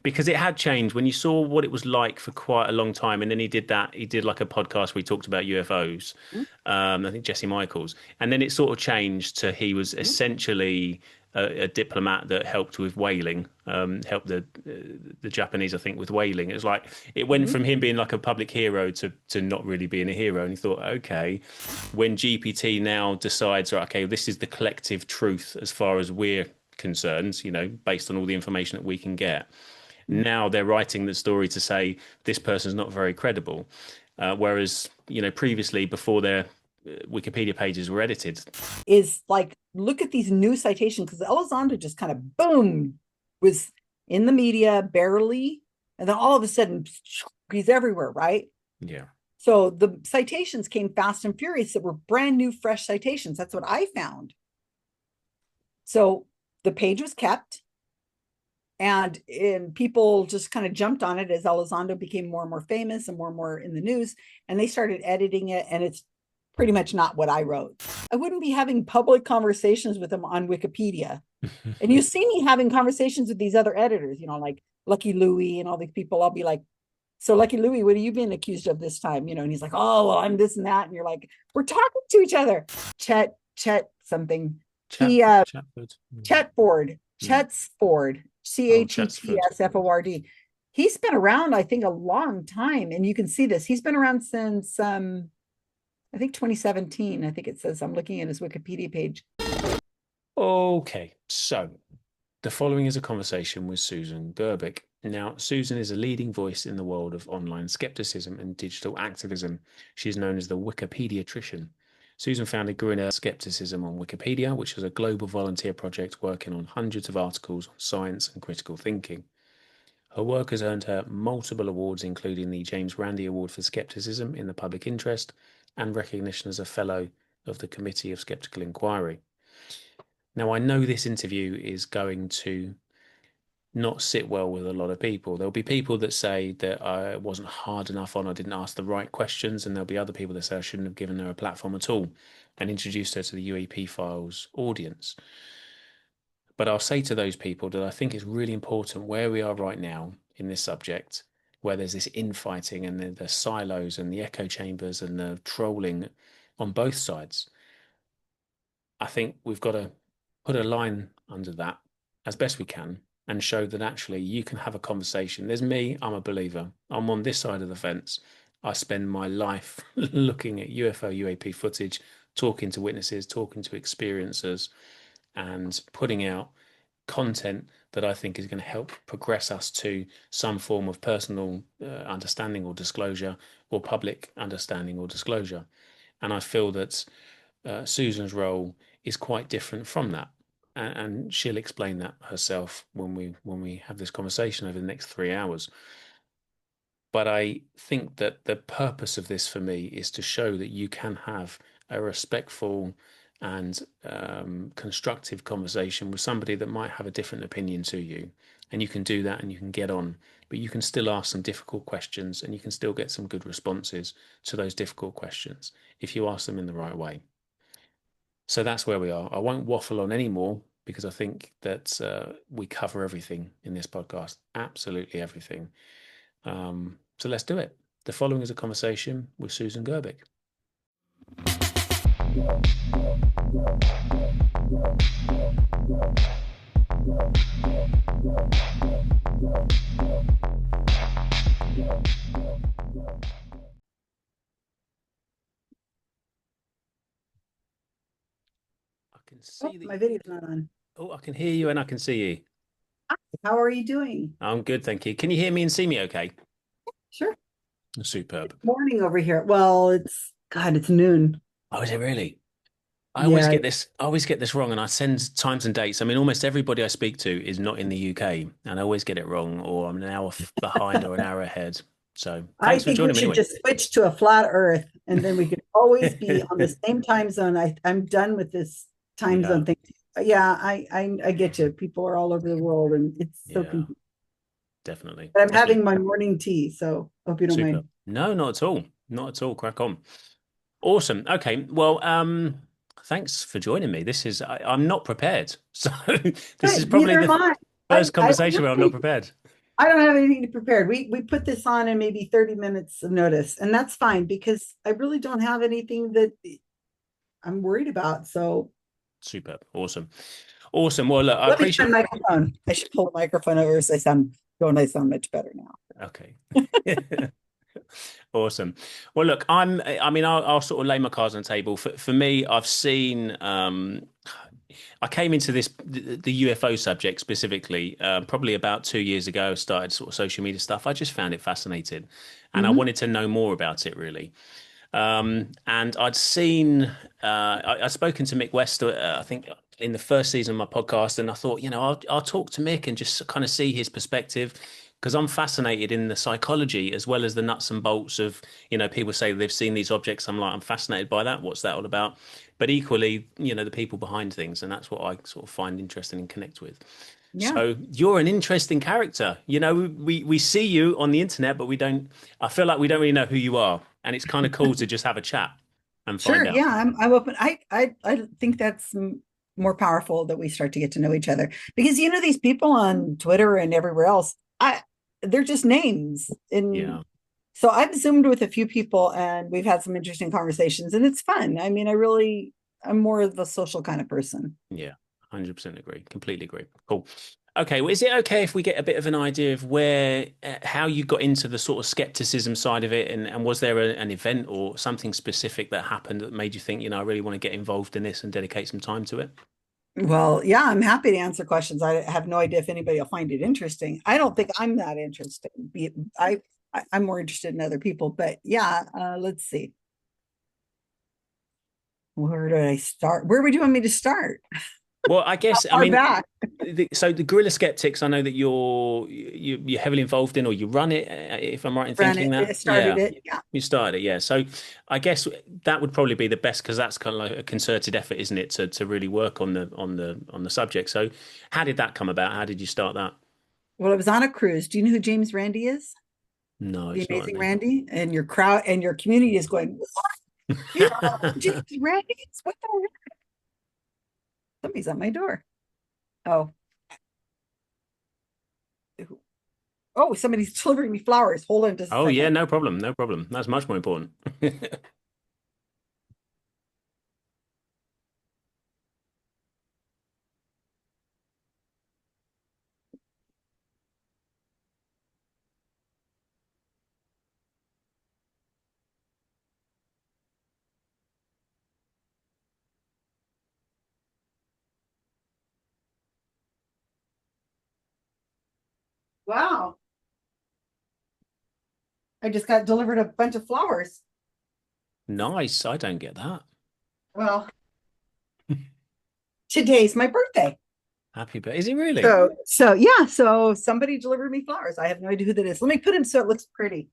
because it had changed when you saw what it was like for quite a long time, and then he did like a podcast where he talked about UFOs. I think Jesse Michaels, and then it sort of changed to he was Mhm. essentially a diplomat that helped with whaling, helped the Japanese, I think, with whaling. It was like it went Mhm. from him being like a public hero to not really being a hero, and he thought, okay, when GPT now decides, right, okay, this is the collective truth as far as we're concerned, based on all the information that we can get. Now they're writing the story to say this person's not very credible. Whereas, previously, before their Wikipedia pages were edited. Is like, look at these new citations because Elizondo just kind of boom was in the media barely, and then all of a sudden he's everywhere, right? Yeah. So the citations came fast and furious that were brand new, fresh citations. That's what I found. So the page was kept, and people just kind of jumped on it as Elizondo became more and more famous and more in the news, and they started editing it, and it's pretty much not what I wrote. I wouldn't be having public conversations with them on Wikipedia. And you see me having conversations with these other editors, like Lucky Louie and all these people. I'll be like, so Lucky Louie, what are you being accused of this time? And he's like, oh, well, I'm this and that. And you're like, we're talking to each other. Chet something. He Chatford. Chetford, Mm. Chetsford, Oh, Chetsford. Chettsford. He's been around, I think, a long time. And you can see this. He's been around since I think 2017. I think it says, I'm looking at his Wikipedia page. Okay, so the following is a conversation with Susan Gerbic. Now, Susan is a leading voice in the world of online skepticism and digital activism. She is known as the Wikipediatrician. Susan founded Guerrilla Skepticism on Wikipedia, which is a global volunteer project working on hundreds of articles on science and critical thinking. Her work has earned her multiple awards, including the James Randi Award for Skepticism in the Public Interest and recognition as a Fellow of the Committee of Skeptical Inquiry. Now, I know this interview is going to not sit well with a lot of people. There'll be people that say that I wasn't hard enough on, I didn't ask the right questions, and there'll be other people that say I shouldn't have given her a platform at all and introduced her to the UAP Files audience. But I'll say to those people that I think it's really important where we are right now in this subject, where there's this infighting and the silos and the echo chambers and the trolling on both sides. I think we've got to put a line under that as best we can and show that actually you can have a conversation. There's me, I'm a believer. I'm on this side of the fence. I spend my life looking at UFO, UAP footage, talking to witnesses, talking to experiencers, and putting out content that I think is going to help progress us to some form of personal understanding or disclosure or public understanding or disclosure. And I feel that Susan's role is quite different from that. And she'll explain that herself when we have this conversation over the next 3 hours. But I think that the purpose of this for me is to show that you can have a respectful and constructive conversation with somebody that might have a different opinion to you. And you can do that and you can get on, but you can still ask some difficult questions and you can still get some good responses to those difficult questions if you ask them in the right way. So that's where we are. I won't waffle on anymore because I think that we cover everything in this podcast, absolutely everything. So let's do it. The following is a conversation with Susan Gerbic. I can Oh, see that. my video's not on. Oh, I can hear you and I can see you. How are you doing? I'm good, thank you. Can you hear me and see me okay? Sure. Superb. Morning over here. Well, it's noon. Oh, is it really? Yeah. I always get this wrong and I send times and dates. I mean, almost everybody I speak to is not in the UK and I always get it wrong or I'm an hour behind or an hour ahead. So I thanks for think we joining me should anyway. just switch to a flat earth and then we could always be on the same time zone. I'm done with this time Yeah, zone thing. Yeah, I get you. People are all over the world and it's so yeah, confusing. definitely. But I'm Definitely. having my morning tea, so hope you don't Super. mind. No, not at all. Not at all. Crack on. Awesome. Okay. Well, thanks for joining me. I'm not prepared. So this is Good. probably Neither the am I. first I conversation where I'm not honestly prepared. I don't have anything prepared. We put this on in maybe 30 minutes of notice, and that's fine because I really don't have anything that I'm worried about. So Superb. Awesome. Awesome. Well, look, I let me try appreciate. the microphone. I should pull the microphone over so I sound much better now. Okay. Awesome. Well, look, I mean, I'll sort of lay my cards on the table. For me, I've seen, I came into the UFO subject specifically, probably about 2 years ago, started sort of social media stuff. I just found it fascinating and I Mhm. wanted to know more about it really. And I'd seen, I'd spoken to Mick West, I think in the first season of my podcast, and I thought, I'll talk to Mick and just kind of see his perspective because I'm fascinated in the psychology as well as the nuts and bolts of, people say they've seen these objects. I'm fascinated by that. What's that all about? But equally, the people behind things, and that's what I sort of find interesting and connect with. Yeah. So you're an interesting character. We see you on the internet, but we don't. I feel like we don't really know who you are, and it's kind of cool to just have a chat and Sure. find out. Yeah, I'm open. I think that's more powerful that we start to get to know each other because these people on Twitter and everywhere else, they're just names. And Yeah, so I've Zoomed with a few people and we've had some interesting conversations and it's fun. I mean, I'm more of the social kind of person. yeah, 100% agree. Completely agree. Cool. Okay, well, is it okay if we get a bit of an idea of how you got into the sort of skepticism side of it, and was there an event or something specific that happened that made you think, I really want to get involved in this and dedicate some time to it? Well, yeah, I'm happy to answer questions. I have no idea if anybody will find it interesting. I don't think I'm that interesting. I'm more interested in other people, but yeah, let's see. Where do I start? Where would you want me to start? Well, I guess, I Far mean, back. so the Guerrilla Skeptics, I know that you're heavily involved in, or you run it, if I'm right in Ran thinking it, that. started Yeah, it. Yeah. you started it. Yeah. So I guess that would probably be the best because that's kind of like a concerted effort, isn't it, to really work on the subject. So how did that come about? How did you start that? Well, it was on a cruise. Do you know who James Randi is? No, The it's not a amazing name. Randy? And your crowd and your community is going, what? You don't know who James Randi is? What the heck? Somebody's at my door. Oh, oh, somebody's delivering me flowers. Hold on just a Oh yeah, second. no problem, no problem. That's much more important. Wow. I just got delivered a bunch of flowers. Nice. I don't get that. Well, today's my birthday. Happy, but is it really? So yeah, so somebody delivered me flowers. I have no idea who that is. Let me put him so it looks pretty.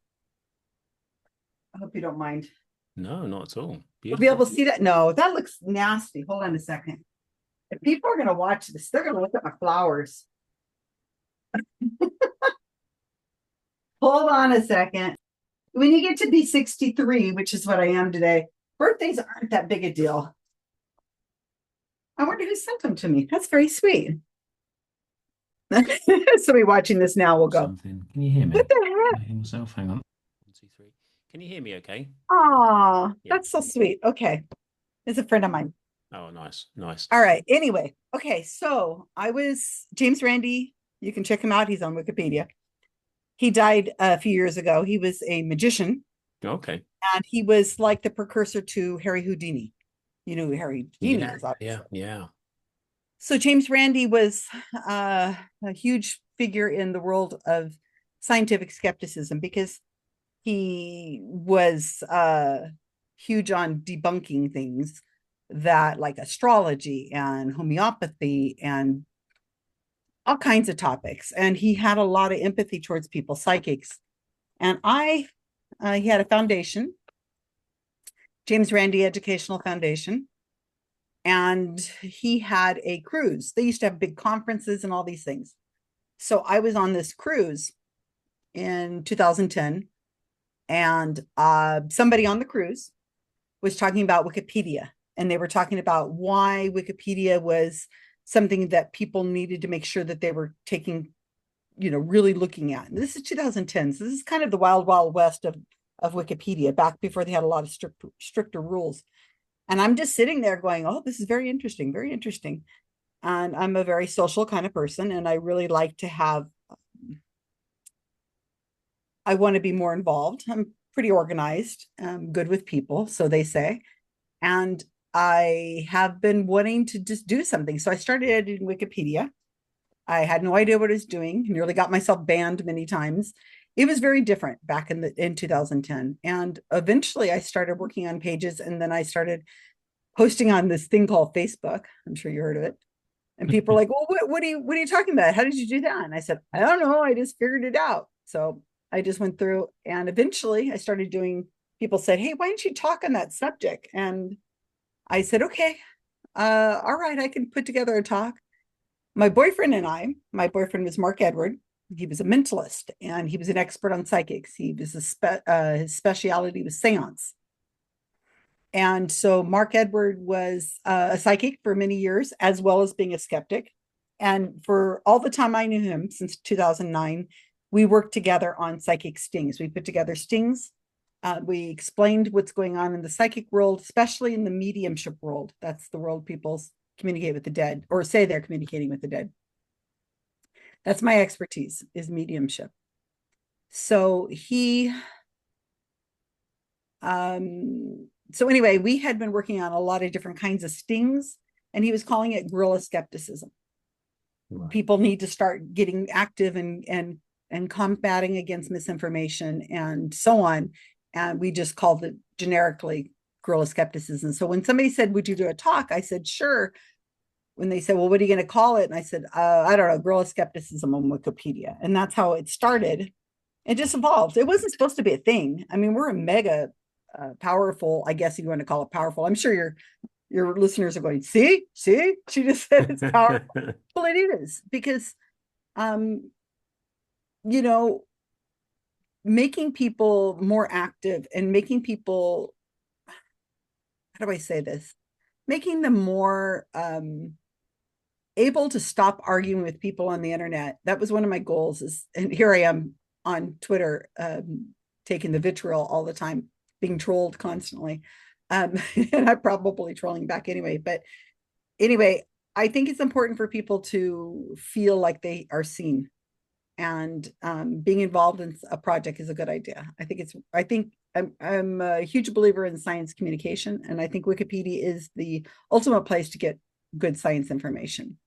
I hope you don't mind. No, not at all. You'll be able Beautiful. to see that. No, that looks nasty. Hold on a second. If people are going to watch this, they're going to look at my flowers. Hold on a second. When you get to be 63, which is what I am today, birthdays aren't that big a deal. I wonder who sent them to me. That's very sweet. Somebody watching this now will go, Something. Can you hear me? what the heck? I hear myself. Hang on. 1, 2, 3. Can you hear me okay? Aw, Yeah. that's so sweet. Okay. It's a friend of mine. Oh, nice. Nice. All right. Anyway, okay. So I was James Randi. You can check him out. He's on Wikipedia. He died a few years ago. He was a magician Okay. and he was like the precursor to Harry Houdini. You know who Harry Houdini Yeah. is, obviously. Yeah. Yeah. So James Randi was a huge figure in the world of scientific skepticism because he was huge on debunking things that like astrology and homeopathy and all kinds of topics. And he had a lot of empathy towards people, psychics. And he had a foundation, James Randi Educational Foundation, and he had a cruise. They used to have big conferences and all these things. So I was on this cruise in 2010, and somebody on the cruise was talking about Wikipedia, and they were talking about why Wikipedia was something that people needed to make sure that they were taking really looking at. And this is 2010. So this is kind of the wild, wild west of Wikipedia, back before they had a lot of stricter rules. And I'm just sitting there going, oh, this is very interesting, very interesting. And I'm a very social kind of person, and I really like to I want to be more involved. I'm pretty organized, good with people, so they say. And I have been wanting to just do something. So I started editing Wikipedia. I had no idea what I was doing, nearly got myself banned many times. It was very different back in 2010. And eventually I started working on pages, and then I started posting on this thing called Facebook. I'm sure you heard of it. And people are like, well, what are you talking about? How did you do that? And I said, I don't know. I just figured it out. So I just went through, and eventually I started doing, people said, hey, why don't you talk on that subject? And I said, okay, all right, I can put together a talk. My boyfriend was Mark Edward. He was a mentalist, and he was an expert on psychics. He was his specialty was seance. And so Mark Edward was a psychic for many years, as well as being a skeptic. And for all the time I knew him, since 2009, we worked together on psychic stings. We put together stings. We explained what's going on in the psychic world, especially in the mediumship world. That's the world people communicate with the dead, or say they're communicating with the dead. That's my expertise, is mediumship. So so anyway, we had been working on a lot of different kinds of stings, and he was calling it guerrilla skepticism. Right. People need to start getting active and combating against misinformation and so on. And we just called it generically guerrilla skepticism. So when somebody said, would you do a talk? I said, sure. When they said, well, what are you going to call it? And I said, I don't know, guerrilla skepticism on Wikipedia. And that's how it started. It just evolved. It wasn't supposed to be a thing. I mean, we're a mega powerful, I guess you want to call it powerful. I'm sure your listeners are going, see, she just said it's powerful. Well, it is, because, making people more active and making people, how do I say this? Making them more able to stop arguing with people on the internet. That was one of my goals, and here I am on Twitter, taking the vitriol all the time, being trolled constantly. And I'm probably trolling back anyway. But anyway, I think it's important for people to feel like they are seen, and being involved in a project is a good idea. I'm a huge believer in science communication, and I think Wikipedia is the ultimate place to get good science information,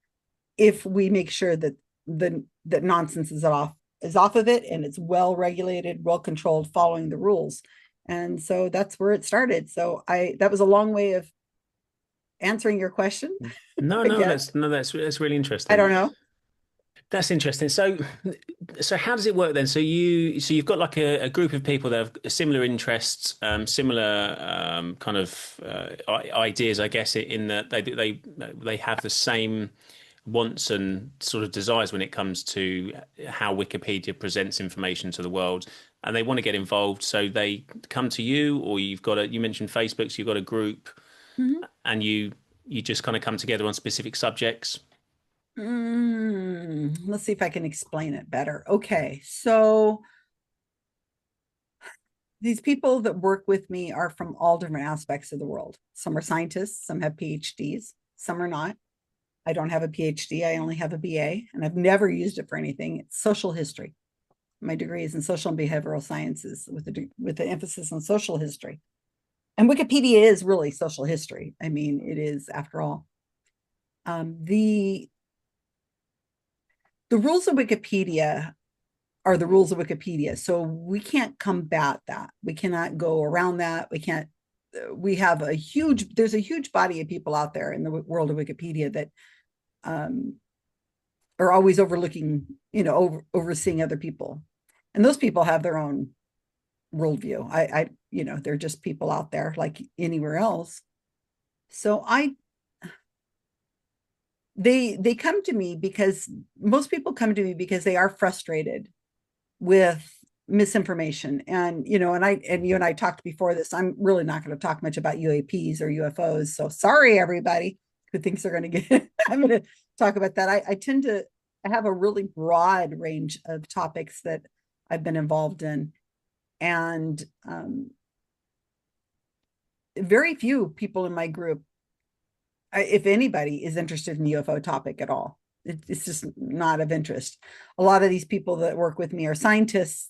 if we make sure that that nonsense is off of it, and it's well regulated, well controlled, following the rules. And so that's where it started. So that was a long way of answering your question. No, that's really interesting. I don't know. That's interesting. So how does it work then? So you've got like a group of people that have similar interests, similar kind of ideas, I guess, in that they have the same wants and sort of desires when it comes to how Wikipedia presents information to the world, and they want to get involved. So they come to you, or you mentioned Facebook, so you've got a group, mm-hmm. and you just kind of come together on specific subjects. Let's see if I can explain it better. Okay, so these people that work with me are from all different aspects of the world. Some are scientists, some have PhDs, some are not. I don't have a PhD, I only have a BA, and I've never used it for anything. It's social history. My degree is in social and behavioral sciences with the emphasis on social history. And Wikipedia is really social history. I mean, it is, after all. The rules of Wikipedia are the rules of Wikipedia. So we can't combat that. We cannot go around that. We have there's a huge body of people out there in the world of Wikipedia that are always overlooking, overseeing other people. And those people have their own worldview. They're just people out there like anywhere else. So they come to me because most people come to me because they are frustrated with misinformation. And, you and I talked before this, I'm really not going to talk much about UAPs or UFOs. So sorry, everybody who thinks they're going to get, I'm going to talk about that. I tend to I have a really broad range of topics that I've been involved in. And very few people in my group, if anybody, is interested in the UFO topic at all. It's just not of interest. A lot of these people that work with me are scientists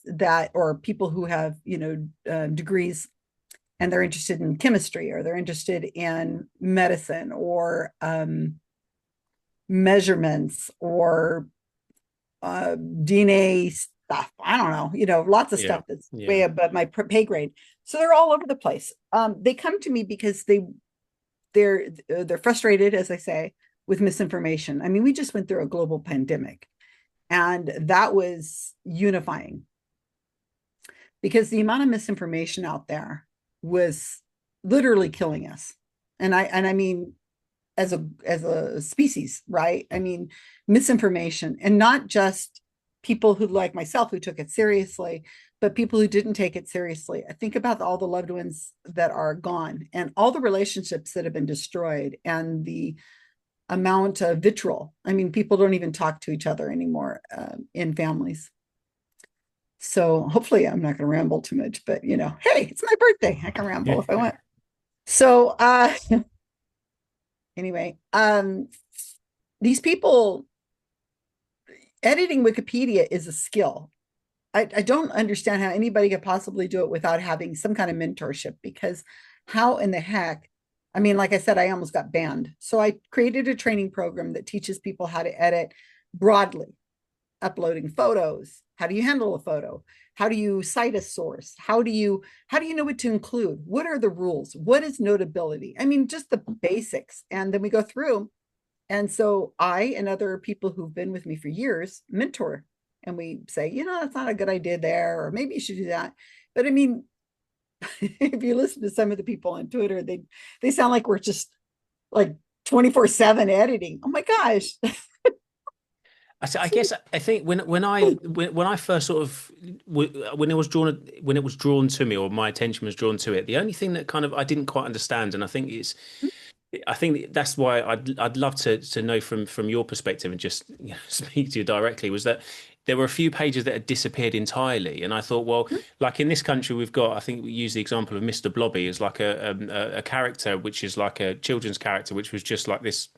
or people who have, degrees, and they're interested in chemistry, or they're interested in medicine, or measurements, or DNA stuff. I don't know, lots of stuff that's way above my pay grade. So they're all over the place. They come to me because they're frustrated, as I say, with misinformation. I mean, we just went through a global pandemic, and that was unifying, because the amount of misinformation out there was literally killing us. And I mean, as a species, right? I mean, misinformation, and not just people who, like myself, who took it seriously, but people who didn't take it seriously. I think about all the loved ones that are gone, and all the relationships that have been destroyed, and the amount of vitriol. I mean, people don't even talk to each other anymore in families. So hopefully I'm not going to ramble too much, but hey, it's my birthday. I can ramble if I want. So anyway, these people, editing Wikipedia is a skill. I don't understand how anybody could possibly do it without having some kind of mentorship, because how in the heck, I mean, like I said, I almost got banned. So I created a training program that teaches people how to edit broadly, uploading photos. How do you handle a photo? How do you cite a source? How do you know what to include? What are the rules? What is notability? I mean, just the basics. And then we go through. And so I and other people who've been with me for years mentor, and we say, that's not a good idea there, or maybe you should do that. But I mean, if you listen to some of the people on Twitter, they sound like we're just like 24/7 editing. Oh my gosh. I guess I think when I first sort of when it was drawn to me, or my attention was drawn to it, the only thing that kind of I didn't quite understand, and I think that's why I'd love to know from your perspective, and just speak to you directly, was that there were a few pages that had disappeared entirely, and I thought, well, like in this country, we've got, I think we use the example of Mr. Blobby as like a character, which is like a children's character, which was just like this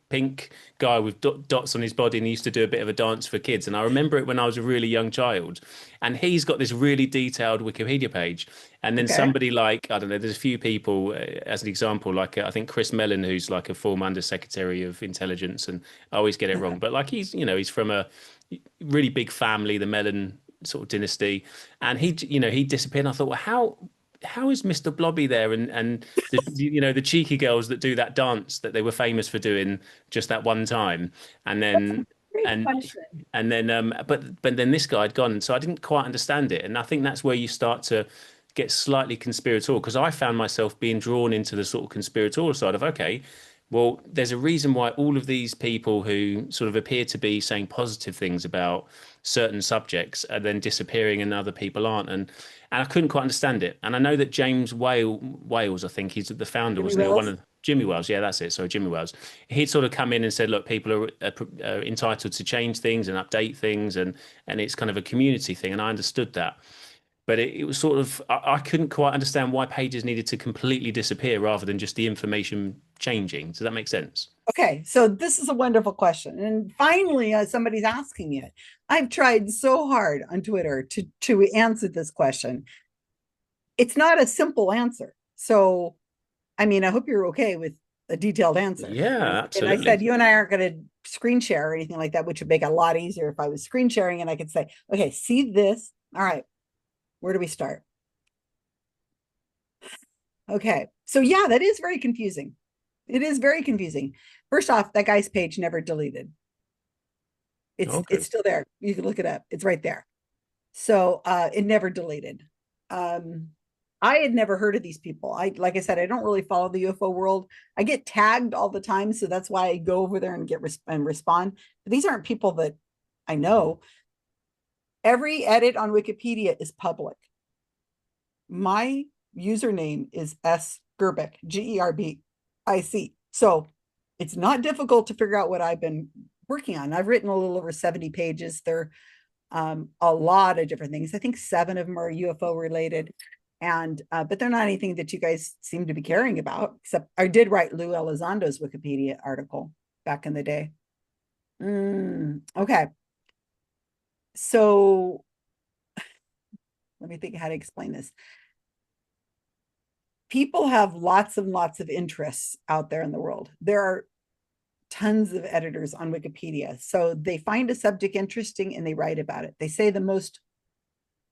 pink guy with dots on his body, and he used to do a bit of a dance for kids. And I remember it when I was a really young child, and he's got this really detailed Wikipedia page. And then somebody like, I don't know, there's a few people as an example, like I think Chris Mellon, who's like a former Undersecretary of Intelligence, and I always get it wrong, but like he's from a really big family, the Mellon sort of dynasty, and he disappeared. And I thought, well, how is Mr. Blobby there, and the cheeky girls that do that dance that they were famous for doing just that one time, and then but then this guy had gone, so I didn't quite understand it, and I think that's where you start to get slightly conspiratorial, because I found myself being drawn into the sort of conspiratorial side of, okay, well, there's a reason why all of these people who sort of appear to be saying positive things about certain subjects are then disappearing and other people aren't. And I couldn't quite understand it. And I know that James Wales, I think he's the founder, wasn't he? One of Jimmy Wales. Yeah, that's it. Sorry, Jimmy Wales. He'd sort of come in and said, look, people are entitled to change things and update things, and it's kind of a community thing. And I understood that. But it was sort of, I couldn't quite understand why pages needed to completely disappear rather than just the information changing. Does that make sense? Okay, so this is a wonderful question. And finally, somebody's asking it. I've tried so hard on Twitter to answer this question. It's not a simple answer. So, I mean, I hope you're okay with a detailed answer. Yeah, absolutely. And I said, you and I aren't going to screen share or anything like that, which would make it a lot easier if I was screen sharing and I could say, okay, see this. All right, where do we start? Okay, so yeah, that is very confusing. It is very confusing. First off, that guy's page never deleted. It's still there. You can look it up. It's right there. So it never deleted. I had never heard of these people. Like I said, I don't really follow the UFO world. I get tagged all the time, so that's why I go over there and respond. But these aren't people that I know. Every edit on Wikipedia is public. My username is S Gerbic, Gerbic. So it's not difficult to figure out what I've been working on. I've written a little over 70 pages. They're a lot of different things. I think 7 of them are UFO related. And but they're not anything that you guys seem to be caring about, except I did write Lou Elizondo's Wikipedia article back in the day. Okay. So let me think how to explain this. People have lots and lots of interests out there in the world. There are tons of editors on Wikipedia. So they find a subject interesting and they write about it. They say the most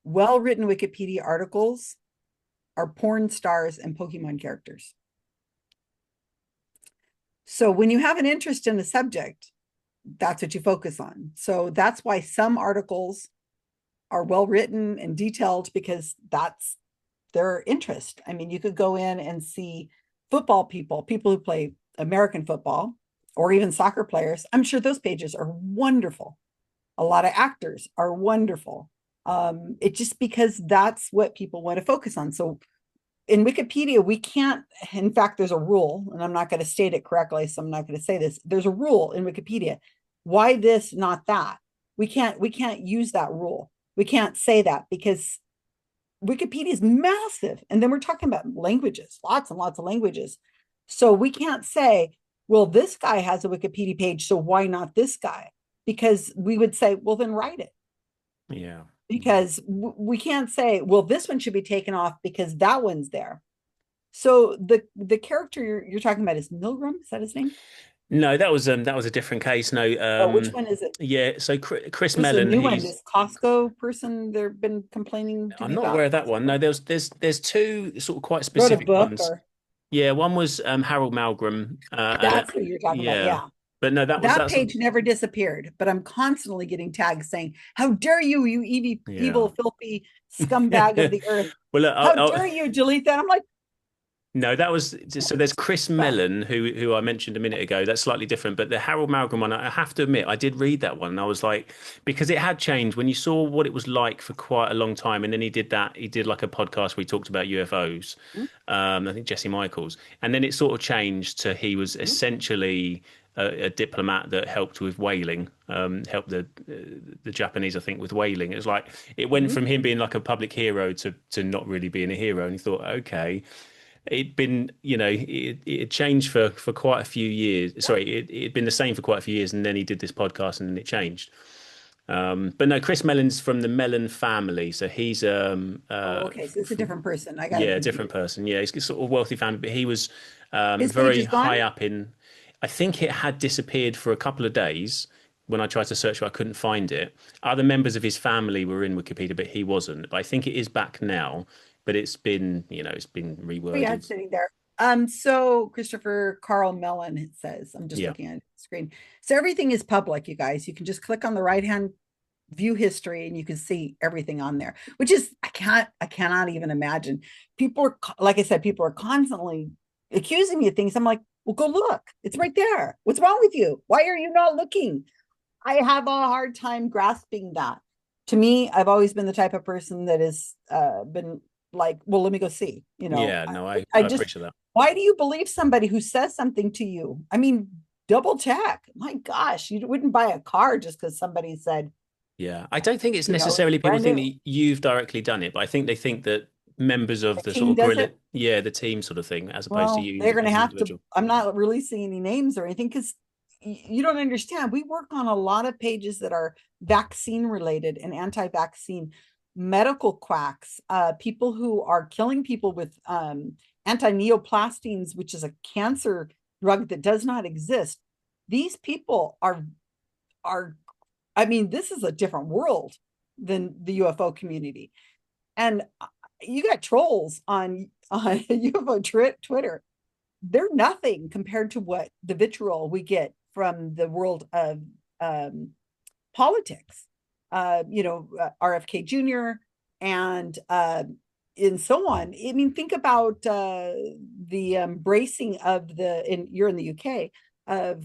well-written Wikipedia articles are porn stars and Pokemon characters. So when you have an interest in a subject, that's what you focus on. So that's why some articles are well-written and detailed, because that's their interest. I mean, you could go in and see football people who play American football, or even soccer players. I'm sure those pages are wonderful. A lot of actors are wonderful. It's just because that's what people want to focus on. So in Wikipedia, we can't, in fact, there's a rule, and I'm not going to state it correctly, so I'm not going to say this. There's a rule in Wikipedia. Why this, not that? We can't use that rule. We can't say that, because Wikipedia is massive. And then we're talking about languages, lots and lots of languages. So we can't say, well, this guy has a Wikipedia page, so why not this guy? Because we would say, well, then write it. Yeah. Because we can't say, well, this one should be taken off because that one's there. So the character you're talking about is Milgram. Is that his name? No, that was a different case. No, Which one is it? yeah. So Chris There's a Mellon, new one. This Costco person they've been complaining to I'm me not about. aware of that one. No, there's two sort of quite Wrote a specific book, ones. or Yeah, one was Harold Malmgren, that's who you're talking about. yeah, Yeah. but no, That page never disappeared, but I'm constantly getting tags saying, "How dare you, you evil, filthy scumbag of the earth! Well, look, How dare you delete that?" I'm like, no, that was so. There's Chris Mellon, who I mentioned a minute ago. That's slightly different, but the Harold Malmgren one, I have to admit, I did read that one, and I was like, because it had changed when you saw what it was like for quite a long time, and then he did like a podcast where he talked about UFOs. I think Jesse Michaels, and then it sort of changed to he was essentially a diplomat that helped with whaling, helped the Japanese, I think, with whaling. It was like it went from him being like a public hero to not really being a hero, and he thought, okay. It'd been, it had changed for quite a few years. Sorry, it'd been the same for quite a few years, and then he did this podcast, and then it changed. But no, Chris Mellon's from the Mellon family, so he's okay, so it's a different person. I got yeah, a different person. Yeah, he's sort of wealthy family, but he was his page very is gone. high up in. I think it had disappeared for a couple of days. When I tried to search for it, I couldn't find it. Other members of his family were in Wikipedia, but he wasn't. But I think it is back now. But it's been, it's been reworded. Yeah, it's sitting there. So Christopher Carl Mellon, it says, I'm just looking at the screen. So everything is public, you guys. You can just click on the right-hand view history and you can see everything on there, which is, I cannot even imagine. People are, like I said, people are constantly accusing me of things. I'm like, well, go look. It's right there. What's wrong with you? Why are you not looking? I have a hard time grasping that. To me, I've always been the type of person that has been like, well, let me go see, Yeah, no, I just appreciate that. Why do you believe somebody who says something to you? I mean, double check. My gosh, you wouldn't buy a car just because somebody said. Yeah, I don't think it's necessarily people think that you've directly done it, but I think they think that members of the sort of guerrilla, the team sort of thing, as opposed to you. They're going to have to. I'm not releasing any names or anything because you don't understand. We work on a lot of pages that are vaccine related and anti-vaccine. Medical quacks, people who are killing people with anti-neoplastines, which is a cancer drug that does not exist. These people are, I mean, this is a different world than the UFO community. And you got trolls on UFO Twitter. They're nothing compared to what the vitriol we get from the world of politics. RFK Jr. and so on. I mean, think about the embracing of you're in the UK, of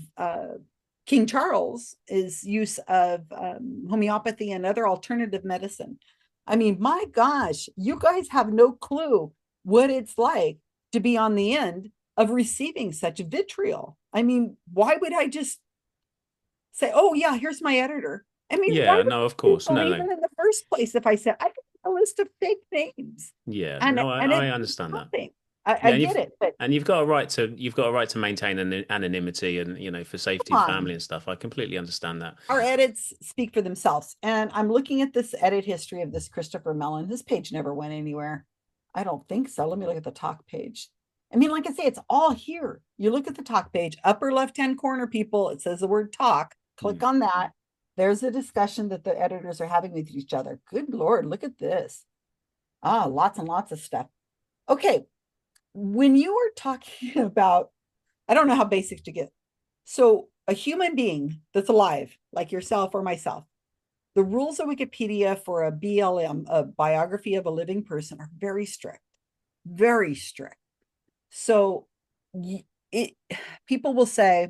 King Charles' use of homeopathy and other alternative medicine. I mean, my gosh, you guys have no clue what it's like to be on the end of receiving such vitriol. I mean, why would I just say, oh yeah, here's my editor. I mean, why Yeah, would no, of you course. No, believe no. it in the first place if I said I got a list of fake names? Yeah, And no, and I it means understand that. nothing. I Yeah, get it, but and you've got a right to maintain an anonymity and for safety come of on. family and stuff. I completely understand that. Our edits speak for themselves. And I'm looking at this edit history of this Christopher Mellon. This page never went anywhere. I don't think so. Let me look at the talk page. I mean, like I say, it's all here. You look at the talk page, upper left-hand corner, people, it says the word talk. Click Mm. on that. There's a discussion that the editors are having with each other. Good Lord, look at this. Ah, lots and lots of stuff. Okay, when you are talking about, I don't know how basic to get. So a human being that's alive, like yourself or myself, the rules of Wikipedia for a BLM, a biography of a living person, are very strict, very strict. So it, people will say,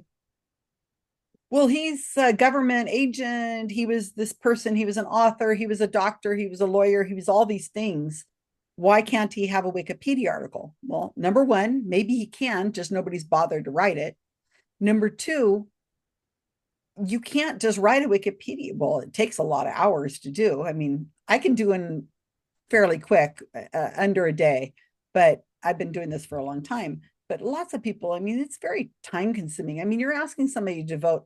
well, he's a government agent. He was this person. He was an author. He was a doctor. He was a lawyer. He was all these things. Why can't he have a Wikipedia article? Well, number one, maybe he can, just nobody's bothered to write it. Number two, you can't just write a Wikipedia. Well, it takes a lot of hours to do. I mean, I can do in fairly quick, under a day, but I've been doing this for a long time. But lots of people, I mean, it's very time consuming. I mean, you're asking somebody to devote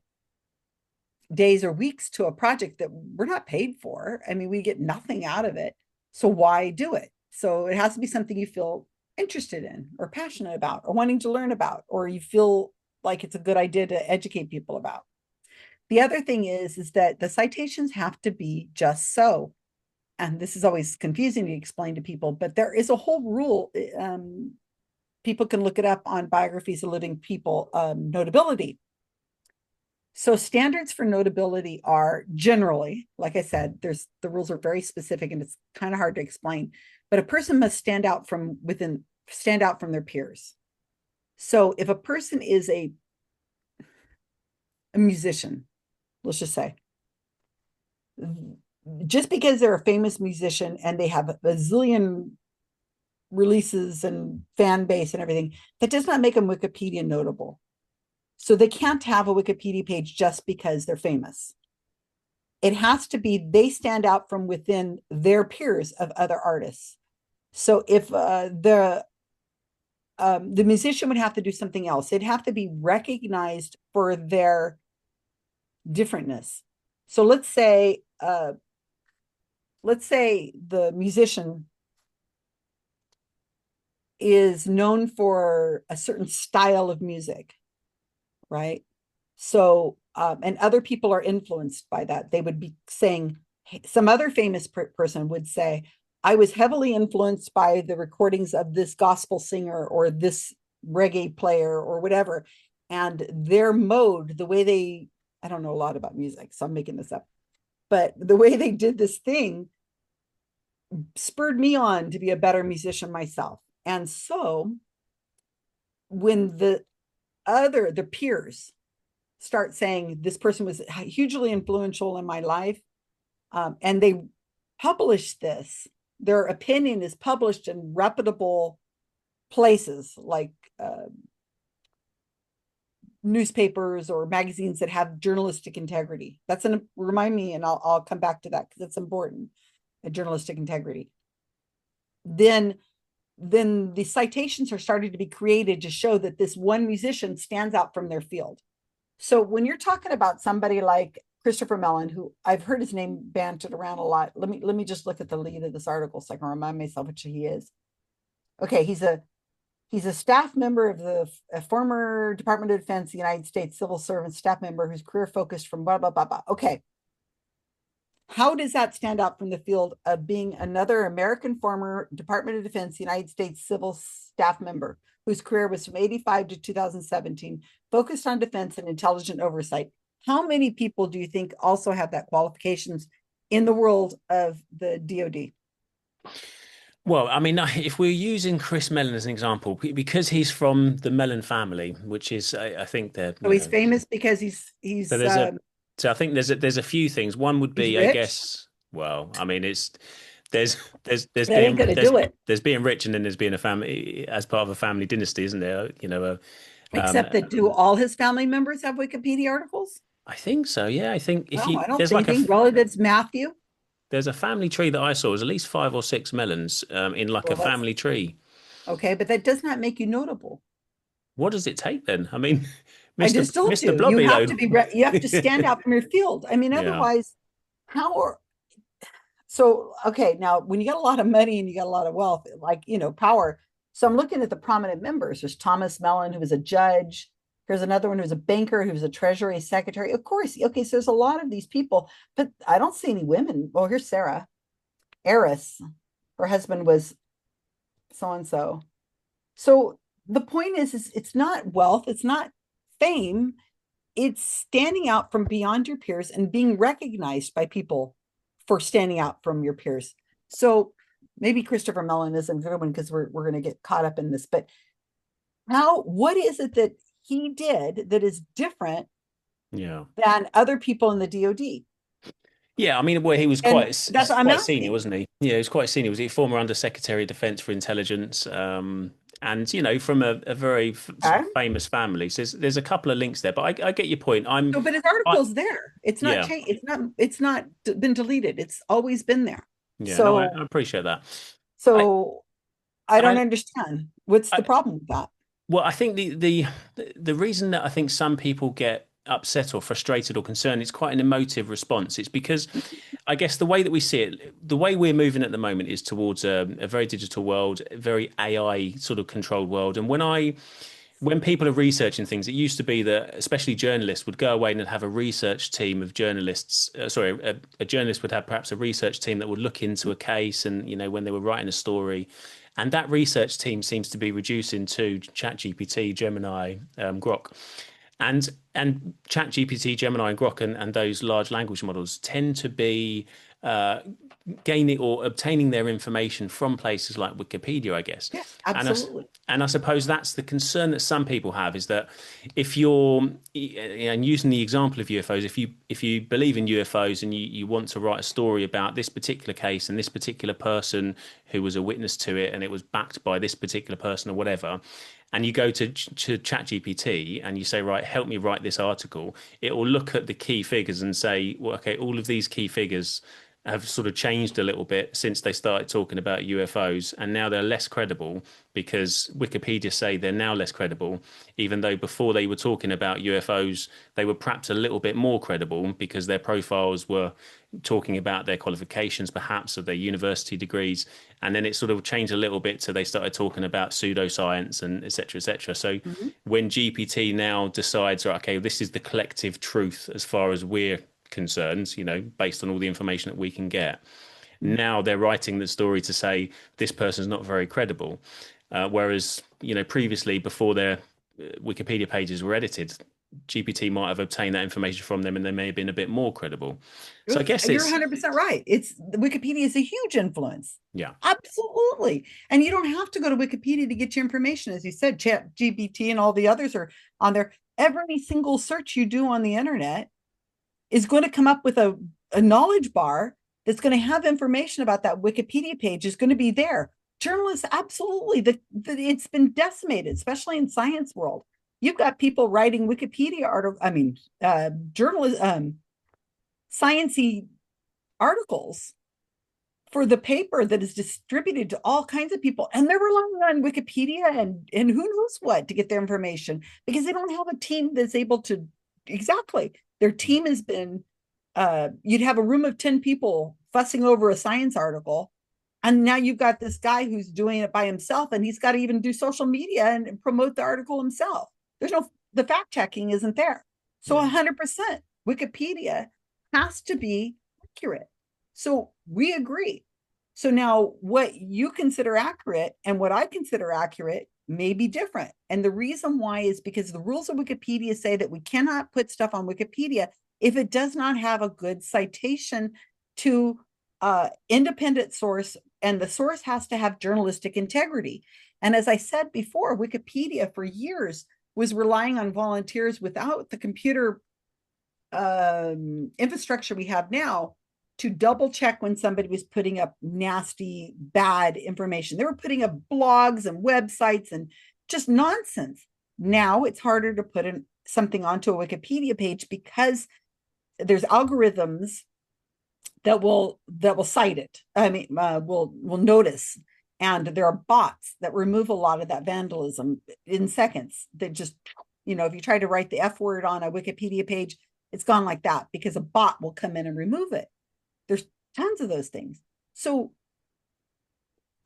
days or weeks to a project that we're not paid for. I mean, we get nothing out of it. So why do it? So it has to be something you feel interested in or passionate about or wanting to learn about, or you feel like it's a good idea to educate people about. The other thing is that the citations have to be just so. And this is always confusing to explain to people, but there is a whole rule. People can look it up on biographies of living people, Notability. So standards for notability are generally, like I said, the rules are very specific and it's kind of hard to explain, but a person must stand out from their peers. So if a person is a musician, let's just say, just because they're a famous musician and they have a zillion releases and fan base and everything, that does not make them Wikipedia notable. So they can't have a Wikipedia page just because they're famous. It has to be they stand out from within their peers of other artists. So if the musician would have to do something else, it'd have to be recognized for their differentness. So let's say the musician is known for a certain style of music, right? So, and other people are influenced by that. They would be saying, some other famous person would say, I was heavily influenced by the recordings of this gospel singer or this reggae player or whatever. And their mode, the way they, I don't know a lot about music, so I'm making this up, but the way they did this thing spurred me on to be a better musician myself. And so when the peers start saying this person was hugely influential in my life, and they publish this, their opinion is published in reputable places like newspapers or magazines that have journalistic integrity. Remind me, and I'll come back to that because it's important. Journalistic integrity. Then the citations are starting to be created to show that this one musician stands out from their field. So when you're talking about somebody like Christopher Mellon, who I've heard his name bantered around a lot. Let me just look at the lead of this article so I can remind myself which he is. Okay, he's a staff member of a former Department of Defense, United States civil servant staff member whose career focused from blah, blah, blah, blah. Okay. How does that stand out from the field of being another American former Department of Defense, United States civil staff member whose career was from 85 to 2017, focused on defense and intelligent oversight? How many people do you think also have that qualifications in the world of the DoD? Well, I mean, if we're using Chris Mellon as an example, because he's from the Mellon family, which is, I think they're, So he's famous because so there's a, so I think there's a few things. One would be, I rich. guess, well, I mean, there's That ain't gonna do it. there's being rich and then there's being a family as part of a family dynasty, isn't there? Except that do all his family members have Wikipedia articles? I think so. Yeah, I think if No, you I don't there's see like anything. Relatives, Matthew. there's a family tree that I saw. There's at least 5 or 6 melons in like a Well, that's family tree. okay, but that does not make you notable. What does it take then? I mean, I Mr. just told Mr. you, you Blobby have though. to be, you have to stand out from your field. I mean, Yeah. otherwise, how are, so, okay, now when you got a lot of money and you got a lot of wealth, like, power. So I'm looking at the prominent members. There's Thomas Mellon, who was a judge. Here's another one who was a banker, who was a treasury secretary. Of course, okay, so there's a lot of these people, but I don't see any women. Well, here's Sarah, heiress. Her husband was so and so. So the point is it's not wealth, it's not fame, it's standing out from beyond your peers and being recognized by people for standing out from your peers. So maybe Christopher Mellon isn't a good one because we're going to get caught up in this, but what is it that he did that is different Yeah. than other people in the DoD? Yeah, I mean, well, he was And that's what I'm quite senior, asking. wasn't he? Yeah, he was quite senior. Was he former Undersecretary of Defense for Intelligence? And from a very sort Okay. of famous family. So there's a couple of links there, but I get your point. So, but his I, article's there. It's not yeah, changed. It's not been deleted. It's always been there. yeah. No, So, I appreciate that. I, so I don't I, understand. What's the I problem with that? Well, I think the reason that I think some people get upset or frustrated or concerned, it's quite an emotive response. It's because I guess the way that we see it, the way we're moving at the moment is towards a very digital world, a very AI sort of controlled world. And when people are researching things, it used to be that especially journalists would go away and have a research team of journalists. A journalist would have perhaps a research team that would look into a case, and when they were writing a story, and that research team seems to be reducing to ChatGPT, Gemini, Grok, and ChatGPT, Gemini, and Grok, and those large language models tend to be uh, gaining or obtaining their information from places like Wikipedia, I guess. Yeah, And I, absolutely. and I suppose that's the concern that some people have, is that if you're, and using the example of UFOs, if you believe in UFOs and you want to write a story about this particular case and this particular person who was a witness to it, and it was backed by this particular person or whatever, and you go to ChatGPT and you say, right, help me write this article, it will look at the key figures and say, well, okay, all of these key figures have sort of changed a little bit since they started talking about UFOs, and now they're less credible because Wikipedia say they're now less credible, even though before they were talking about UFOs, they were perhaps a little bit more credible because their profiles were talking about their qualifications, perhaps, of their university degrees. And then it sort of changed a little bit, so they started talking about pseudoscience and et cetera, et cetera. So Mhm. when GPT now decides, right, okay, this is the collective truth as far as we're concerned, based on all the information that we can get. Now they're writing the story to say this person's not very credible. Whereas, previously, before their Wikipedia pages were edited, GPT might have obtained that information from them and they may have been a bit more credible. So I guess You're it's, 100% right. Wikipedia is a huge influence. yeah, Absolutely. And you don't have to go to Wikipedia to get your information. As you said, Chat GPT and all the others are on there. Every single search you do on the internet is going to come up with a knowledge bar that's going to have information about that Wikipedia page is going to be there. Journalists, absolutely. It's been decimated, especially in science world. You've got people writing Wikipedia journalists, sciencey articles for the paper that is distributed to all kinds of people, and they're relying on Wikipedia and who knows what to get their information because they don't have a team that's able to exactly. Their team has been you'd have a room of 10 people fussing over a science article, and now you've got this guy who's doing it by himself, and he's got to even do social media and promote the article himself. The fact checking isn't there. So yeah, 100% Wikipedia has to be accurate. So we agree. So now what you consider accurate and what I consider accurate may be different. And the reason why is because the rules of Wikipedia say that we cannot put stuff on Wikipedia if it does not have a good citation to independent source, and the source has to have journalistic integrity. And as I said before, Wikipedia for years was relying on volunteers without the computer infrastructure we have now to double check when somebody was putting up nasty, bad information. They were putting up blogs and websites and just nonsense. Now it's harder to put something onto a Wikipedia page because there's algorithms that will cite it. I mean, will notice, and there are bots that remove a lot of that vandalism in seconds. That just, if you try to write the F word on a Wikipedia page, it's gone like that because a bot will come in and remove it. There's tons of those things. So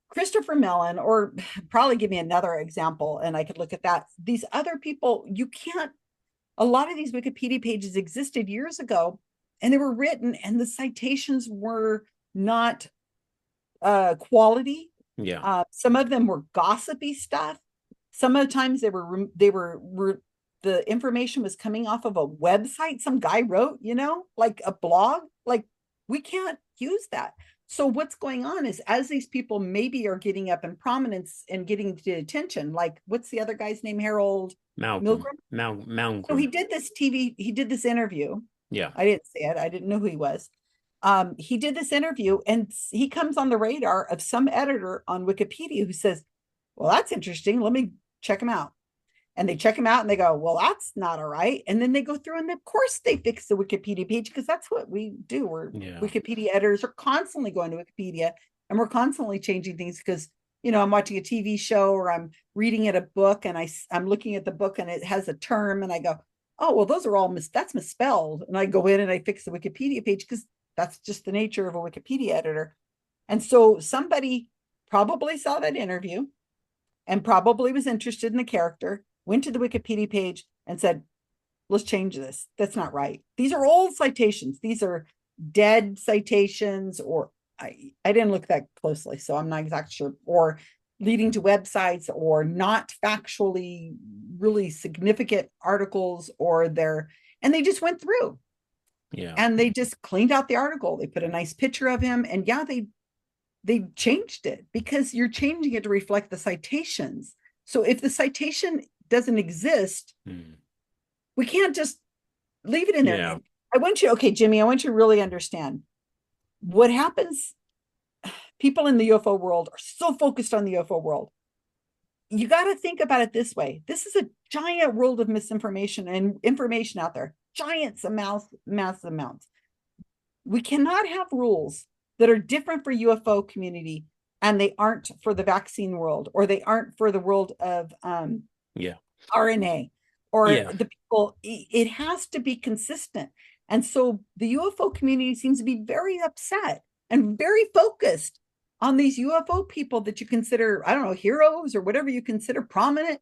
Christopher Mellon, or probably give me another example and I could look at that. These other people, a lot of these Wikipedia pages existed years ago and they were written and the citations were not quality. Yeah. Some of them were gossipy stuff. Some of the times they were the information was coming off of a website some guy wrote, like a blog. Like, we can't use that. So what's going on is, as these people maybe are getting up in prominence and getting the attention, like, what's the other guy's name? Harold Malmgren. So he did this interview. Yeah. I didn't see it. I didn't know who he was. He did this interview and he comes on the radar of some editor on Wikipedia who says, well, that's interesting. Let me check him out. And they check him out and they go, well, that's not all right. And then they go through and of course they fix the Wikipedia page because that's what we do. Wikipedia editors are constantly going to Wikipedia and we're constantly changing things because, I'm watching a TV show or I'm reading at a book and I'm looking at the book and it has a term and I go, oh, well, those are all that's misspelled. And I go in and I fix the Wikipedia page because that's just the nature of a Wikipedia editor. And so somebody probably saw that interview and probably was interested in the character, went to the Wikipedia page and said, let's change this. That's not right. These are old citations. These are dead citations, or I didn't look that closely, so I'm not exactly sure, or leading to websites or not factually really significant articles, and they just went through. Yeah. And they just cleaned out the article. They put a nice picture of him and they changed it because you're changing it to reflect the citations. So if the citation doesn't exist, we can't just leave it in there. Yeah. Jimmy, I want you to really understand what happens. People in the UFO world are so focused on the UFO world. You got to think about it this way. This is a giant world of misinformation and information out there. Giant massive amounts. We cannot have rules that are different for UFO community and they aren't for the vaccine world, or they aren't for the world of RNA or the people. It has to be consistent. And so the UFO community seems to be very upset and very focused on these UFO people that you consider, I don't know, heroes or whatever you consider prominent.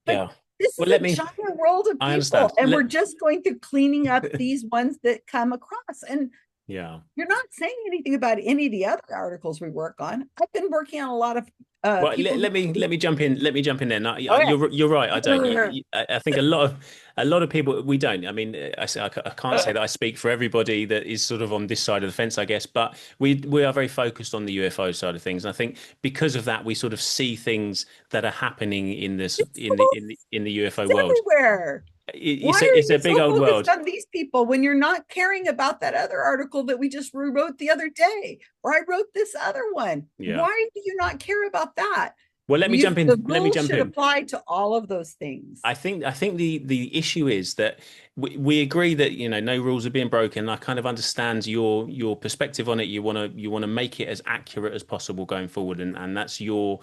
But this is a giant world of people, and we're just going through cleaning up these ones that come across. And you're not saying anything about any of the other articles we work on. I've been working on a lot of let me jump in. Let me jump in there. No, you're right. I don't. I think a lot of people, we don't. I mean, I can't say that I speak for everybody that is sort of on this side of the fence, I guess. But we are very focused on the UFO side of things, and I think because of that, we sort of see things that are happening in this in the UFO world everywhere. It's a big old world. On these people when you're not caring about that other article that we just rewrote the other day, or I wrote this other one. Why do you not care about that? Well, let me jump in. Let me jump in. Apply to all of those things. I think the issue is that we agree that no rules are being broken. I kind of understand your perspective on it. You want to make it as accurate as possible going forward, and that's your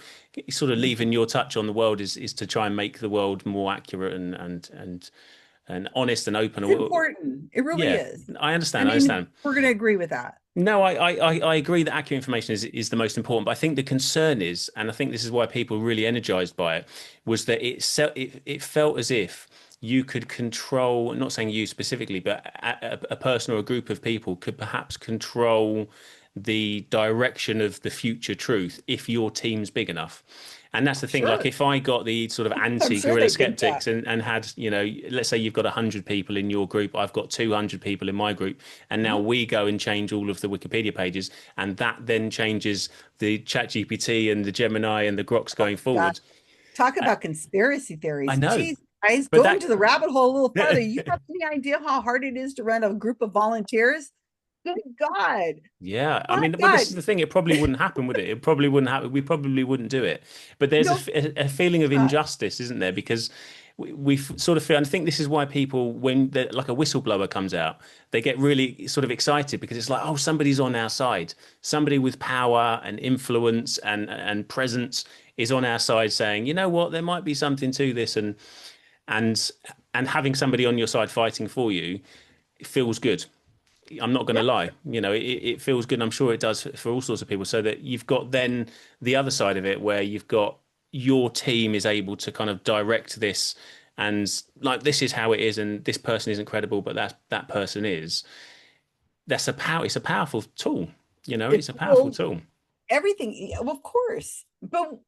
sort of leaving your touch on the world is to try and make the world more accurate and honest and open. It's important. It really is. I understand. We're going to agree with that. No, I agree that accurate information is the most important. But I think the concern is, and I think this is why people were really energized by it, was that it felt as if you could control, not saying you specifically, but a person or a group of people could perhaps control the direction of the future truth if your team's big enough. And that's the thing. Sure. Like if I got the sort of anti-Guerrilla Skeptics and had, let's say you've got 100 people in your group, I've got 200 people in my group, and now we go and change all of the Wikipedia pages, and that then changes the ChatGPT and the Gemini and the Groks going forward. Talk about conspiracy theories. I know. Jeez, guys, go into the rabbit hole a little further. You have any idea how hard it is to run a group of volunteers? Good God. Yeah. I mean, well, this is the thing. It probably wouldn't happen, would it? It probably wouldn't happen. We probably wouldn't do it. But there's a feeling of injustice, isn't there? Because we sort of feel, and I think this is why people, when like a whistleblower comes out, they get really sort of excited because it's like, oh, somebody's on our side. Somebody with power and influence and presence is on our side saying, you know what, there might be something to this. And and having somebody on your side fighting for you feels good. I'm not going to Yeah. lie. It feels good. And I'm sure it does for all sorts of people. So that you've got then the other side of it where you've got your team is able to kind of direct this and like this is how it is, and this person isn't credible, but that person is. It's a powerful tool. It's a powerful Well, tool. everything, well, of course, but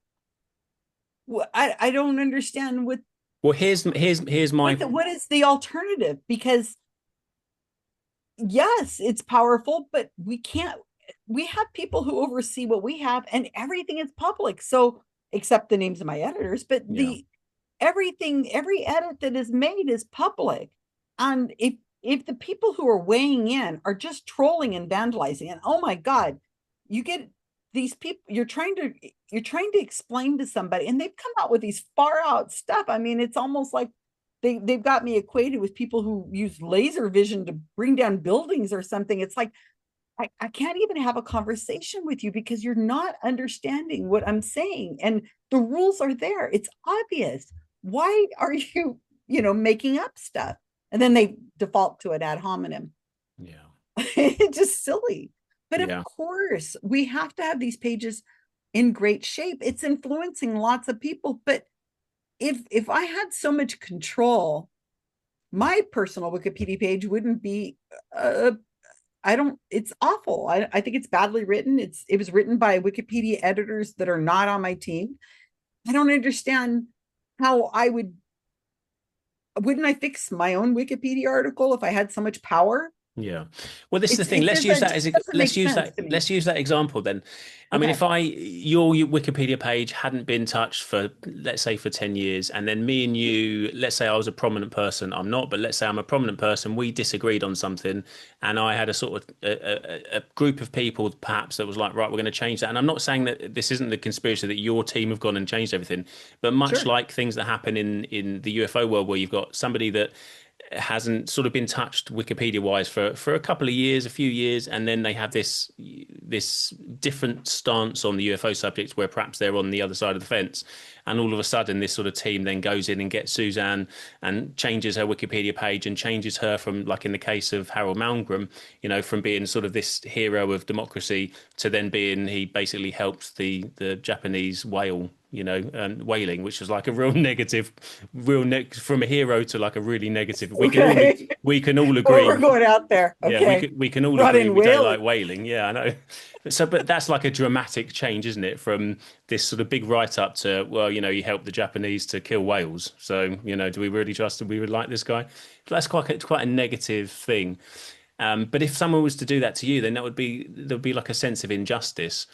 I don't understand Well, here's my what is the alternative? Because yes, it's powerful, but we have people who oversee what we have, and everything is public. So, except the names of my editors, but yeah every edit that is made is public. And if the people who are weighing in are just trolling and vandalizing, and oh my God, you get these people, you're trying to explain to somebody, and they've come out with these far out stuff. I mean, it's almost like they've got me equated with people who use laser vision to bring down buildings or something. It's like I can't even have a conversation with you because you're not understanding what I'm saying. And the rules are there. It's obvious. Why are you, making up stuff? And then they default to an ad hominem. yeah It's just silly. But of yeah course, we have to have these pages in great shape. It's influencing lots of people. But if I had so much control, my personal Wikipedia page wouldn't be it's awful. I think it's badly written. It was written by Wikipedia editors that are not on my team. I don't understand how wouldn't I fix my own Wikipedia article if I had so much power? Yeah. Well, this is the thing. Let's use that as let's use that example then. I mean, Okay. if your Wikipedia page hadn't been touched for, let's say, for 10 years, and then me and you, let's say I was a prominent person. I'm not, but let's say I'm a prominent person. We disagreed on something, and I had a sort of a group of people perhaps that was like, right, we're going to change that. And I'm not saying that this isn't the conspiracy that your team have gone and changed everything, but much Sure. like things that happen in the UFO world where you've got somebody that hasn't sort of been touched Wikipedia wise for a couple of years, a few years, and then they have this different stance on the UFO subject where perhaps they're on the other side of the fence, and all of a sudden this sort of team then goes in and gets Suzanne and changes her Wikipedia page and changes her from, like in the case of Harald Malmgren, from being sort of this hero of democracy to then being he basically helps the Japanese whale whaling, which was like a real negative, from a hero to like a really negative. We can all agree. We're going out there. Yeah, Okay. we can all Not agree in we don't whaling. like whaling. Yeah, I know. But that's like a dramatic change, isn't it? From this sort of big write up to, well, he helped the Japanese to kill whales. So, do we really trust that we would like this guy? That's quite a negative thing. But if someone was to do that to you, then there'd be like a sense of injustice,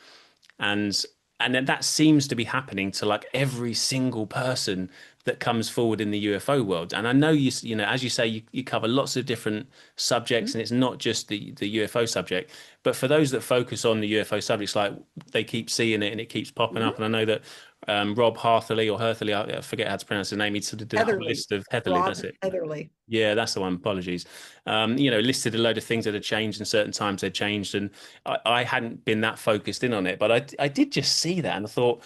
and then that seems to be happening to like every single person that comes forward in the UFO world. And I know as you say, you cover lots of different subjects, and it's not just the UFO subject. But for those that focus on the UFO subjects, like they keep seeing it and it keeps popping Mm-hmm. up. And I know that Rob Hartherley or Herthley, I forget how to pronounce his name. He sort of did a whole Heatherly. list of Heatherly. Rob That's it. Heatherly. Yeah, that's the one. Apologies. Listed a load of things that had changed and certain times they'd changed. And I hadn't been that focused in on it, but I did just see that and I thought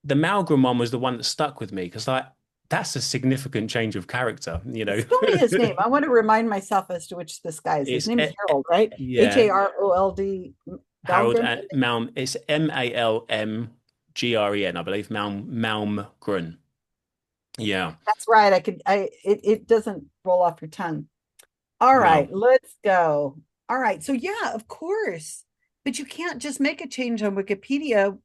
the Malmgren one was the one that stuck with me because like that's a significant change of character, Spell me his name. I want to remind myself as to which this guy is. His It's name is Harold, right? yeah, Harold Harold Malmgren. and Malm. It's Malmgren, I believe. Malmgren. Yeah. That's right. It doesn't roll off your tongue. All No. right, let's go. All right. So yeah, of course. But you can't just make a change on Wikipedia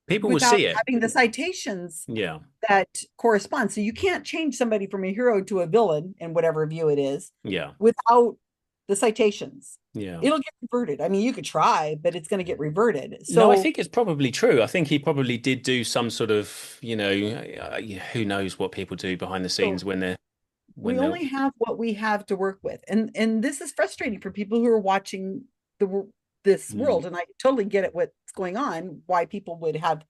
People will without see it. having the citations Yeah. that correspond. So you can't change somebody from a hero to a villain in whatever view it is Yeah. without the citations. Yeah. It'll get reverted. I mean, you could try, but it's going to get reverted. No, I So think it's probably true. I think he probably did do some sort of, who knows what people do behind the scenes so when they're we when they're only have what we have to work with. And this is frustrating for people who are watching this Mm, world. And I totally get it what's going on, why people would have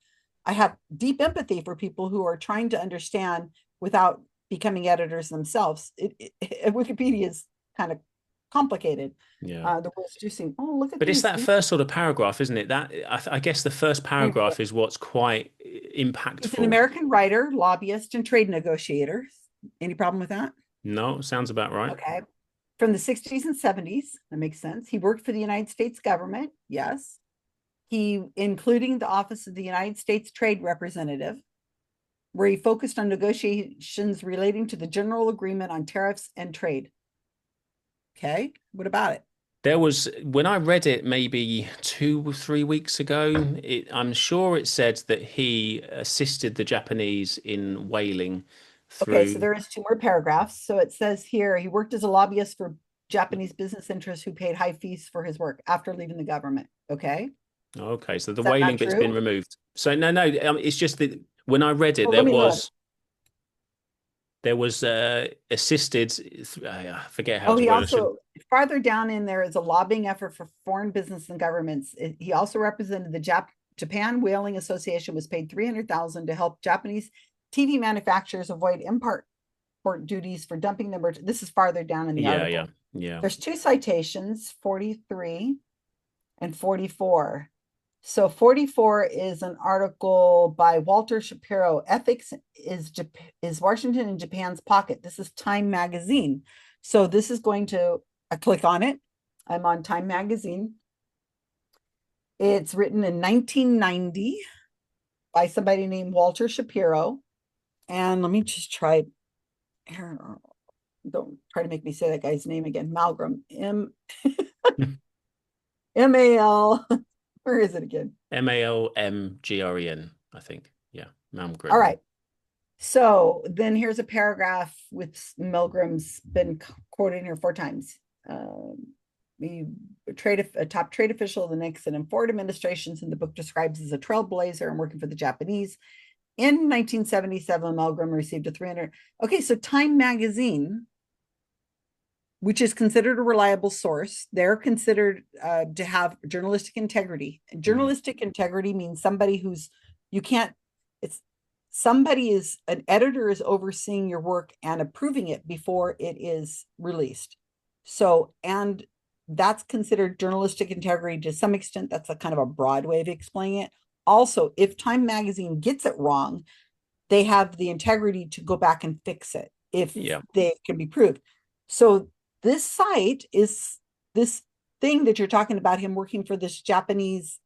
I have deep empathy for people who are trying to understand without becoming editors themselves. Wikipedia is kind of complicated. Yeah. The rules do seem, oh, look at But it's these. that first sort of paragraph, isn't it? That I guess the first Very paragraph important. is what's quite He's an impactful. American writer, lobbyist, and trade negotiator. Any problem with that? No, sounds about right. Okay. From the 60s and 70s, that makes sense. He worked for the United States government. Yes. He, including the Office of the United States Trade Representative, where he focused on negotiations relating to the General Agreement on Tariffs and Trade. Okay, what about it? There was, when I read it maybe 2 or 3 weeks ago, I'm sure it said that he assisted the Japanese in whaling Okay, so through. there is two more paragraphs. So it says here, he worked as a lobbyist for Japanese business interests who paid high fees for his work after leaving the government. Okay, Okay, so the is that whaling not bit's been true? removed. So no, it's just that when I read it, Well, let me look. there was assisted. I forget how Oh, it's he worded. I should. also, farther down in there is a lobbying effort for foreign business and governments. He also represented the Japan Whaling Association, was paid $300,000 to help Japanese TV manufacturers avoid import duties for dumping their merch. This is farther down in the article. Yeah. There's two citations, 43 and 44. So 44 is an article by Walter Shapiro. Ethics is Washington in Japan's pocket. This is Time Magazine. So this is going to, I click on it. I'm on Time Magazine. It's written in 1990 by somebody named Walter Shapiro. And let me just try, don't try to make me say that guy's name again. Malmgren, M-A-L, where is it again? Malmgren, I think. Yeah, Malmgren. All right. So then here's a paragraph with Milgram's been quoted here 4 times. A top trade official of the Nixon and Ford administrations in the book describes as a trailblazer and working for the Japanese. In 1977, Malmgren received a 300. Okay, so Time Magazine, which is considered a reliable source, they're considered to have journalistic integrity. And journalistic integrity means somebody who's, an editor is overseeing your work and approving it before it is released. So, and that's considered journalistic integrity to some extent. That's a kind of a broad way of explaining it. Also, if Time Magazine gets it wrong, they have the integrity to go back and fix it if they can be proved. So this site is this thing that you're talking about, him working for this Japanese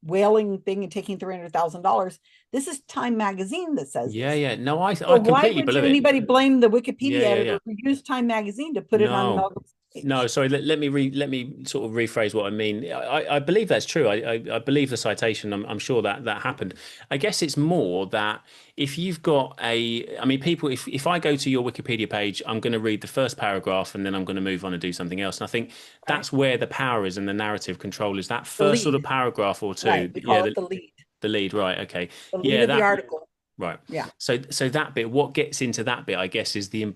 whaling thing and taking $300,000. This is Time Magazine that says this. No, I So why completely would believe anybody it. blame the Wikipedia editor Yeah. who used Time Magazine to put it on Malcolm's page? No, sorry. Let me sort of rephrase what I mean. I believe that's true. I believe the citation. I'm sure that happened. I guess it's more that if you've got I mean, people. If I go to your Wikipedia page, I'm going to read the first paragraph and then I'm going to move on and do something else. And I think that's where the power is and the narrative control is that first sort of paragraph or two. Right. We call it the lead. The lead, right? Okay. The lead of the article. Right. Yeah. So that bit, what gets into that bit, I guess, is the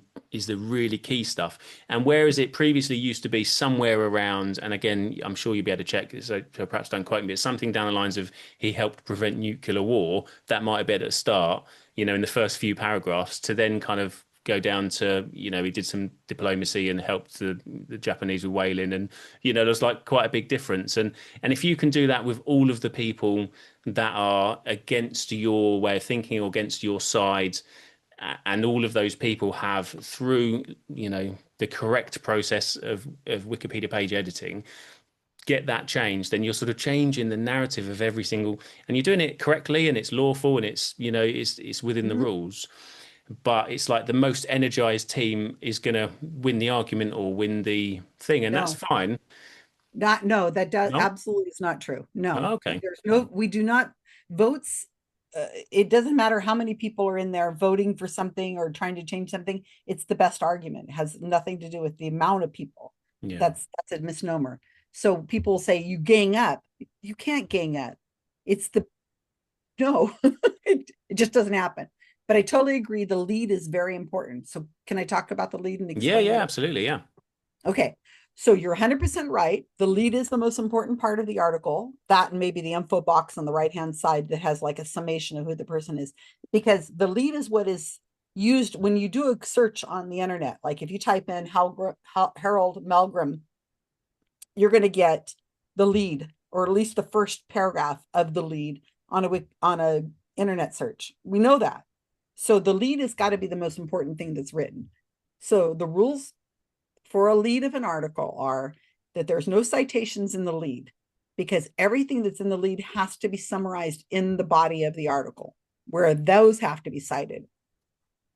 really key stuff. And whereas it previously used to be somewhere around, and again, I'm sure you'll be able to check, so perhaps don't quote me, but something down the lines of he helped prevent nuclear war, that might have been at the start, in the first few paragraphs, to then kind of go down to, he did some diplomacy and helped the Japanese with whaling. And, there's like quite a big difference. And if you can do that with all of the people that are against your way of thinking or against your side, and all of those people have through, the correct process of Wikipedia page editing, get that changed, then you're sort of changing the narrative of every single, and you're doing it correctly and it's lawful and it's, it's within the rules. But it's like the most energized team is going to win the argument or win the thing, and that's fine. That absolutely is not true. No. Oh, okay. We do not votes. It doesn't matter how many people are in there voting for something or trying to change something. It's the best argument. It has nothing to do with the amount of people. Yeah. That's a misnomer. So people say you gang up. You can't gang up. It just doesn't happen. But I totally agree. The lead is very important. So can I talk about the lead and explain? Yeah, absolutely. Yeah. Okay. So you're 100% right. The lead is the most important part of the article. That and maybe the info box on the right-hand side that has like a summation of who the person is. Because the lead is what is used when you do a search on the internet. Like if you type in Harald Malmgren, you're going to get the lead, or at least the first paragraph of the lead on a internet search. We know that. So the lead has got to be the most important thing that's written. So the rules for a lead of an article are that there's no citations in the lead, because everything that's in the lead has to be summarized in the body of the article, where those have to be cited.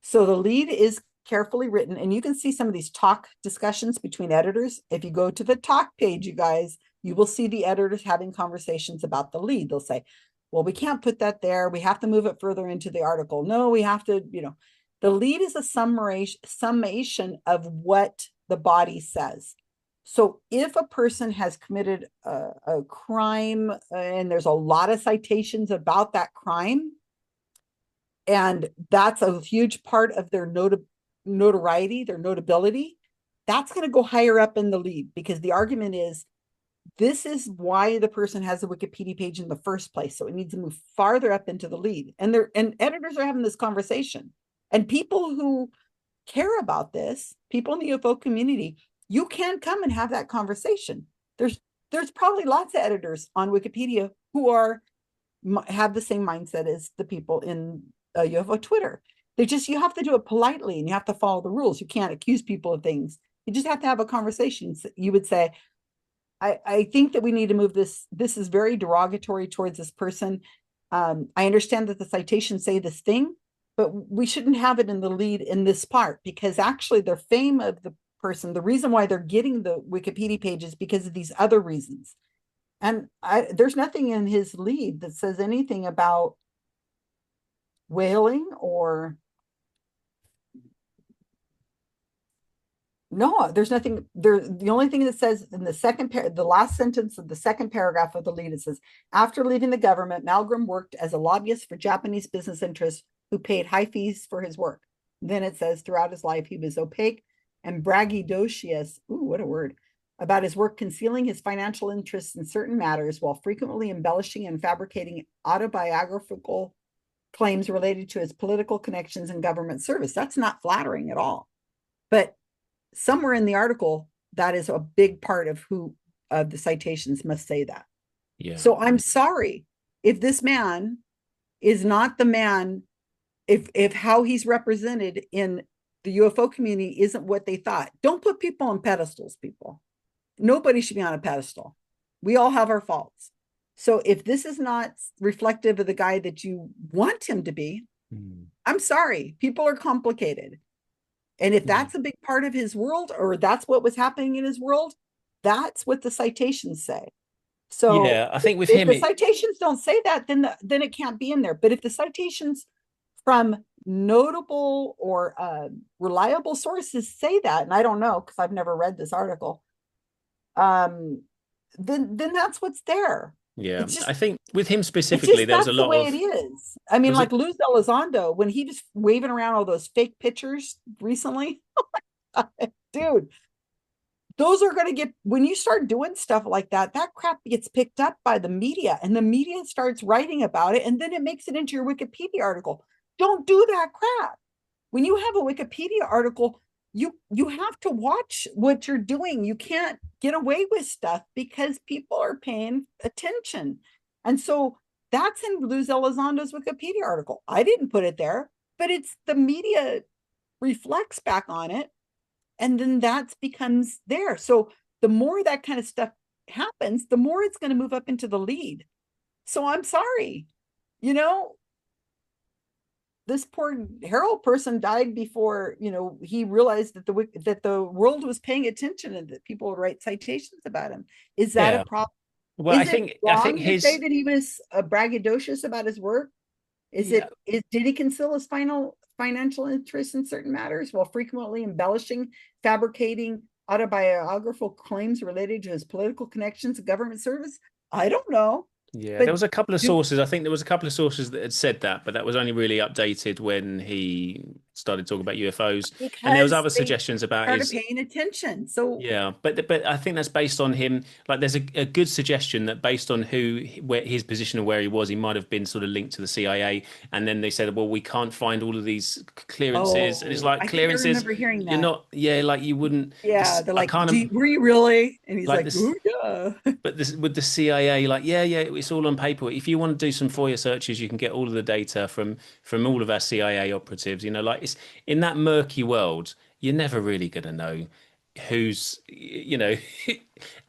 So the lead is carefully written, and you can see some of these talk discussions between editors. If you go to the talk page, you guys, you will see the editors having conversations about the lead. They'll say, well, we can't put that there. We have to move it further into the article. No, we have to, the lead is a summation of what the body says. So if a person has committed a crime, and there's a lot of citations about that crime, and that's a huge part of their notoriety, their notability, that's going to go higher up in the lead, because the argument is this is why the person has a Wikipedia page in the first place. So it needs to move farther up into the lead. And editors are having this conversation. And people who care about this, people in the UFO community, you can come and have that conversation. There's probably lots of editors on Wikipedia who have the same mindset as the people in UFO Twitter. You have to do it politely, and you have to follow the rules. You can't accuse people of things. You just have to have a conversation. You would say, I think that we need to move this. This is very derogatory towards this person. I understand that the citations say this thing, but we shouldn't have it in the lead in this part, because actually the fame of the person, the reason why they're getting the Wikipedia page is because of these other reasons. And there's nothing in his lead that says anything about whaling or no, there's nothing there. The only thing that says in the last sentence of the second paragraph of the lead, it says, after leaving the government, Malmgren worked as a lobbyist for Japanese business interests who paid high fees for his work. Then it says, throughout his life, he was opaque and braggadocious, ooh, what a word, about his work, concealing his financial interests in certain matters while frequently embellishing and fabricating autobiographical claims related to his political connections and government service. That's not flattering at all. But somewhere in the article, that is a big part of who the citations must say that. Yeah. So I'm sorry if this man is not the man, if how he's represented in the UFO community isn't what they thought. Don't put people on pedestals, people. Nobody should be on a pedestal. We all have our faults. So if this is not reflective of the guy that you want him to be, I'm sorry. People are complicated. And if that's a big part of his world, or that's what was happening in his world, that's what the citations say. So yeah, I think with if him, the citations don't say that, then it can't be in there. But if the citations from notable or reliable sources say that, and I don't know because I've never read this article, then that's what's there. Yeah, I think with him specifically, there was a lot of. It is. I mean, like Luz Elizondo, when he was waving around all those fake pictures recently, dude, those are going to get, when you start doing stuff like that, that crap gets picked up by the media, and the media starts writing about it, and then it makes it into your Wikipedia article. Don't do that crap. When you have a Wikipedia article, you have to watch what you're doing. You can't get away with stuff because people are paying attention. And so that's in Luz Elizondo's Wikipedia article. I didn't put it there, but it's the media reflects back on it, and then that becomes there. So the more that kind of stuff happens, the more it's going to move up into the lead. So I'm sorry, this poor Harald person died before, he realized that the world was paying attention and that people would write citations about him. Is that a problem? Well, I think to say that he was braggadocious about his work? Did he conceal his financial interests in certain matters while frequently embellishing, fabricating autobiographical claims related to his political connections and government service? I don't know. Yeah, there was a couple of sources. I think there was a couple of sources that had said that, but that was only really updated when he started talking about UFOs, and there was because other they suggestions about started his. paying attention. So, Yeah, but I think that's based on him. Like, there's a good suggestion that based on where his position and where he was, he might have been sort of linked to the CIA. And then they said, well, we can't find all of these clearances, and it's oh, like, I think I clearances. remember hearing You're that. not, yeah, like you wouldn't. Yeah, they're I like, can't were you really? And he's like like, this. oh yeah. But this with the CIA, like, yeah, it's all on paper. If you want to do some FOIA searches, you can get all of the data from all of our CIA operatives. Like, it's in that murky world, you're never really going to know who's,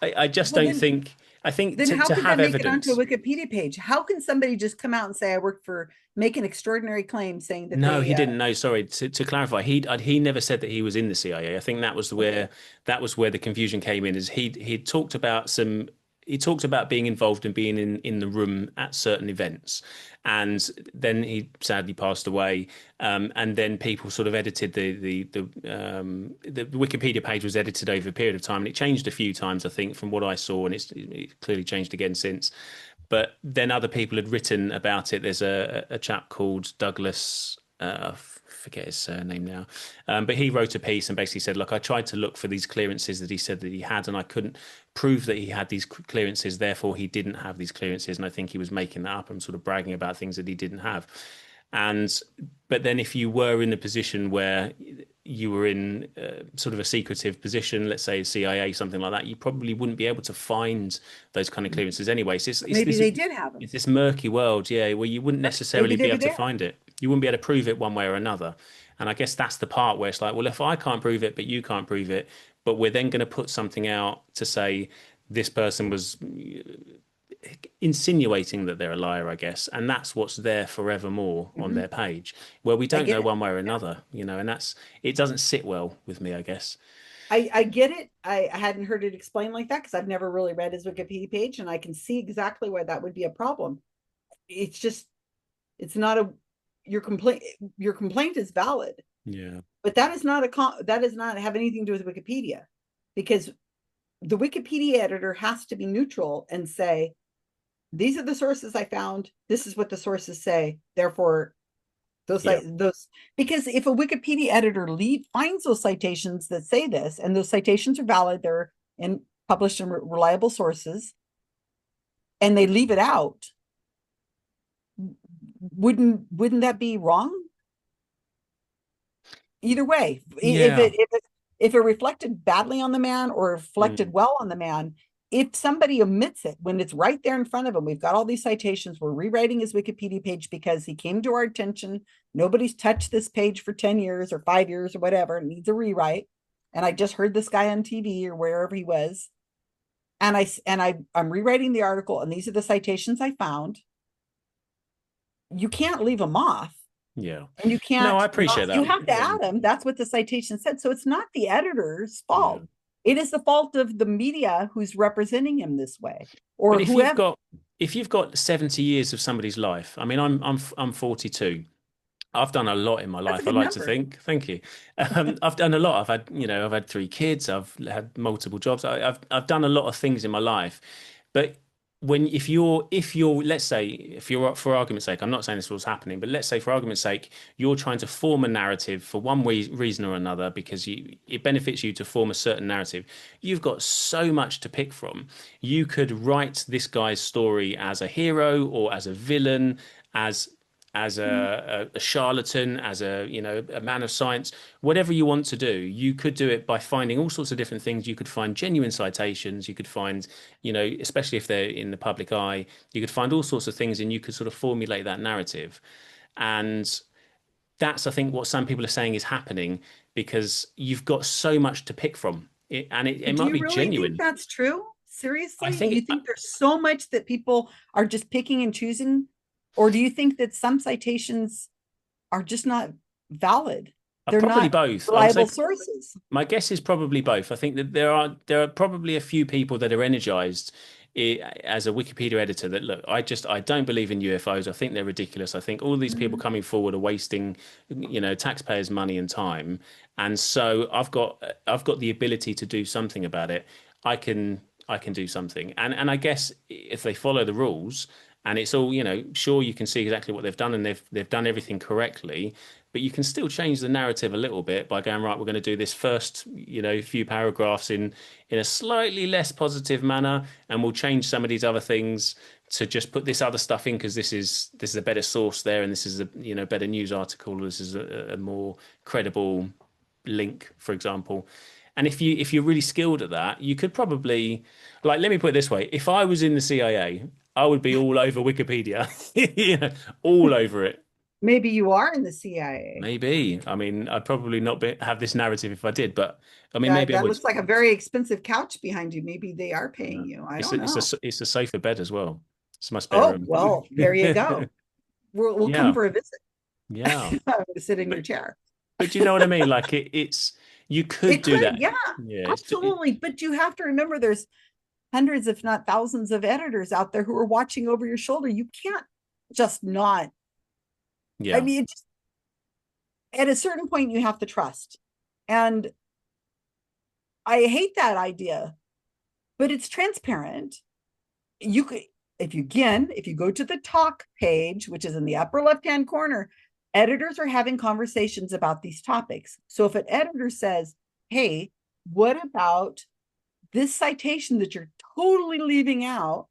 I just Well, don't think. I think then how to could that have make it onto a evidence. Wikipedia page? How can somebody just come out and say I work for make an extraordinary claim saying that No, he they didn't know. Sorry, to clarify, he never said that he was in the CIA. I think okay. that was where the confusion came in. Is he talked about he talked about being involved and being in the room at certain events, and then he sadly passed away. And then people sort of edited the Wikipedia page was edited over a period of time, and it changed a few times, I think, from what I saw, and it clearly changed again since. But then other people had written about it. There's a chap called Douglas. I forget his surname now, but he wrote a piece and basically said, "Look, I tried to look for these clearances that he said that he had, and I couldn't prove that he had these clearances. Therefore, he didn't have these clearances, and I think he was making that up and sort of bragging about things that he didn't have." And but then if you were in a position where you were in sort of a secretive position, let's say CIA, something like that, you probably wouldn't be able to find those kind of clearances anyway. So Maybe they did have them. it's this murky world, yeah, where you wouldn't necessarily Maybe they be were able to there. find it. You wouldn't be able to prove it one way or another. And I guess that's the part where it's like, well, if I can't prove it, but you can't prove it, but we're then going to put something out to say this person was insinuating that they're a liar, I guess, and that's what's there forevermore on Mhm. their page, where we I don't get know it. one way or Yeah. another, and that's it doesn't sit well with me, I guess. I get it. I hadn't heard it explained like that because I've never really read his Wikipedia page, and I can see exactly why that would be a problem. It's just it's not a your complaint is valid, Yeah, but that is not that does not have anything to do with Wikipedia, because the Wikipedia editor has to be neutral and say these are the sources I found. This is what the sources say. Therefore, yeah, those because if a Wikipedia editor finds those citations that say this, and those citations are valid, they're in published in reliable sources, and they leave it out, wouldn't that be wrong? Either way, yeah. if it reflected badly on the man or reflected Mm. well on the man, if somebody omits it when it's right there in front of him, we've got all these citations, we're rewriting his Wikipedia page because he came to our attention. Nobody's touched this page for 10 years or 5 years or whatever. It needs a rewrite. And I just heard this guy on TV or wherever he was. And I'm rewriting the article, and these are the citations I found. You can't leave them off. Yeah. And you No, can't I appreciate you that. have to add them. That's what the citation said. So it's not the editor's Yeah. fault. It is the fault of the media who's representing him this way, But or whoever. if you've got 70 years of somebody's life, I mean, I'm 42. I've done a lot in my That's a life, I good like to number. think. Thank you. I've done a lot. I've had three kids. I've had multiple jobs. I've done a lot of things in my life. But if you're, let's say, if you're, for argument's sake, I'm not saying this was happening, but let's say for argument's sake, you're trying to form a narrative for one reason or another because it benefits you to form a certain narrative. You've got so much to pick from. You could write this guy's story as a hero or as a villain, as a charlatan, as a man of science, whatever you want to do, you could do it by finding all sorts of different things. You could find genuine citations. You could find, especially if they're in the public eye, you could find all sorts of things, and you could sort of formulate that narrative. And that's, I think, what some people are saying is happening because you've got so much to pick from, and it Do might you be really think genuine. that's true? I Seriously? You think think there's so much that people are just picking and choosing? Or do you think that some citations are just not valid? They're probably not both. I would say reliable sources. my guess is probably both. I think that there are probably a few people that are energized as a Wikipedia editor that look, I don't believe in UFOs. I think they're ridiculous. I think all these people Mhm. coming forward are wasting, taxpayers' money and time. And so I've got the ability to do something about it. I can do something. And I guess if they follow the rules and it's all, sure, you can see exactly what they've done, and they've done everything correctly, but you can still change the narrative a little bit by going, right, we're going to do this first, few paragraphs in a slightly less positive manner, and we'll change some of these other things to just put this other stuff in because this is a better source there, and this is a better news article, or this is a more credible link, for example. And if you're really skilled at that, you could probably, like, let me put it this way: if I was in the CIA, I would be all over Wikipedia, all over it. Maybe you are in the CIA. Maybe. I mean, I'd probably not have this narrative if I did, but I mean, maybe I That would. looks like a very expensive couch behind you. Maybe they are paying you. I don't know. It's a safer bed as well. It's my spare Oh, room. well, there you go. We'll come Yeah, for a visit. yeah. I'm going to sit in your But chair. but you know what I mean? Like it's you could It do could, that. yeah, Yeah, absolutely. But you have to remember there's hundreds, if not thousands, of editors out there who are watching over your shoulder. You can't just not. I yeah, mean, at a certain point, you have to trust. And I hate that idea, but it's transparent. You could, if you go to the talk page, which is in the upper left-hand corner, editors are having conversations about these topics. So if an editor says, hey, what about this citation that you're totally leaving out?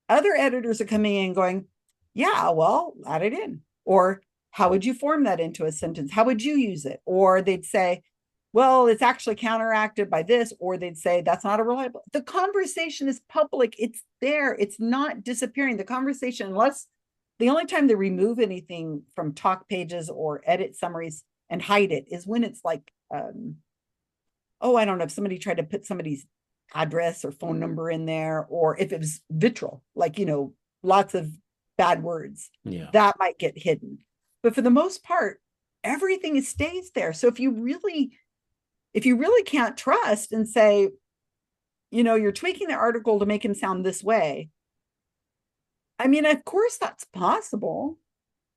Other editors are coming in going, yeah, well, add it in. Or how would you form that into a sentence? How would you use it? Or they'd say, well, it's actually counteracted by this, or they'd say that's not a reliable. The conversation is public. It's there. It's not disappearing. The conversation, unless the only time they remove anything from talk pages or edit summaries and hide it is when it's like, I don't know, if somebody tried to put somebody's address or phone number in there, or if it was vitriol, like, lots of bad words, yeah, that might get hidden. But for the most part, everything stays there. So if you really can't trust and say, you're tweaking the article to make him sound this way, I mean, of course that's possible,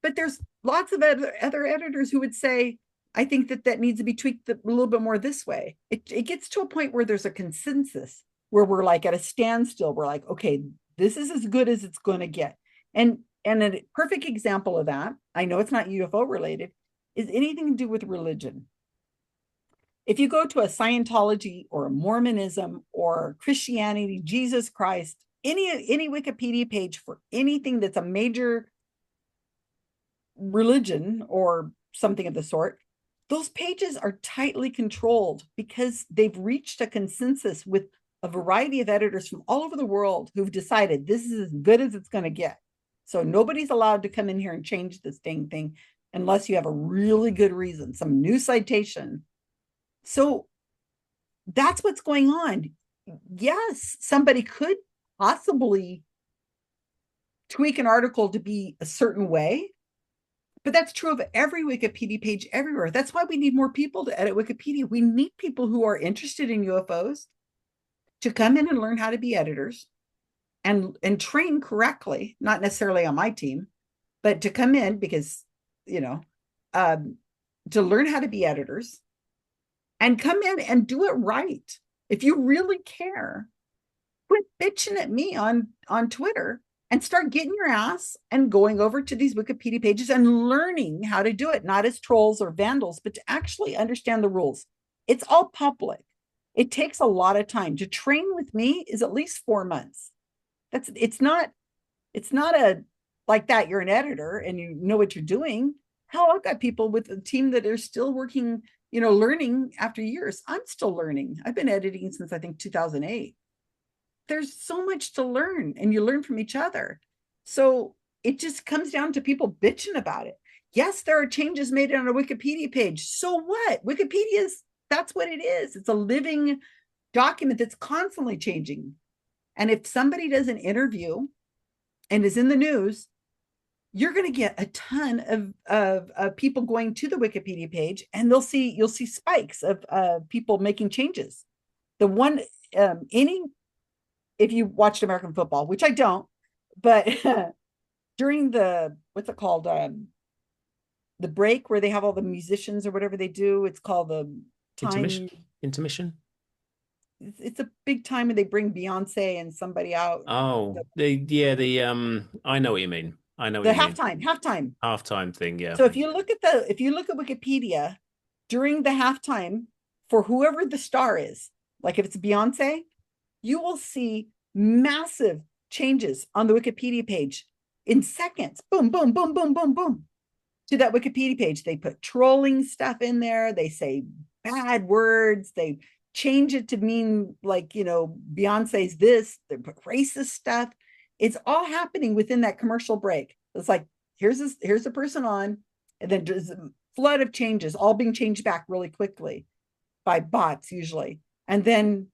but there's lots of other editors who would say, I think that needs to be tweaked a little bit more this way. It gets to a point where there's a consensus, where we're like at a standstill. We're like, okay, this is as good as it's going to get. And a perfect example of that, I know it's not UFO related, is anything to do with religion. If you go to a Scientology or a Mormonism or Christianity, Jesus Christ, any Wikipedia page for anything that's a major religion or something of the sort, those pages are tightly controlled because they've reached a consensus with a variety of editors from all over the world who've decided this is as good as it's going to get. So nobody's allowed to come in here and change this dang thing unless you have a really good reason, some new citation. So that's what's going on. Yes, somebody could possibly tweak an article to be a certain way, but that's true of every Wikipedia page everywhere. That's why we need more people to edit Wikipedia. We need people who are interested in UFOs to come in and learn how to be editors and train correctly, not necessarily on my team, but to come in because, to learn how to be editors and come in and do it right. If you really care, quit bitching at me on Twitter and start getting your ass and going over to these Wikipedia pages and learning how to do it, not as trolls or vandals, but to actually understand the rules. It's all public. It takes a lot of time. To train with me is at least 4 months. It's not a like that. You're an editor and you know what you're doing. Hell, I've got people with a team that are still working, learning after years. I'm still learning. I've been editing since I think 2008. There's so much to learn, and you learn from each other. So it just comes down to people bitching about it. Yes, there are changes made on a Wikipedia page. So what? That's what it is. It's a living document that's constantly changing. And if somebody does an interview and is in the news, you're going to get a ton of people going to the Wikipedia page, and you'll see spikes of people making changes. The one, if you watched American football, which I don't, but during the, what's it called? The break where they have all the musicians or whatever they do, it's called the time. Intermission. it's a big time and they bring Beyonce and somebody out. Oh, I know what you mean. I know what The you mean. halftime. Halftime thing, yeah. So if you look at Wikipedia during the halftime for whoever the star is, like if it's Beyonce, you will see massive changes on the Wikipedia page in seconds. Boom, boom, boom, boom, boom, boom. To that Wikipedia page, they put trolling stuff in there. They say bad words. They change it to mean like, you know, Beyonce's this, they put racist stuff. It's all happening within that commercial break. It's like, here's a person on, and then there's a flood of changes, all being changed back really quickly by bots usually. And then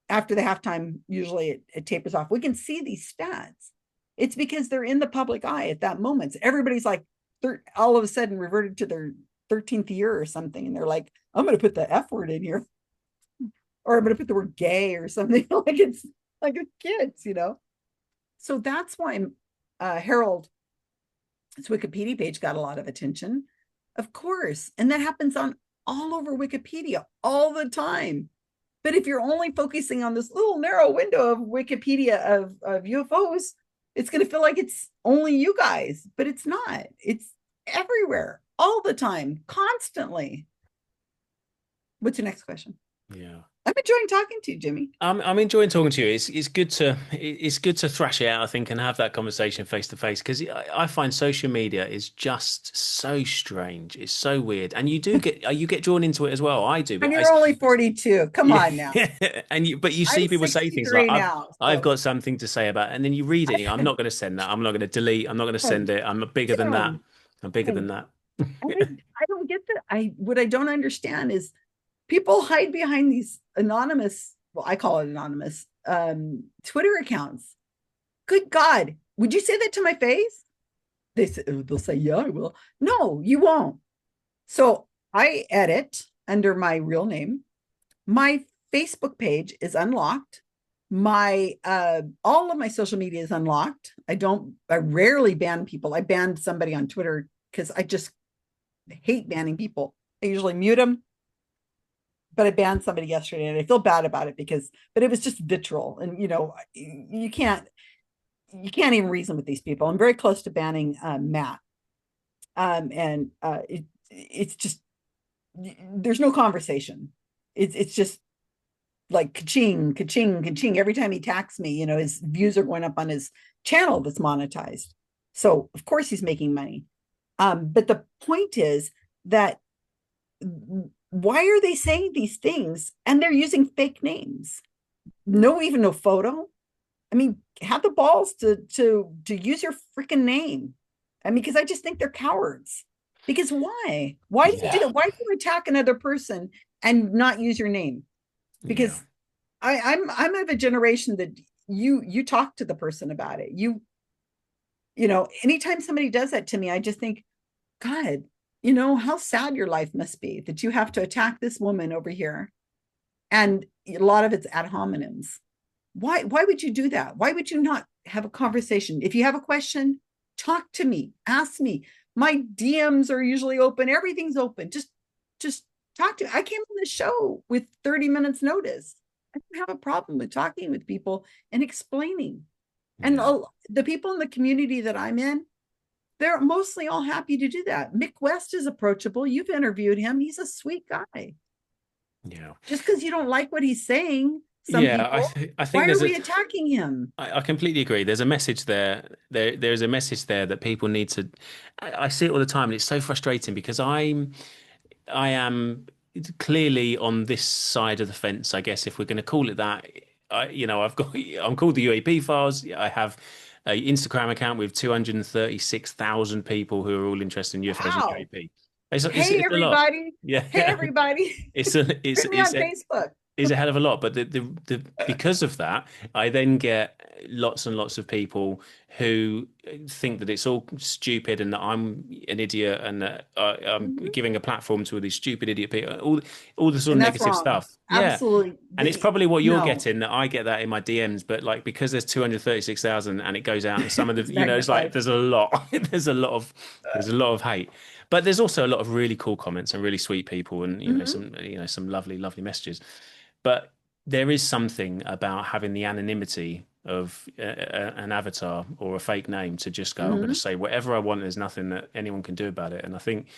after the halftime, usually it tapers off. We can see these stats. It's because they're in the public eye at that moment. So everybody's like, all of a sudden reverted to their 13th year or something. And they're like, I'm going to put the F word in here. Or I'm going to put the word gay or something. Like it's like a kids, you know? So that's why Harald, his Wikipedia page got a lot of attention. Of course. And that happens on all over Wikipedia all the time. But if you're only focusing on this little narrow window of Wikipedia of UFOs, it's going to feel like it's only you guys, but it's not. It's everywhere, all the time, constantly. What's your next question? Yeah. I'm enjoying talking to you, Jimmy. I'm enjoying talking to you. It's good to thrash it out, I think, and have that conversation face to face, because I find social media is just so strange. It's so weird, and you get drawn into it as well. I do, but and you're only 42. Come on now. But you see I'm people say things like, now, I've got something to say about it, and then you read it. And I'm not going to send that. I'm not going to delete. I'm not going to send it. I'm bigger than that. I'm bigger than that. I don't get that. What I don't understand is people hide behind these anonymous, well, I call it anonymous, Twitter accounts. Good God. Would you say that to my face? They'll say, yeah, I will. No, you won't. So I edit under my real name. My Facebook page is unlocked. My all of my social media is unlocked. I rarely ban people. I banned somebody on Twitter because I just hate banning people. I usually mute them. But I banned somebody yesterday and I feel bad about it but it was just vitriol. And, you know, you can't even reason with these people. I'm very close to banning Matt. It's just, there's no conversation. It's just like ka-ching, ka-ching, ka-ching. Every time he attacks me, you know, his views are going up on his channel that's monetized. So of course he's making money. But the point is that why are they saying these things and they're using fake names? No photo. I mean, have the balls to use your freaking name. I mean, because I just think they're cowards. Because why? Why do you do that? Why do you attack another person and not use your name? Because I'm of a generation that you talk to the person about it. You know, anytime somebody does that to me, I just think, God, you know, how sad your life must be that you have to attack this woman over here. And a lot of it's ad hominems. Why would you do that? Why would you not have a conversation? If you have a question, talk to me, ask me. My DMs are usually open. Everything's open. Just talk to me. I came on the show with 30 minutes notice. I don't have a problem with talking with people and explaining. And the people in the community that I'm in, they're mostly all happy to do that. Mick West is approachable. You've interviewed him. He's a sweet guy. Yeah. Just because you don't like what he's saying, I think why are we attacking him? I completely agree. There's a message there. There's a message there that people need to. I see it all the time, and it's so frustrating because I am clearly on this side of the fence, I guess, if we're going to call it that. I'm called the UAP Files. I have an Instagram account with 236,000 people who are all interested in UFOs and UAP. It's everybody! Yeah. Hey everybody! It's on Facebook. Is a hell of a lot, but because of that, I then get lots and lots of people who think that it's all stupid and that I'm an idiot and that I'm giving a platform to all these stupid idiot people, all the sort of negative stuff. Absolutely. And it's probably what you're getting, that I get that in my DMs, but like because there's 236,000 and it goes out and some of the it's like there's a lot there's a lot of hate. But there's also a lot of really cool comments and really sweet people and some lovely messages. But there is something about having the anonymity of an avatar or a fake name to just go, I'm going to Mhm. say whatever I want. There's nothing that anyone can do about it. And I think,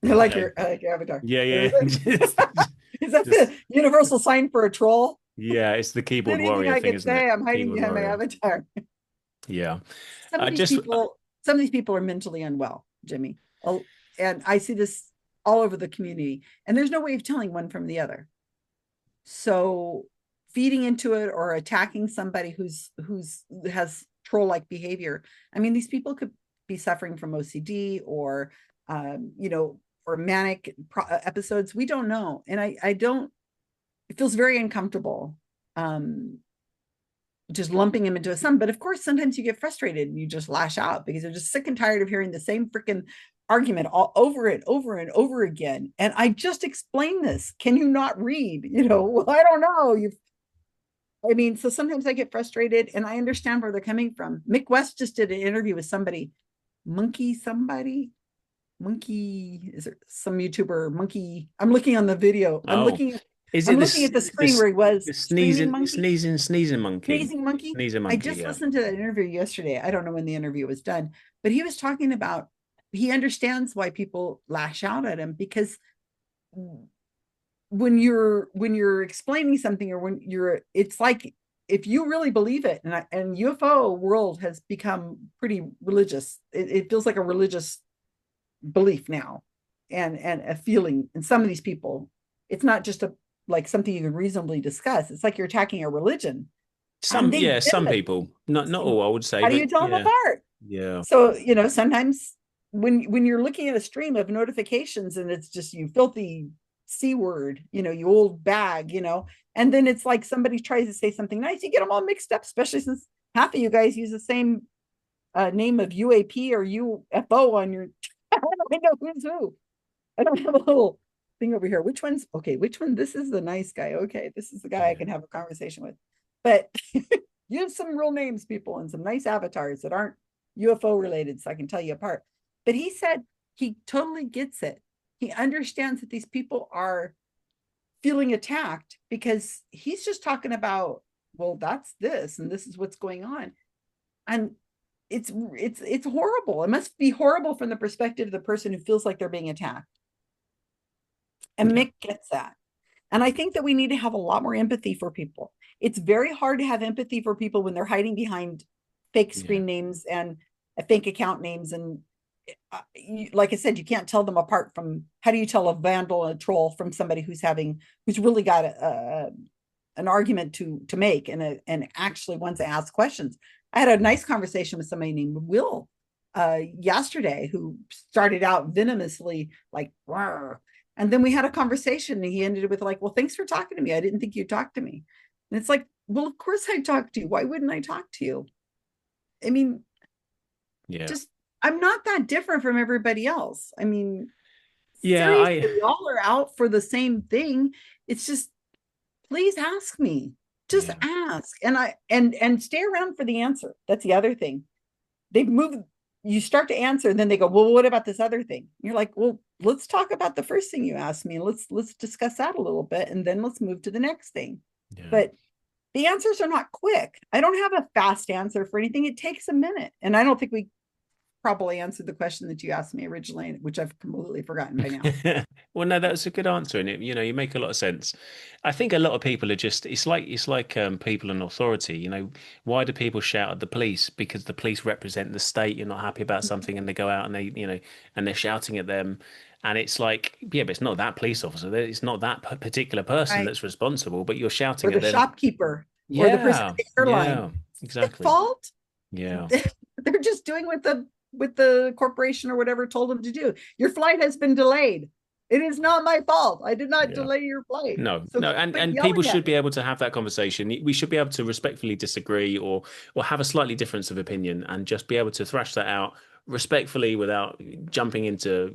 you know, I like your avatar. yeah, Is yeah, just, that just, the universal sign for a troll? yeah, it's the Is there keyboard anything warrior I thing, could isn't it? say? I'm hiding Keyboard behind my warrior. avatar. Yeah. Some of these Just, people, some of these people are mentally unwell, Jimmy. And I see this all over the community, and there's no way of telling one from the other. So feeding into it or attacking somebody who's has troll-like behavior. I mean, these people could be suffering from OCD or or manic episodes. We don't know. And I don't, it feels very uncomfortable. Just lumping them into a sum. But of course, sometimes you get frustrated and you just lash out because you're just sick and tired of hearing the same freaking argument all over and over and over again. And I just explained this. Can you not read? Well, I don't know. I mean, so sometimes I get frustrated and I understand where they're coming from. Mick West just did an interview with monkey, is it some YouTuber monkey? I'm looking on the video. oh, is I'm it looking at the screen this, where he was the screaming monkey. sneezing monkey? Sneezing monkey. Sneezing I monkey, just yeah. listened to that interview yesterday. I don't know when the interview was done, but he was talking about he understands why people lash out at him because when you're explaining something or when you're it's like if you really believe it and UFO world has become pretty religious. It feels like a religious belief now and a feeling. And some of these people, it's not just a like something you can reasonably discuss. It's like you're attacking a religion and Some, they've yeah, been some with people, not it. all, I would say, How do but you tell them yeah, apart? yeah, So, sometimes when you're looking at a stream of notifications and it's just you filthy C word, you old bag, and then it's like somebody tries to say something nice, you get them all mixed up, especially since half of you guys use the same name of UAP or UFO on your, I don't know who's who. I don't have a little thing over here. Which one's okay? Which one? This is the nice guy. Okay, this is the guy I yeah. can have a conversation with. But you have some real names, people, and some nice avatars that aren't UFO related, so I can tell you apart. But he said he totally gets it. He understands that these people are feeling attacked because he's just talking about, well, that's this, and this is what's going on. And it's horrible. It must be horrible from the perspective of the person who feels like they're being attacked. And Yeah. Mick gets that. And I think that we need to have a lot more empathy for people. It's very hard to have empathy for people when they're hiding behind fake Yeah. screen names and fake account names. And like I said, you can't tell them apart from how do you tell a vandal and a troll from somebody who's really got an argument to make and actually wants to ask questions. I had a nice conversation with somebody named Will yesterday who started out venomously like, "Rawr." And then we had a conversation and he ended it with like, well, thanks for talking to me. I didn't think you'd talk to me. And it's like, well, of course I talked to you. Why wouldn't I talk to you? I mean, Yeah. just, I'm not that different from everybody else. I mean, Yeah, seriously, we all are out for the same thing. It's just, please ask me. Just yeah, ask. And stay around for the answer. That's the other thing. They've moved, you start to answer, and then they go, well, what about this other thing? You're like, well, let's talk about the first thing you asked me. Let's discuss that a little bit, and then let's move to the next thing. yeah. But the answers are not quick. I don't have a fast answer for anything. It takes a minute. And I don't think we probably answered the question that you asked me originally, which I've completely forgotten by now. Well, no, that's a good answer, and you make a lot of sense. I think a lot of people are just it's like people in authority. Why do people shout at the police? Because the police represent the state. You're not happy about something, and they go out and and they're shouting at them, and it's like, yeah, but it's not that police officer. It's not that particular person Right. that's responsible, but you're Or shouting at the them. shopkeeper or the person Yeah, at the airline. yeah, Their exactly. fault. Yeah, They're just doing what the corporation or whatever told them to do. Your flight has been delayed. It is not my fault. I did not yeah. delay your flight. No, So no, and people yelling at should be me. able to have that conversation. We should be able to respectfully disagree or have a slightly difference of opinion and just be able to thrash that out respectfully without jumping into,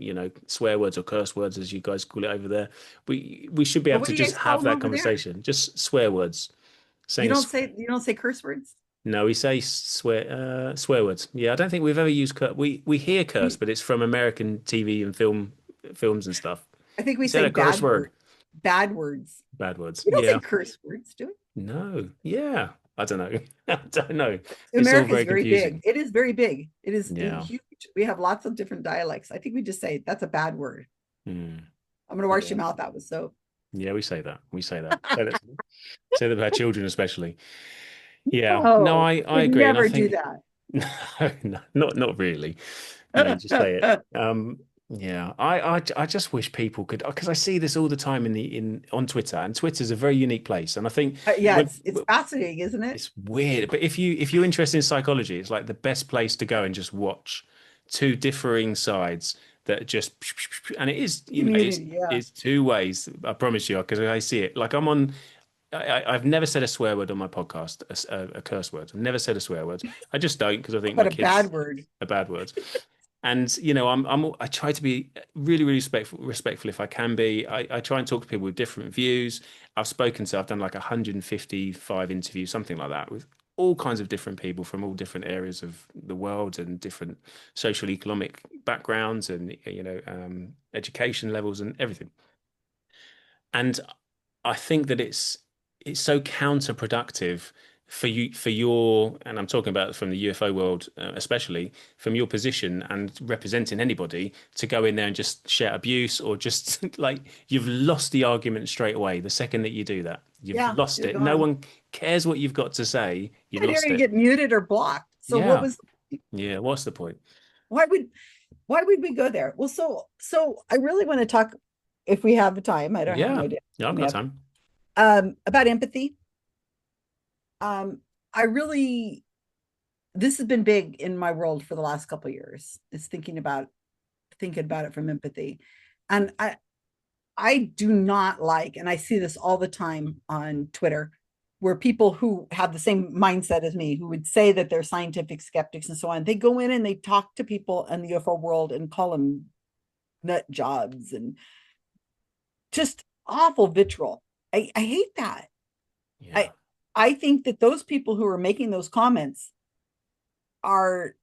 swear words or curse words as you guys call it over there. We should be Well, able what to do you just guys call have them that over there? conversation. Just swear words. You Saying don't say you don't say curse words. no, we say swear words. Yeah, I don't think we've ever used we hear curse, but it's from American TV and films and stuff. I think we You said say a curse bad word. word, bad words. Bad words. We don't say Yeah. curse words, do we? No. Yeah. I don't know. I don't know. It's all America is very very big. confusing. It is very big. It is Yeah. huge. We have lots of different dialects. I think we just say that's a bad word. Mm. I'm going to wash Yeah. your mouth out with soap. Yeah, we say that. We say that. Say that about children, especially. Yeah. No, Oh, I would agree. And I never do think that. no, no, not really. You just say it. Yeah. I just wish people could, because I see this all the time in on Twitter, and Twitter's a very unique place. And I think Yeah, when it's fascinating, isn't it? it's weird, but if you're interested in psychology, it's like the best place to go and just watch two differing sides that just, and it is, Community, yeah. it's two ways. I promise you, because I see it. Like I'm on. I've never said a swear word on my podcast, a curse word. I've never said a swear word. I just don't because I think my But a kids bad word. are bad words. And I try to be really, really respectful if I can be. I try and talk to people with different views. I've done like 155 interviews, something like that, with all kinds of different people from all different areas of the world and different social economic backgrounds and education levels and everything. And I think that it's so counterproductive for your, and I'm talking about from the UFO world, especially from your position and representing anybody to go in there and just shout abuse or just like you've lost the argument straight away the second that you do that. You've Yeah, lost you're it. No gone. one cares what you've got to say. You've And you're lost going to it. get muted or blocked. So Yeah. Yeah. What's the point? why would why would we go there? Well, so I really want to talk, if we have the time. I don't have no Yeah. idea. Yeah. I've We got have time. about empathy. I really, this has been big in my world for the last couple of years. Is thinking about it from empathy. And I do not like, and I see this all the time on Twitter, where people who have the same mindset as me, who would say that they're scientific skeptics and so on, they go in and they talk to people in the UFO world and call them nut jobs and just awful vitriol. I hate that. Yeah. I I think that those people who are making those comments are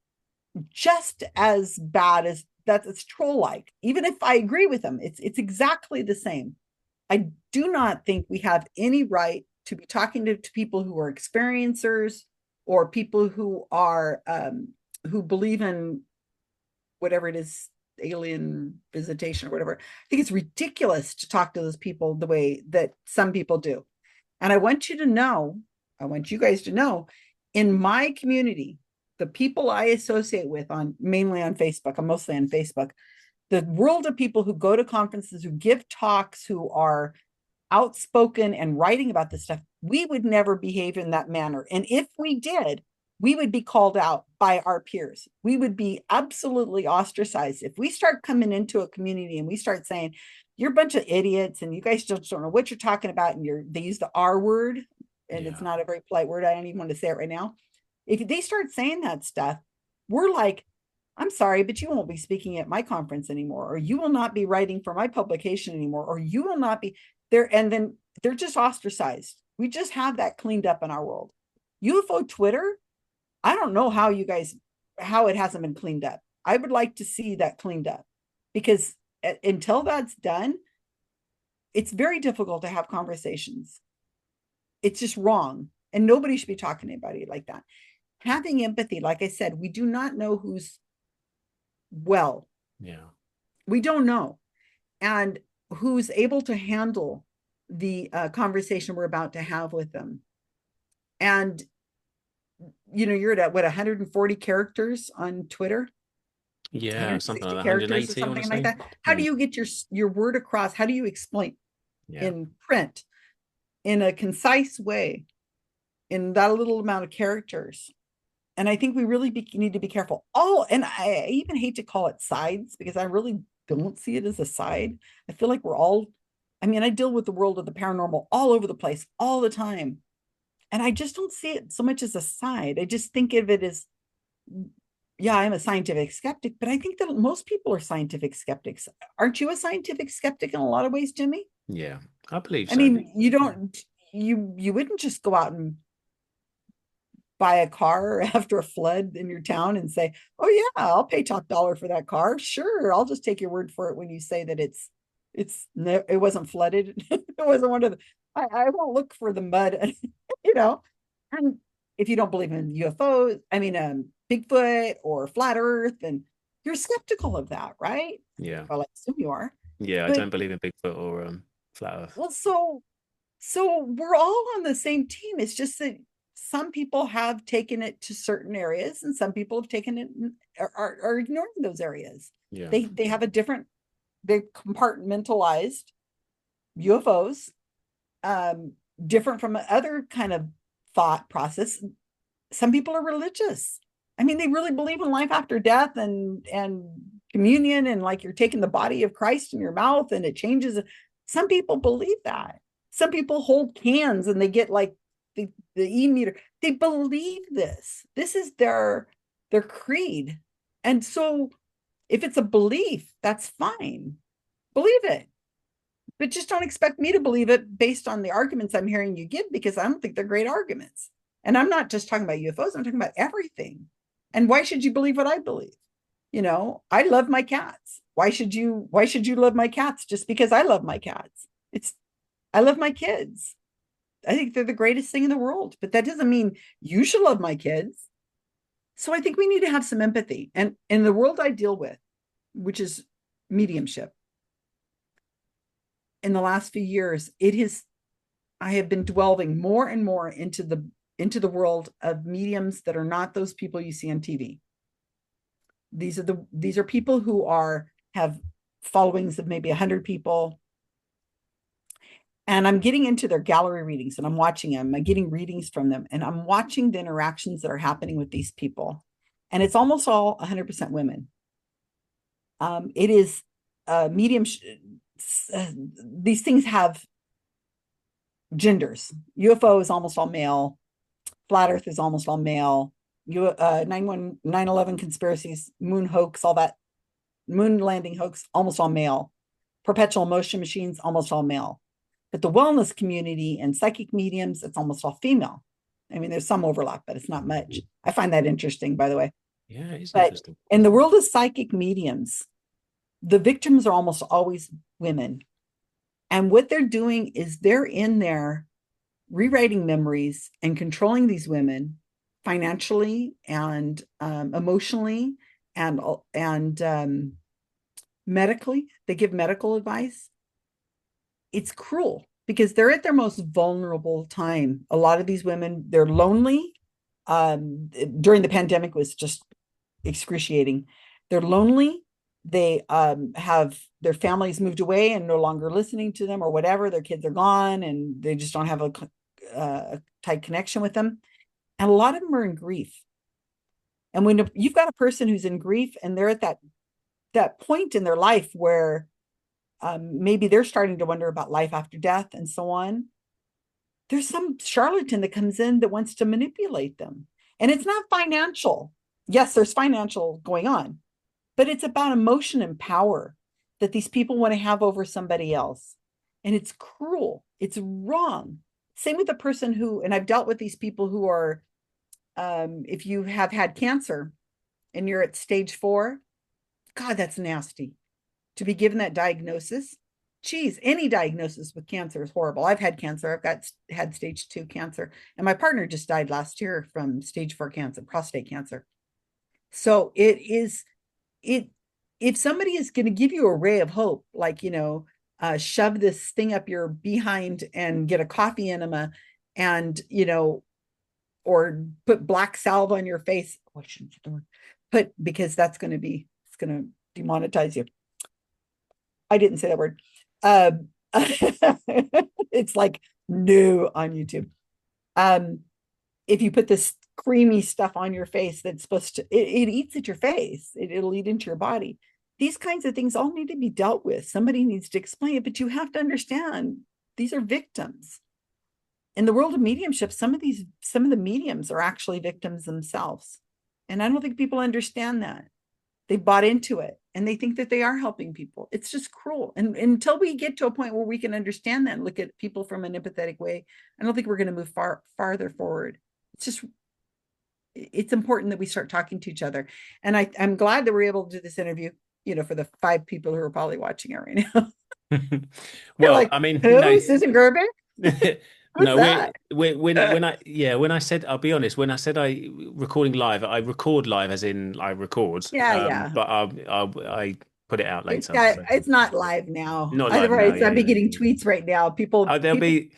just as bad as that. It's troll like. Even if I agree with them, it's exactly the same. I do not think we have any right to be talking to people who are experiencers or people who are who believe in whatever it is, alien visitation or whatever. I think it's ridiculous to talk to those people the way that some people do. And I want you to know, I want you guys to know, in my community, the people I associate with on mainly on Facebook, I'm mostly on Facebook, the world of people who go to conferences, who give talks, who are outspoken and writing about this stuff, we would never behave in that manner. And if we did, we would be called out by our peers. We would be absolutely ostracized. If we start coming into a community and we start saying, you're a bunch of idiots and you guys just don't know what you're talking about, and they use the R word, and it's Yeah. not a very polite word. I don't even want to say it right now. If they start saying that stuff, we're like, I'm sorry, but you won't be speaking at my conference anymore, or you will not be writing for my publication anymore, or you will not be there. And then they're just ostracized. We just have that cleaned up in our world. UFO Twitter, I don't know how it hasn't been cleaned up. I would like to see that cleaned up, because until that's done, it's very difficult to have conversations. It's just wrong. And nobody should be talking to anybody like that. Having empathy, like I said, we do not know who's well. Yeah. We don't know. And who's able to handle the conversation we're about to have with them. And you're at what, 140 characters on Twitter, Yeah. Something like 160 that. characters or 180, I want to something like say. that. How do you get your word across? How do you explain Yeah. in print in a concise way in that little amount of characters? And I think we really need to be careful. Oh, and I even hate to call it sides, because I really don't see it as a side. I feel like I deal with the world of the paranormal all over the place all the time. And I just don't see it so much as a side. I just think of it as, yeah, I'm a scientific skeptic, but I think that most people are scientific skeptics. Aren't you a scientific skeptic in a lot of ways, Jimmy? Yeah. I believe I so. mean, you wouldn't just go out and buy a car after a flood in your town and say, oh yeah, I'll pay top dollar for that car. Sure, I'll just take your word for it when you say that it wasn't flooded. It wasn't one of the, I won't look for the mud, you know. And if you don't believe in UFOs, I mean, Bigfoot or flat Earth, and you're skeptical of that, right? Yeah. Well, I assume you are. Yeah, I But don't believe in Bigfoot or flat Earth. well, so we're all on the same team. It's just that some people have taken it to certain areas, and some people have taken it are ignoring those areas. Yeah. They have a different, they compartmentalized UFOs, different from other kind of thought process. Some people are religious. I mean, they really believe in life after death and communion, and like you're taking the body of Christ in your mouth and it changes. Some people believe that. Some people hold cans and they get like the e-meter. They believe this. This is their creed. And so if it's a belief, that's fine. Believe it. But just don't expect me to believe it based on the arguments I'm hearing you give, because I don't think they're great arguments. And I'm not just talking about UFOs, I'm talking about everything. And why should you believe what I believe? You know, I love my cats. Why should you love my cats just because I love my cats? I love my kids. I think they're the greatest thing in the world, but that doesn't mean you should love my kids. So I think we need to have some empathy. And in the world I deal with, which is mediumship, in the last few years, I have been delving more and more into the world of mediums that are not those people you see on TV. These are people who have followings of maybe 100 people. And I'm getting into their gallery readings and I'm watching them. I'm getting readings from them and I'm watching the interactions that are happening with these people. And it's almost all 100% women. It is medium. These things have genders. UFO is almost all male. Flat Earth is almost all male. 9/11 conspiracies, moon hoax, all that, moon landing hoax, almost all male. Perpetual motion machines, almost all male. But the wellness community and psychic mediums, it's almost all female. I mean, there's some overlap, but it's not much. I find that interesting, by the way. Yeah, it's but interesting. In the world of psychic mediums, the victims are almost always women. And what they're doing is they're in there rewriting memories and controlling these women financially and emotionally and medically. They give medical advice. It's cruel because they're at their most vulnerable time. A lot of these women, they're lonely. During the pandemic was just excruciating. They're lonely. They have their families moved away and no longer listening to them or whatever. Their kids are gone and they just don't have a tight connection with them. And a lot of them are in grief. And when you've got a person who's in grief and they're at that point in their life where maybe they're starting to wonder about life after death and so on, there's some charlatan that comes in that wants to manipulate them. And it's not financial. Yes, there's financial going on, but it's about emotion and power that these people want to have over somebody else. And it's cruel. It's wrong. Same with the person who, and I've dealt with these people who are, if you have had cancer and you're at stage 4, God, that's nasty. To be given that diagnosis. Geez, any diagnosis with cancer is horrible. I've had cancer. I've had stage 2 cancer. And my partner just died last year from stage 4 cancer, prostate cancer. So if somebody is going to give you a ray of hope, like, shove this thing up your behind and get a coffee enema and, or put black salve on your face. Oh, I shouldn't use the word. Because it's going to demonetize you. I didn't say that word. It's like no on YouTube. If you put this creamy stuff on your face that's supposed to, it eats at your face. It'll eat into your body. These kinds of things all need to be dealt with. Somebody needs to explain it, but you have to understand these are victims. In the world of mediumship, some of the mediums are actually victims themselves. And I don't think people understand that. They bought into it and they think that they are helping people. It's just cruel. And until we get to a point where we can understand that and look at people from an empathetic way, I don't think we're going to move farther forward. It's important that we start talking to each other. And I'm glad that we're able to do this interview, for the 5 people who are probably watching it right now. Well, Like, I mean, who? Susan Gerbic? What's No, that? when I said, I'll be honest, when I said I recording live, I record live as in I record, Yeah, yeah. but I put it out It's later. got So it's not live now. not live now. Otherwise, Yeah, I'd be yeah. getting tweets right now. People Oh, people going,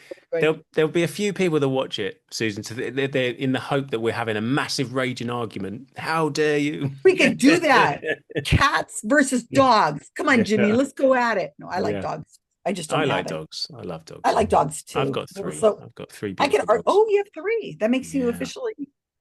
there'll be a few people that watch it, Susan. So they're in the hope that we're having a massive raging argument. How dare you? we could do that. Cats versus Yeah, dogs. Come on, Jimmy, yeah, let's go at it. No, I like yeah. dogs. I just I don't like have it. dogs. I love I dogs. like dogs I've too. got three. So I've got three I can beautiful dogs. oh, you have three. That makes you Yeah. officially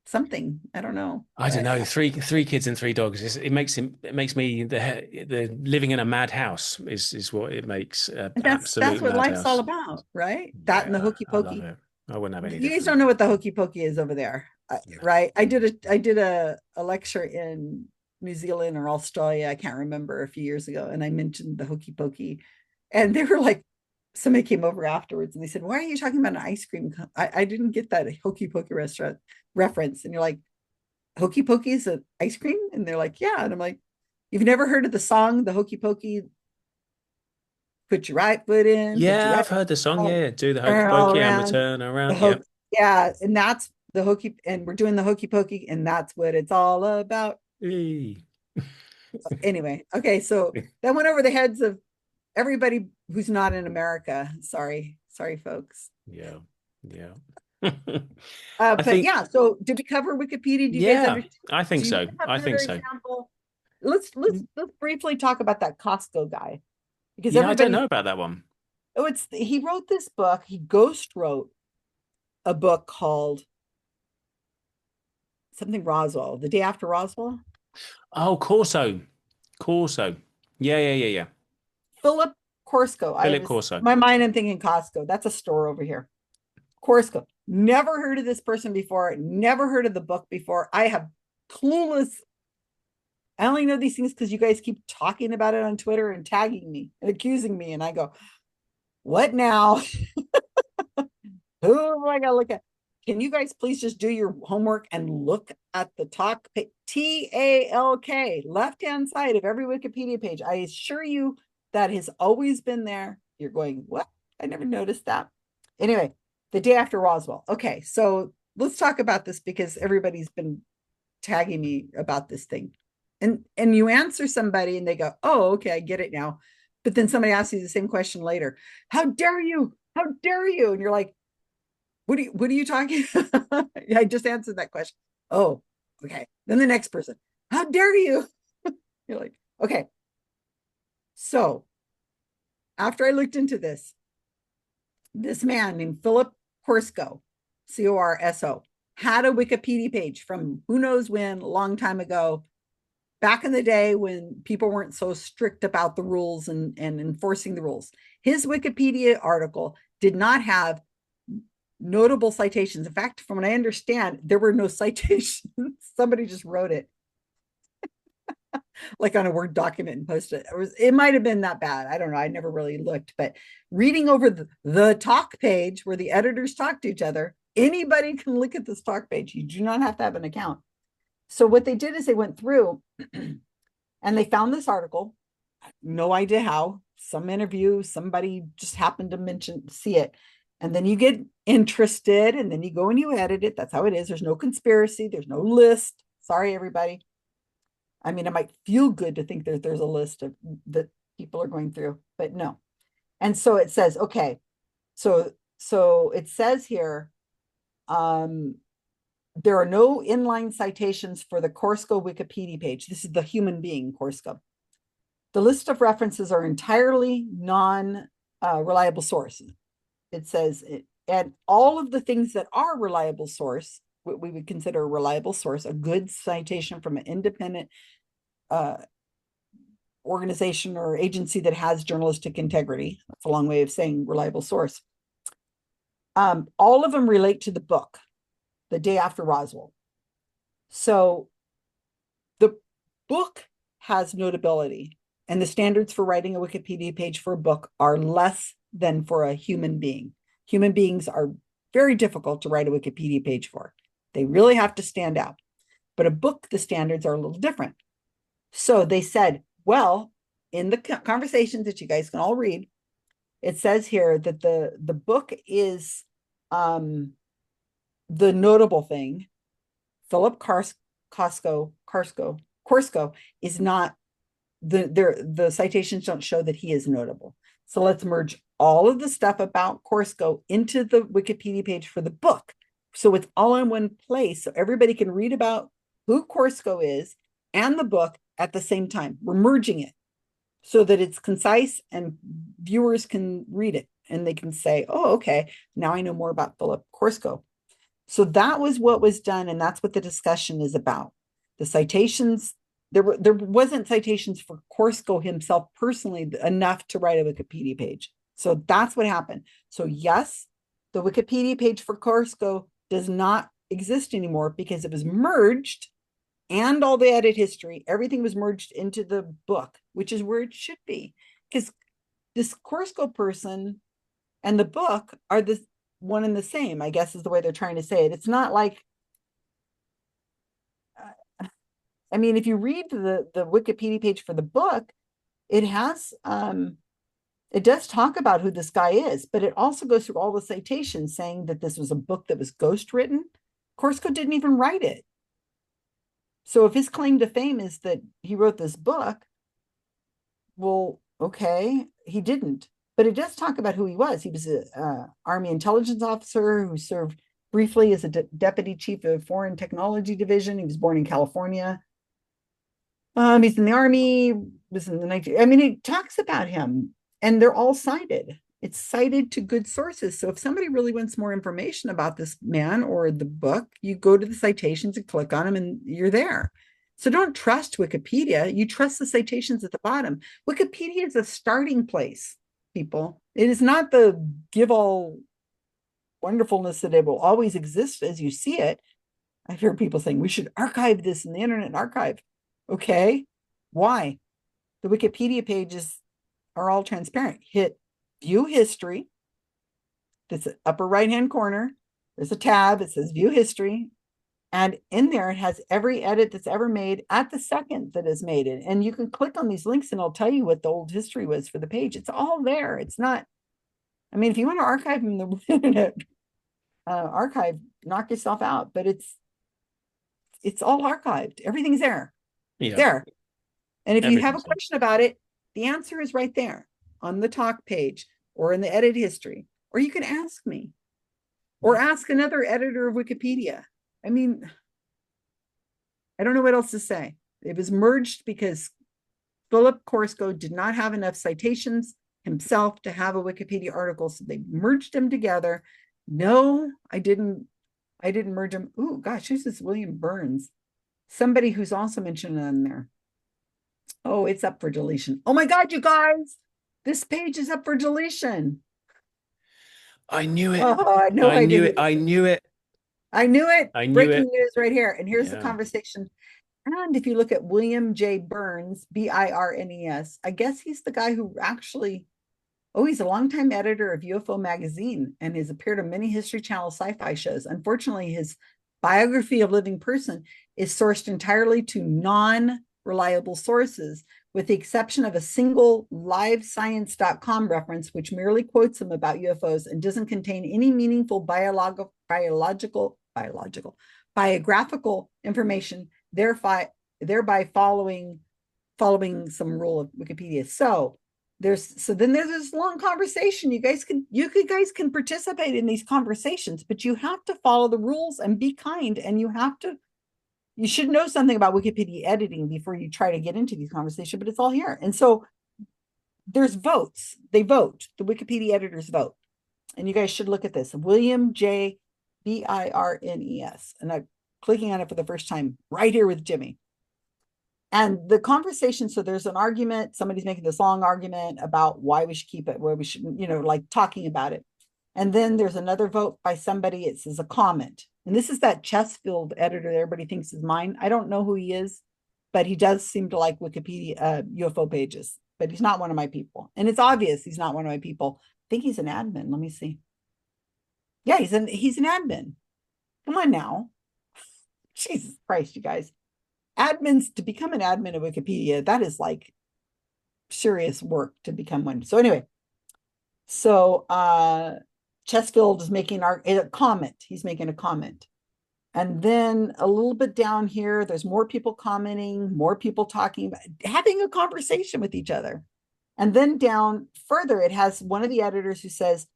something. I don't know. I don't know. Three kids and three dogs. It makes me the living in a madhouse is what it makes. And that's Absolute what life's all madhouse. about, right? That and the Yeah, hokey I love pokey. it. I wouldn't have any You guys different. don't know what the hokey pokey is over there, No. right? I did a lecture in New Zealand or Australia, I can't remember, a few years ago, and I mentioned the hokey pokey, and they were like, somebody came over afterwards and they said, "Why are you talking about an ice cream?" I didn't get that hokey pokey restaurant reference, and you're like, "Hokey pokey is an ice cream?" And they're like, "Yeah," and I'm like, "You've never heard of the song, the hokey pokey? Put your right foot in, put your Yeah, right I've heard the song. foot Yeah, do the hokey turn all pokey and around." return The around. hokey, Yep. yeah, and that's the hokey, and we're doing the hokey pokey, and that's what it's all about. Eee. Anyway, okay, so that went over the heads of everybody who's not in America. Sorry, folks. Yeah, yeah. I But think, yeah, so did we cover Wikipedia? Do you guys yeah, understand? I think Do you so. have I another think so. example? Let's briefly talk about that Costco guy, because You know, I don't everybody, know about that one. oh, it's he wrote this book. He ghost wrote a book called something Roswell, the day after Roswell. Oh, Corso. Corso. Yeah, yeah, yeah, yeah. Philip Corso. I Philip was Corso. my mind. I'm thinking Costco. That's a store over here. Corso. Never heard of this person before. Never heard of the book before. I have clueless. I only know these things because you guys keep talking about it on Twitter and tagging me and accusing me, and I go, "What now? Who am I gonna look at?" Can you guys please just do your homework and look at the TALK, left hand side of every Wikipedia page? I assure you that has always been there. You're going, "What? I never noticed that." Anyway, the day after Roswell. Okay, so let's talk about this because everybody's been tagging me about this thing. And you answer somebody and they go, "Oh, okay, I get it now." But then somebody asks you the same question later. "How dare you? How dare you?" And you're like, what are you talking? I just answered that question. "Oh, okay." Then the next person, "How dare you?" You're like, okay. So after I looked into this man named Philip Corso, Corso, had a Wikipedia page from who knows when, a long time ago, back in the day when people weren't so strict about the rules and enforcing the rules. His Wikipedia article did not have notable citations. In fact, from what I understand, there were no citations. Somebody just wrote it like on a Word document and posted it. It might have been that bad. I don't know. I never really looked, but reading over the talk page where the editors talk to each other, anybody can look at this talk page. You do not have to have an account. So what they did is they went through and they found this article. No idea how. Some interview, somebody just happened to see it. And then you get interested and then you go and you edit it. That's how it is. There's no conspiracy. There's no list. Sorry, everybody. I mean, it might feel good to think that there's a list of that people are going through, but no. And so it says, okay, so it says here, there are no inline citations for the Corso Wikipedia page. This is the human being, Corso. The list of references are entirely non-reliable sources. It says, and all of the things that are reliable source, what we would consider a reliable source, a good citation from an independent organization or agency that has journalistic integrity. That's a long way of saying reliable source. All of them relate to the book, The Day After Roswell. So the book has notability, and the standards for writing a Wikipedia page for a book are less than for a human being. Human beings are very difficult to write a Wikipedia page for. They really have to stand out. But a book, the standards are a little different. So they said, well, in the conversations that you guys can all read, it says here that the book is the notable thing. Philip Corso is not the citations don't show that he is notable. So let's merge all of the stuff about Corso into the Wikipedia page for the book. So it's all in one place. So everybody can read about who Corso is and the book at the same time. We're merging it so that it's concise and viewers can read it and they can say, oh, okay, now I know more about Philip Corso. So that was what was done, and that's what the discussion is about. The citations, there wasn't citations for Corso himself personally enough to write a Wikipedia page. So that's what happened. So yes, the Wikipedia page for Corso does not exist anymore because it was merged, and all the edit history, everything was merged into the book, which is where it should be. Because this Corso person and the book are the one and the same, I guess is the way they're trying to say it. It's not like, I mean, if you read the Wikipedia page for the book, it has, it does talk about who this guy is, but it also goes through all the citations saying that this was a book that was ghost written. Corso didn't even write it. So if his claim to fame is that he wrote this book, well, okay, he didn't. But it does talk about who he was. He was an Army intelligence officer who served briefly as a deputy chief of Foreign Technology Division. He was born in California. He's in the Army, was in the 19... I mean, it talks about him, and they're all cited. It's cited to good sources. So if somebody really wants more information about this man or the book, you go to the citations and click on them, and you're there. So don't trust Wikipedia. You trust the citations at the bottom. Wikipedia is a starting place, people. It is not the give all wonderfulness that it will always exist as you see it. I hear people saying we should archive this in the Internet Archive. Okay, why? The Wikipedia pages are all transparent. Hit view history. That's the upper right-hand corner. There's a tab. It says view history. And in there, it has every edit that's ever made at the second that is made it. And you can click on these links and it'll tell you what the old history was for the page. It's all there. It's not, I mean, if you want to archive in the Internet Archive, knock yourself out. But it's all archived. Everything's there. Yeah. There. And if you have a question about it, the answer is right there on the talk page or in the edit history. Or you can ask me or ask another editor of Wikipedia. I mean, I don't know what else to say. It was merged because Philip Corso did not have enough citations himself to have a Wikipedia article, so they merged them together. No, I didn't merge them. Oh gosh, who's this William Burns? Somebody who's also mentioned on there. Oh, it's up for deletion. Oh my God, you guys, this page is up for deletion. I knew it. Oh, no, I knew it. I knew it. I knew it. I knew Breaking it. news right here. And here's the conversation. And if you look at William J. Burns, Birnes, I guess he's the guy who actually, he's a longtime editor of UFO magazine and has appeared on many History Channel sci-fi shows. Unfortunately, his biography of living person is sourced entirely to non-reliable sources, with the exception of a single livescience.com reference, which merely quotes him about UFOs and doesn't contain any meaningful biographical information, thereby following some rule of Wikipedia. So then there's this long conversation. You guys can participate in these conversations, but you have to follow the rules and be kind, and you should know something about Wikipedia editing before you try to get into these conversations, but it's all here. And so there's votes. They vote. The Wikipedia editors vote. And you guys should look at this. William J. Birnes. And I'm clicking on it for the first time right here with Jimmy. And the conversation, so there's an argument. Somebody's making this long argument about why we should keep it, where we shouldn't, like talking about it. And then there's another vote by somebody. It says a comment. And this is that Chessfield editor that everybody thinks is mine. I don't know who he is, but he does seem to like Wikipedia UFO pages, but he's not one of my people. And it's obvious he's not one of my people. I think he's an admin. Let me see. Yeah, he's an admin. Come on now. Jesus Christ, you guys. Admins, to become an admin of Wikipedia, that is like serious work to become one. So anyway, So Chesfield is making a comment. He's making a comment. And then a little bit down here, there's more people commenting, more people talking about having a conversation with each other. And then down further, it has one of the editors who says,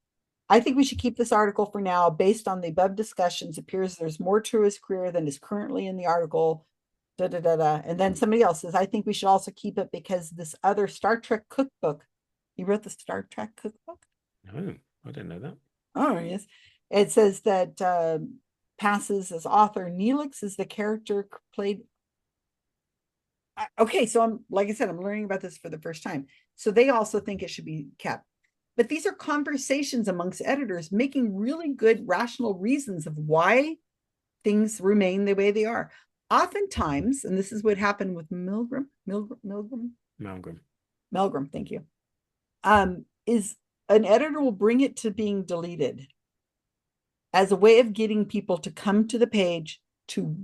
I think we should keep this article for now. Based on the above discussions, it appears there's more to his career than is currently in the article. Da, da, da, da. And then somebody else says, I think we should also keep it because this other Star Trek cookbook, he wrote the Star Trek cookbook? No, I didn't know that. Oh, yes. It says that passes as author. Neelix is the character played. Okay, so I'm, like I said, I'm learning about this for the first time. So they also think it should be kept. But these are conversations amongst editors making really good rational reasons of why things remain the way they are. Oftentimes, and this is what happened with Malmgren, thank you, is an editor will bring it to being deleted as a way of getting people to come to the page to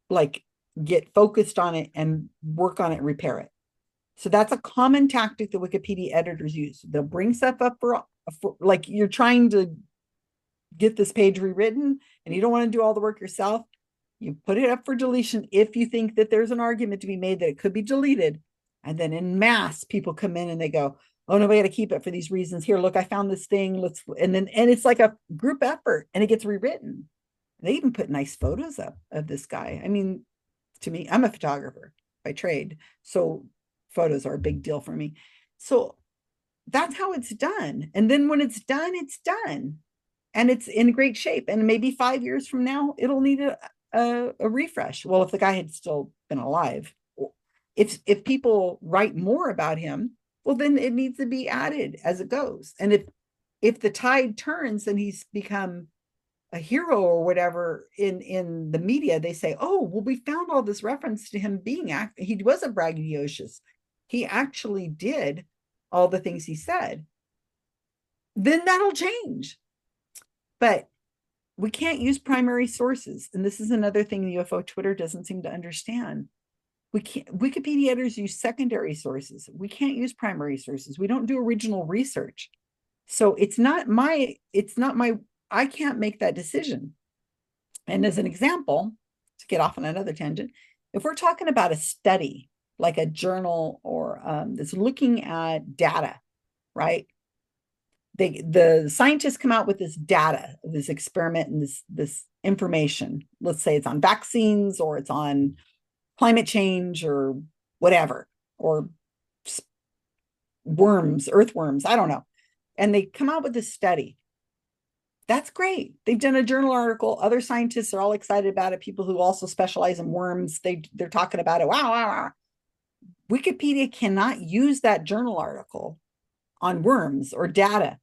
like get focused on it and work on it, repair it. So that's a common tactic that Wikipedia editors use. They'll bring stuff up for like you're trying to get this page rewritten and you don't want to do all the work yourself. You put it up for deletion if you think that there's an argument to be made that it could be deleted. And then in mass, people come in and they go, oh no, we got to keep it for these reasons. Here, look, I found this thing. And it's like a group effort and it gets rewritten. They even put nice photos up of this guy. I mean, to me, I'm a photographer by trade. So photos are a big deal for me. So that's how it's done. And then when it's done, and it's in great shape. And maybe 5 years from now, it'll need a refresh. Well, if the guy had still been alive, if people write more about him, well, then it needs to be added as it goes. And if the tide turns and he's become a hero or whatever in the media, they say, oh, well, we found all this reference to him being he wasn't braggadocious. He actually did all the things he said. Then that'll change. But we can't use primary sources. And this is another thing the UFO Twitter doesn't seem to understand. Wikipedia editors use secondary sources. We can't use primary sources. We don't do original research. So I can't make that decision. And as an example, to get off on another tangent, if we're talking about a study, like a journal or that's looking at data, right? The scientists come out with this data, this experiment, and this information. Let's say it's on vaccines or it's on climate change or whatever, or worms, earthworms, I don't know. And they come out with this study. That's great. They've done a journal article. Other scientists are all excited about it. People who also specialize in worms, they're talking about it. Wow, wow, wow. Wikipedia cannot use that journal article on worms or data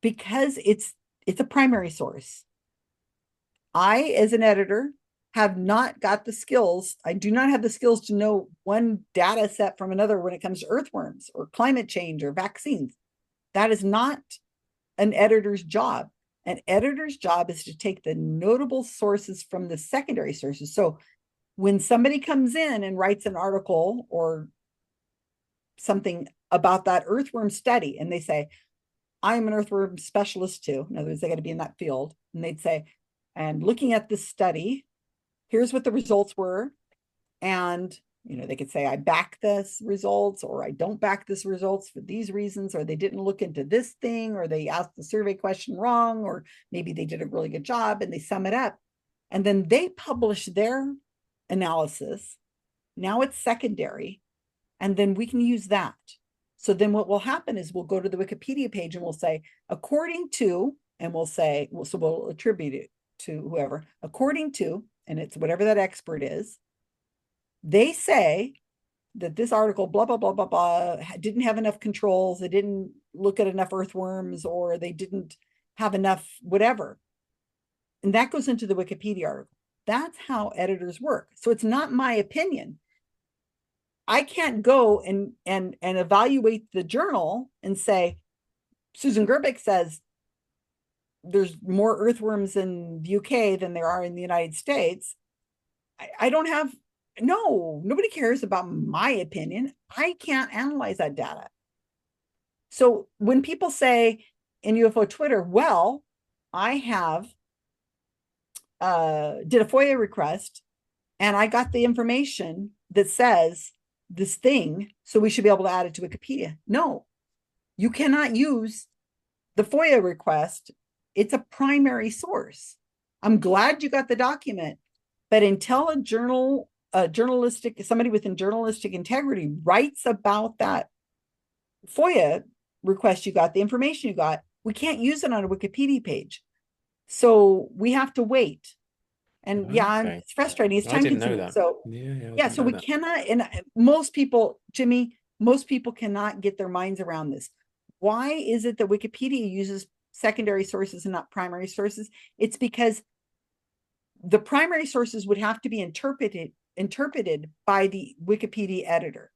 because it's a primary source. I, as an editor, have not got the skills. I do not have the skills to know one data set from another when it comes to earthworms or climate change or vaccines. That is not an editor's job. An editor's job is to take the notable sources from the secondary sources. So when somebody comes in and writes an article or something about that earthworm study, and they say, I'm an earthworm specialist too. In other words, they got to be in that field. And they'd say, and looking at this study, here's what the results were. And, they could say, I back this results, or I don't back this results for these reasons, or they didn't look into this thing, or they asked the survey question wrong, or maybe they did a really good job, and they sum it up. And then they publish their analysis. Now it's secondary. And then we can use that. So then what will happen is we'll go to the Wikipedia page and we'll say, according to, and we'll say, so we'll attribute it to whoever, according to, and it's whatever that expert is, they say that this article, blah, blah, blah, blah, blah, didn't have enough controls. They didn't look at enough earthworms, or they didn't have enough whatever. And that goes into the Wikipedia article. That's how editors work. So it's not my opinion. I can't go and evaluate the journal and say, Susan Gerbic says there's more earthworms in the UK than there are in the United States. I don't have, nobody cares about my opinion. I can't analyze that data. So when people say, in UFO Twitter, well, I have did a FOIA request and I got the information that says this thing, so we should be able to add it to Wikipedia. No, you cannot use the FOIA request. It's a primary source. I'm glad you got the document, but until somebody within journalistic integrity writes about that FOIA request you got, the information you got, we can't use it on a Wikipedia page. So we have to wait. And it's frustrating. It's time consuming. So so we cannot, and most people, Jimmy, cannot get their minds around this. Why is it that Wikipedia uses secondary sources and not primary sources? It's because the primary sources would have to be interpreted by the Wikipedia editor.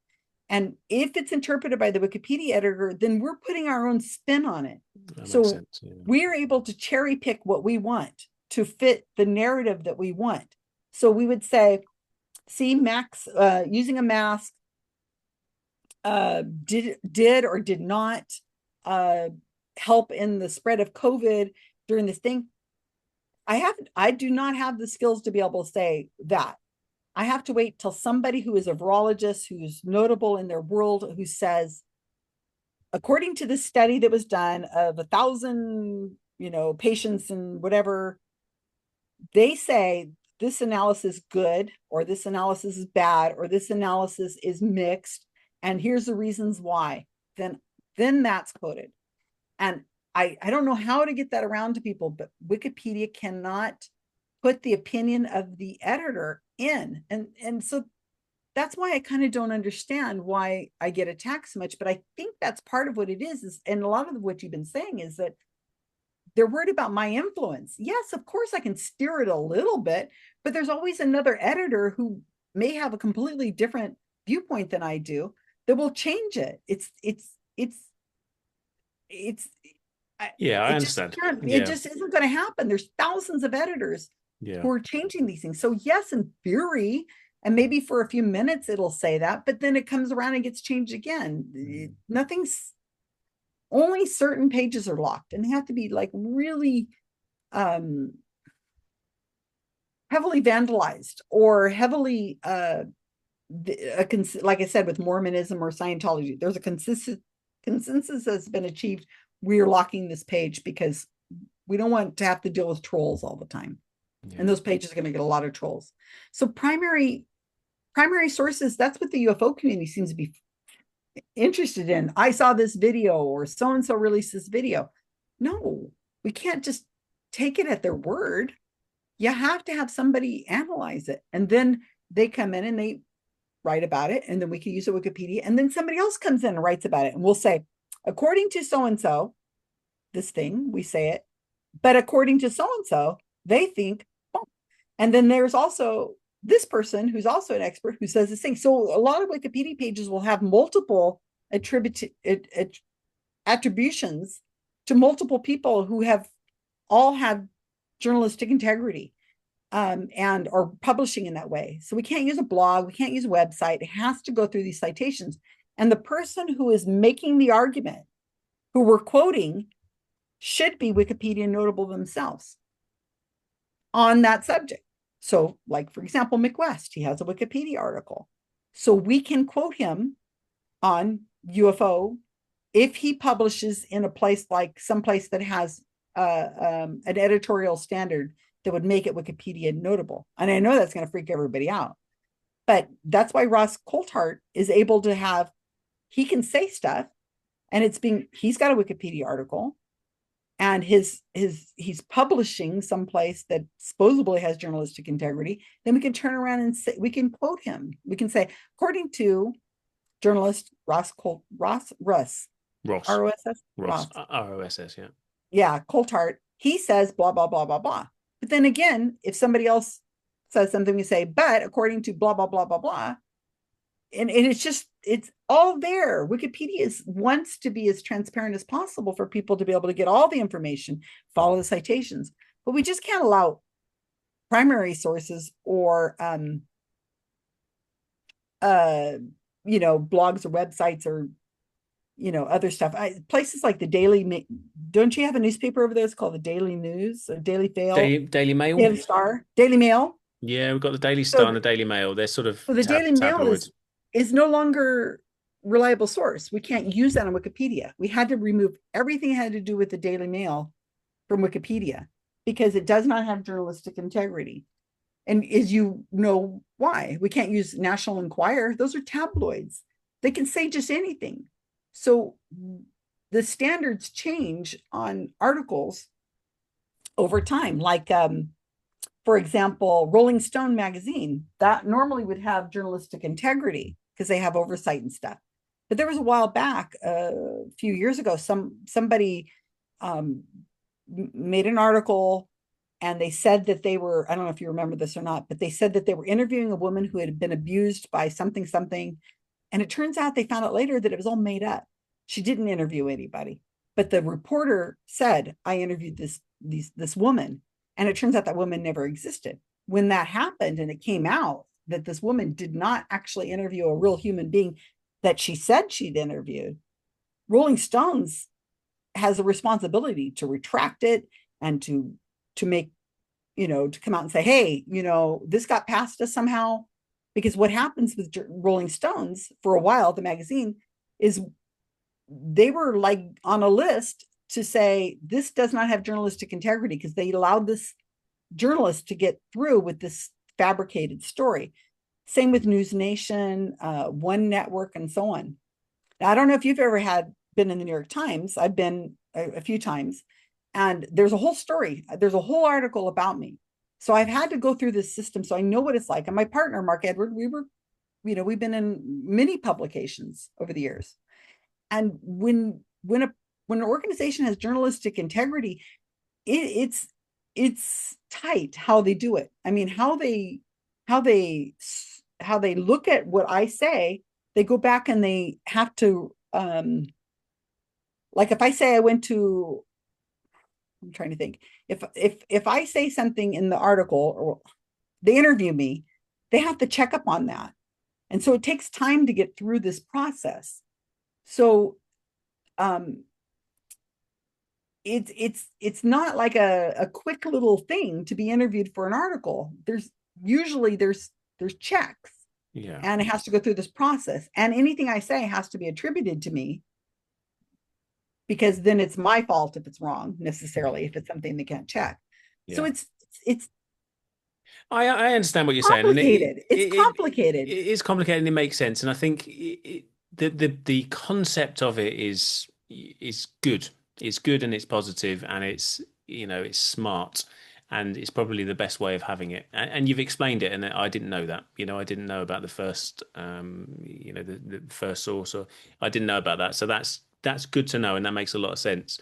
And if it's interpreted by the Wikipedia editor, then we're putting our own spin on it. So we're able to cherry pick what we want to fit the narrative that we want. So we would say, see, Max using a mask did or did not help in the spread of COVID during this thing. I do not have the skills to be able to say that. I have to wait till somebody who is a virologist, who's notable in their world, who says, according to this study that was done of 1,000, patients and whatever, they say this analysis is good, or this analysis is bad, or this analysis is mixed, and here's the reasons why. Then that's quoted. And I don't know how to get that around to people, but Wikipedia cannot put the opinion of the editor in. And so that's why I kind of don't understand why I get attacked so much. But I think that's part of what it is, and a lot of what you've been saying is that they're worried about my influence. Yes, of course I can steer it a little bit, but there's always another editor who may have a completely different viewpoint than I do that will change it. I understand. It just isn't going to happen. There's thousands of editors who are changing these things. So yes, in theory, and maybe for a few minutes it'll say that, but then it comes around and gets changed again. Only certain pages are locked, and they have to be like really heavily vandalized or heavily like I said, with Mormonism or Scientology, there's a consensus that's been achieved. We're locking this page because we don't want to have to deal with trolls all the time. And those pages are going to get a lot of trolls. So primary sources, that's what the UFO community seems to be interested in. I saw this video, or so-and-so released this video. No, we can't just take it at their word. You have to have somebody analyze it. And then they come in and they write about it. And then we can use a Wikipedia. And then somebody else comes in and writes about it. And we'll say, according to so-and-so, this thing, we say it. But according to so-and-so, they think, and then there's also this person who's also an expert who says this thing. So a lot of Wikipedia pages will have multiple attributions to multiple people who have all had journalistic integrity and are publishing in that way. So we can't use a blog, we can't use a website. It has to go through these citations. And the person who is making the argument, who we're quoting, should be Wikipedia notable themselves on that subject. So, like, for example, McWest, he has a Wikipedia article. So we can quote him on UFO if he publishes in a place like someplace that has an editorial standard that would make it Wikipedia notable. And I know that's going to freak everybody out. But that's why Ross Coulthart is able to have, he can say stuff, and he's got a Wikipedia article, and he's publishing someplace that supposedly has journalistic integrity. Then we can turn around and say, we can quote him. We can say, according to journalist Ross, R-O-S-S, Coulthart, he says blah, blah, blah, blah, blah. But then again, if somebody else says something, we say, but according to blah, blah, blah, blah, blah. And it's all there. Wikipedia wants to be as transparent as possible for people to be able to get all the information, follow the citations. But we just can't allow primary sources or blogs or websites or other stuff. Places like the don't you have a newspaper over there? It's called the Daily News, or Daily Fail, Daily Mail. Daily Star, Daily Mail. Yeah, we've got the Daily So, Star and the Daily Mail. They're sort of so the Daily Mail tabloids. is no longer reliable source. We can't use that on Wikipedia. We had to remove everything that had to do with the Daily Mail from Wikipedia because it does not have journalistic integrity. And as you know why, we can't use National Enquirer. Those are tabloids. They can say just anything. So the standards change on articles over time. Like, for example, Rolling Stone magazine, that normally would have journalistic integrity because they have oversight and stuff. But there was a while back, a few years ago, somebody made an article and they said that they were, I don't know if you remember this or not, but they said that they were interviewing a woman who had been abused by something. And it turns out they found out later that it was all made up. She didn't interview anybody, but the reporter said, I interviewed this woman. And it turns out that woman never existed. When that happened and it came out that this woman did not actually interview a real human being that she said she'd interviewed, Rolling Stones has a responsibility to retract it and to make, to come out and say, hey, this got past us somehow. Because what happens with Rolling Stones for a while, the magazine, is they were like on a list to say this does not have journalistic integrity because they allowed this journalist to get through with this fabricated story. Same with News Nation, One Network, and so on. Now, I don't know if you've ever been in the New York Times. I've been a few times, and there's a whole story. There's a whole article about me. So I've had to go through this system, so I know what it's like. And my partner, Mark Edward, we've been in many publications over the years. And when an organization has journalistic integrity, it's tight how they do it. I mean, how they look at what I say, they go back and they have to, like if I say I'm trying to think, if I say something in the article or they interview me, they have to check up on that. And so it takes time to get through this process. So it's not like a quick little thing to be interviewed for an article. There's checks. Yeah. And it has to go through this process. And anything I say has to be attributed to me, because then it's my fault if it's wrong, necessarily, if it's something they can't check. Yeah. So it's I understand what you're saying. It's complicated. It is complicated and it makes sense. And I think the concept of it is good. It's good and it's positive and it's smart and it's probably the best way of having it. And you've explained it, and I didn't know that. I didn't know about the first, the first source, or I didn't know about that. So that's good to know, and that makes a lot of sense.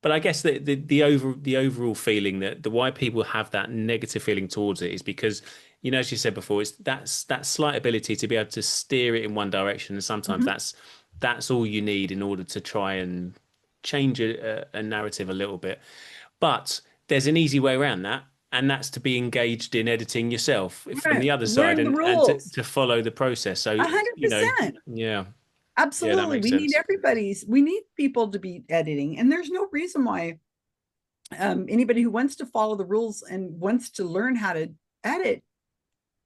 But I guess the overall feeling that why people have that negative feeling towards it is because, as you said before, it's that slight ability to be able to steer it in one direction, and sometimes that's all you need in order to try and change a narrative a little bit. But there's an easy way around that, and that's to be engaged in editing yourself from the other side and to follow the process. So 100%. Yeah. Absolutely. We need people to be editing. And there's no reason why anybody who wants to follow the rules and wants to learn how to edit,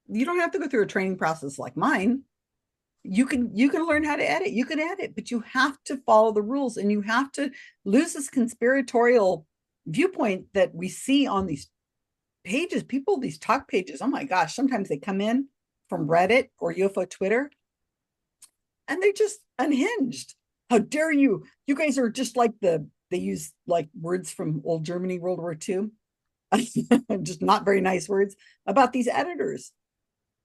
you don't have to go through a training process like mine. You can learn how to edit. You can edit, but you have to follow the rules, and you have to lose this conspiratorial viewpoint that we see on these pages. These talk pages, oh my gosh, sometimes they come in from Reddit or UFO Twitter, and they're just unhinged. How dare you? You guys are just like they use like words from old Germany, World War II, just not very nice words about these editors.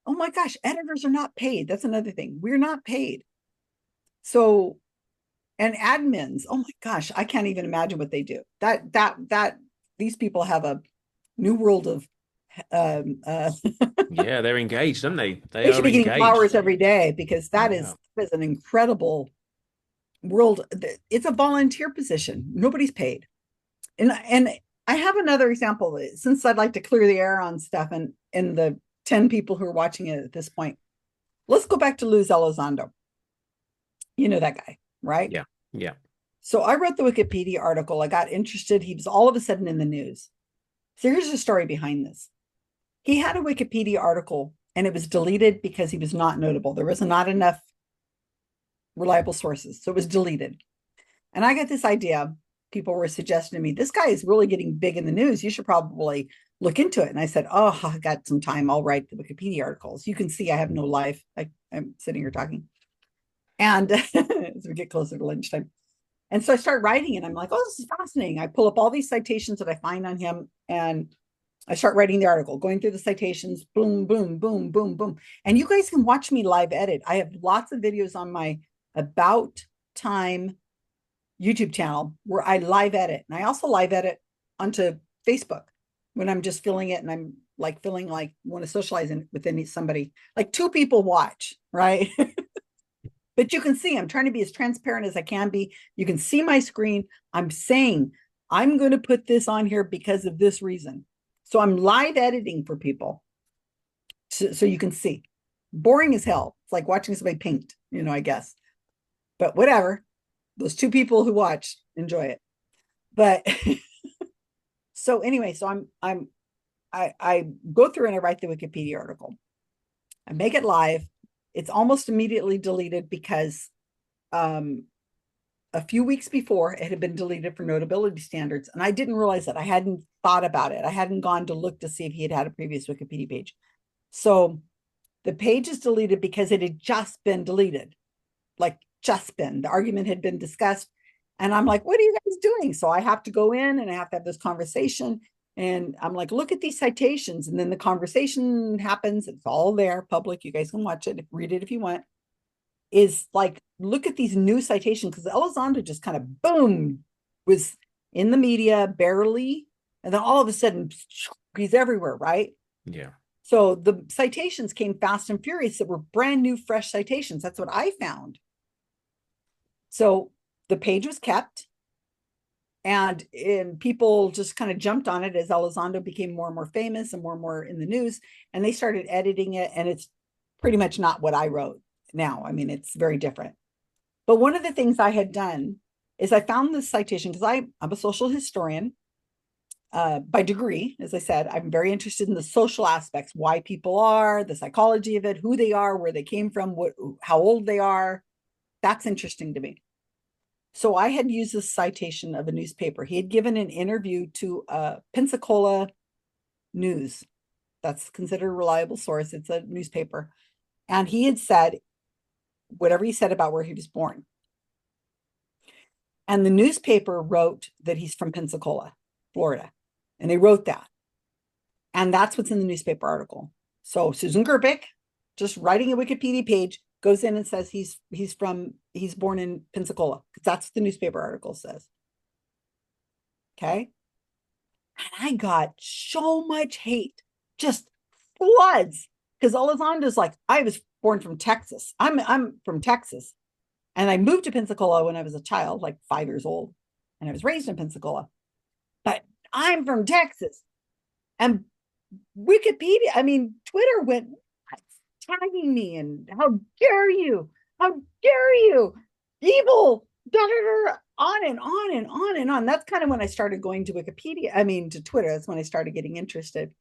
Oh my gosh, editors are not paid. That's another thing. We're not paid. So, and admins, oh my gosh, I can't even imagine what they do. These people have a new world of yeah, they're engaged, aren't they? They should be getting flowers every day, because that is an incredible world. It's a volunteer position. Nobody's paid. And I have another example, since I'd like to clear the air on stuff and the 10 people who are watching it at this point. Let's go back to Luz Elizondo. You know that guy, right? Yeah. Yeah. So I wrote the Wikipedia article. I got interested. He was all of a sudden in the news. So here's the story behind this. He had a Wikipedia article and it was deleted because he was not notable. There was not enough reliable sources. So it was deleted. And I got this idea. People were suggesting to me, this guy is really getting big in the news. You should probably look into it. And I said, oh, I got some time. I'll write the Wikipedia articles. You can see I have no life. I'm sitting here talking. And as we get closer to lunchtime. And so I start writing and I'm like, oh, this is fascinating. I pull up all these citations that I find on him and I start writing the article, going through the citations, boom, boom, boom, boom, boom. And you guys can watch me live edit. I have lots of videos on my About Time YouTube channel where I live edit. And I also live edit onto Facebook when I'm just filling it and I'm like feeling like I want to socialize with somebody. Like 2 people watch, right? But you can see I'm trying to be as transparent as I can be. You can see my screen. I'm saying I'm going to put this on here because of this reason. So I'm live editing for people so you can see. Boring as hell. It's like watching somebody paint, I guess. But whatever. Those 2 people who watch enjoy it. But so anyway, so I go through and I write the Wikipedia article. I make it live. It's almost immediately deleted because a few weeks before it had been deleted for notability standards. And I didn't realize that. I hadn't thought about it. I hadn't gone to look to see if he had a previous Wikipedia page. So the page is deleted because it had just been deleted. Like just been. The argument had been discussed. And I'm like, what are you guys doing? So I have to go in and I have to have this conversation. And I'm like, look at these citations. And then the conversation happens. It's all there, public. You guys can watch it, read it if you want. Is like, look at these new citations. Because Elizondo just kind of boom, was in the media barely. And then all of a sudden, he's everywhere, right? Yeah. So the citations came fast and furious that were brand new, fresh citations. That's what I found. So the page was kept. And people just kind of jumped on it as Elizondo became more and more famous and more in the news. And they started editing it. And it's pretty much not what I wrote now. I mean, it's very different. But one of the things I had done is I found this citation because I'm a social historian by degree. As I said, I'm very interested in the social aspects, why people are, the psychology of it, who they are, where they came from, how old they are. That's interesting to me. So I had used this citation of a newspaper. He had given an interview to Pensacola News. That's considered a reliable source. It's a newspaper. And he had said whatever he said about where he was born. And the newspaper wrote that he's from Pensacola, Florida. And they wrote that. And that's what's in the newspaper article. So Susan Gerbic, just writing a Wikipedia page, goes in and says he's born in Pensacola, because that's what the newspaper article says. Okay. And I got so much hate, just floods, because Elizondo's like, I was born from Texas. I'm from Texas. And I moved to Pensacola when I was a child, like 5 years old. And I was raised in Pensacola. But I'm from Texas. And Wikipedia, Twitter went tagging me and how dare you, evil, on and on and on and on. That's kind of when I started going to Wikipedia, to Twitter. That's when I started getting interested.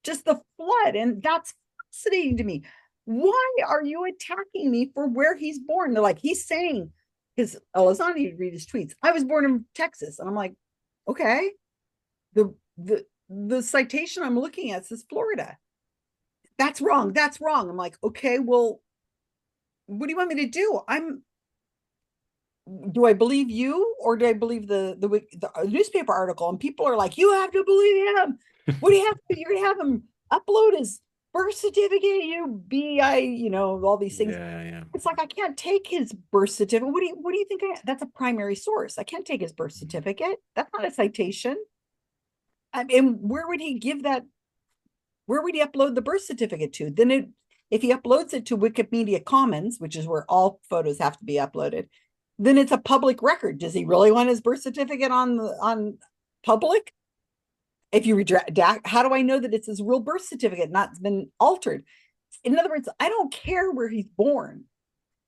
Just the flood. And that's fascinating to me. Why are you attacking me for where he's born? They're like, he's saying, because Elizondo, you'd read his tweets, I was born in Texas. And I'm like, okay. The citation I'm looking at says Florida. That's wrong. That's wrong. I'm like, okay, well, what do you want me to do? Do I believe you or do I believe the newspaper article? And people are like, you have to believe him. What do you have to? You're gonna have him upload his birth certificate, all these things. Yeah. It's like I can't take his birth certificate. What do you think? That's a primary source. I can't take his birth certificate. That's not a citation. And where would he give that? Where would he upload the birth certificate to? Then if he uploads it to Wikimedia Commons, which is where all photos have to be uploaded, then it's a public record. Does he really want his birth certificate on public? If you redact, how do I know that it's his real birth certificate, not been altered? In other words, I don't care where he's born,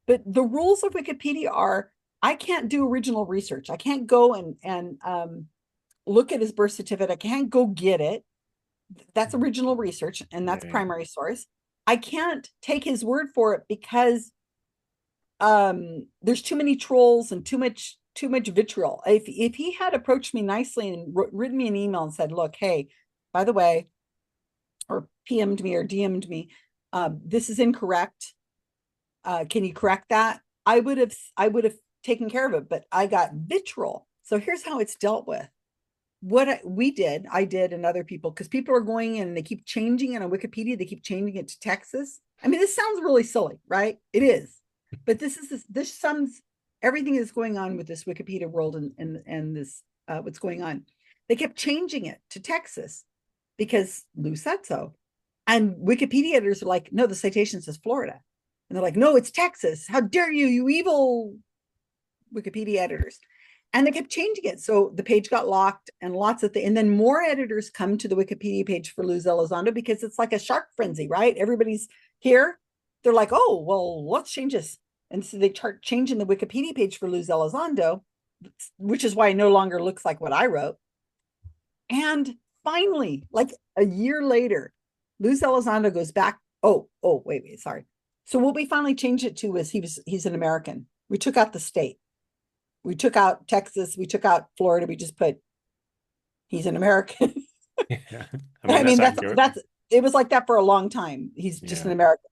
but the rules of Wikipedia are I can't do original research. I can't go and look at his birth certificate. I can't go get it. That's original research, and that's primary source. I can't take his word for it because there's too many trolls and too much vitriol. If he had approached me nicely and written me an email and said, look, hey, by the way, or PM'd me or DM'd me, this is incorrect. Can you correct that? I would have taken care of it, but I got vitriol. So here's how it's dealt with. What I did, and other people, because people are going in and they keep changing it on Wikipedia. They keep changing it to Texas. I mean, this sounds really silly, right? It is, but this sums everything that's going on with this Wikipedia world and this what's going on. They kept changing it to Texas because Lou said so, and Wikipedia editors are like, no, the citation says Florida, and they're like, no, it's Texas. How dare you, you evil Wikipedia editors. And they kept changing it. So the page got locked and lots of things. And then more editors come to the Wikipedia page for Luz Elizondo because it's like a shark frenzy, right? Everybody's here. They're like, oh, well, let's change this. And so they start changing the Wikipedia page for Luz Elizondo, which is why it no longer looks like what I wrote. And finally, like a year later, Luz Elizondo goes back. Wait, sorry. So what we finally changed it to was he's an American. We took out the state. We took out Texas. We took out Florida. We just put he's an American. Yeah. I mean that's it was like that for a long time. He's just an American.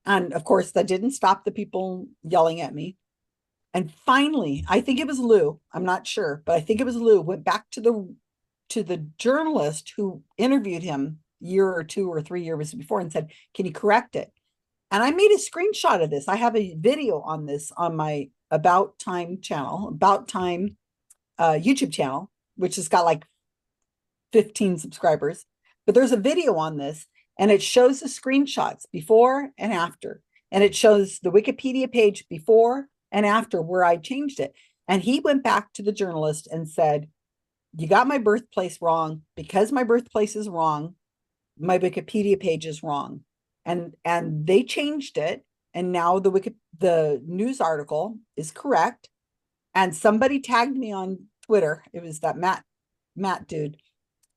And of course, that didn't stop the people yelling at me. And finally, I think it was Lou. I'm not sure, but I think it was Lou. Went back to the journalist who interviewed him year or 2 or 3 years before and said, "Can you correct it?" And I made a screenshot of this. I have a video on this on my About Time YouTube channel, which has got like 15 subscribers. But there's a video on this, and it shows the screenshots before and after. And it shows the Wikipedia page before and after where I changed it. And he went back to the journalist and said, you got my birthplace wrong. Because my birthplace is wrong, my Wikipedia page is wrong. And they changed it. And now the news article is correct. And somebody tagged me on Twitter. It was that Matt dude.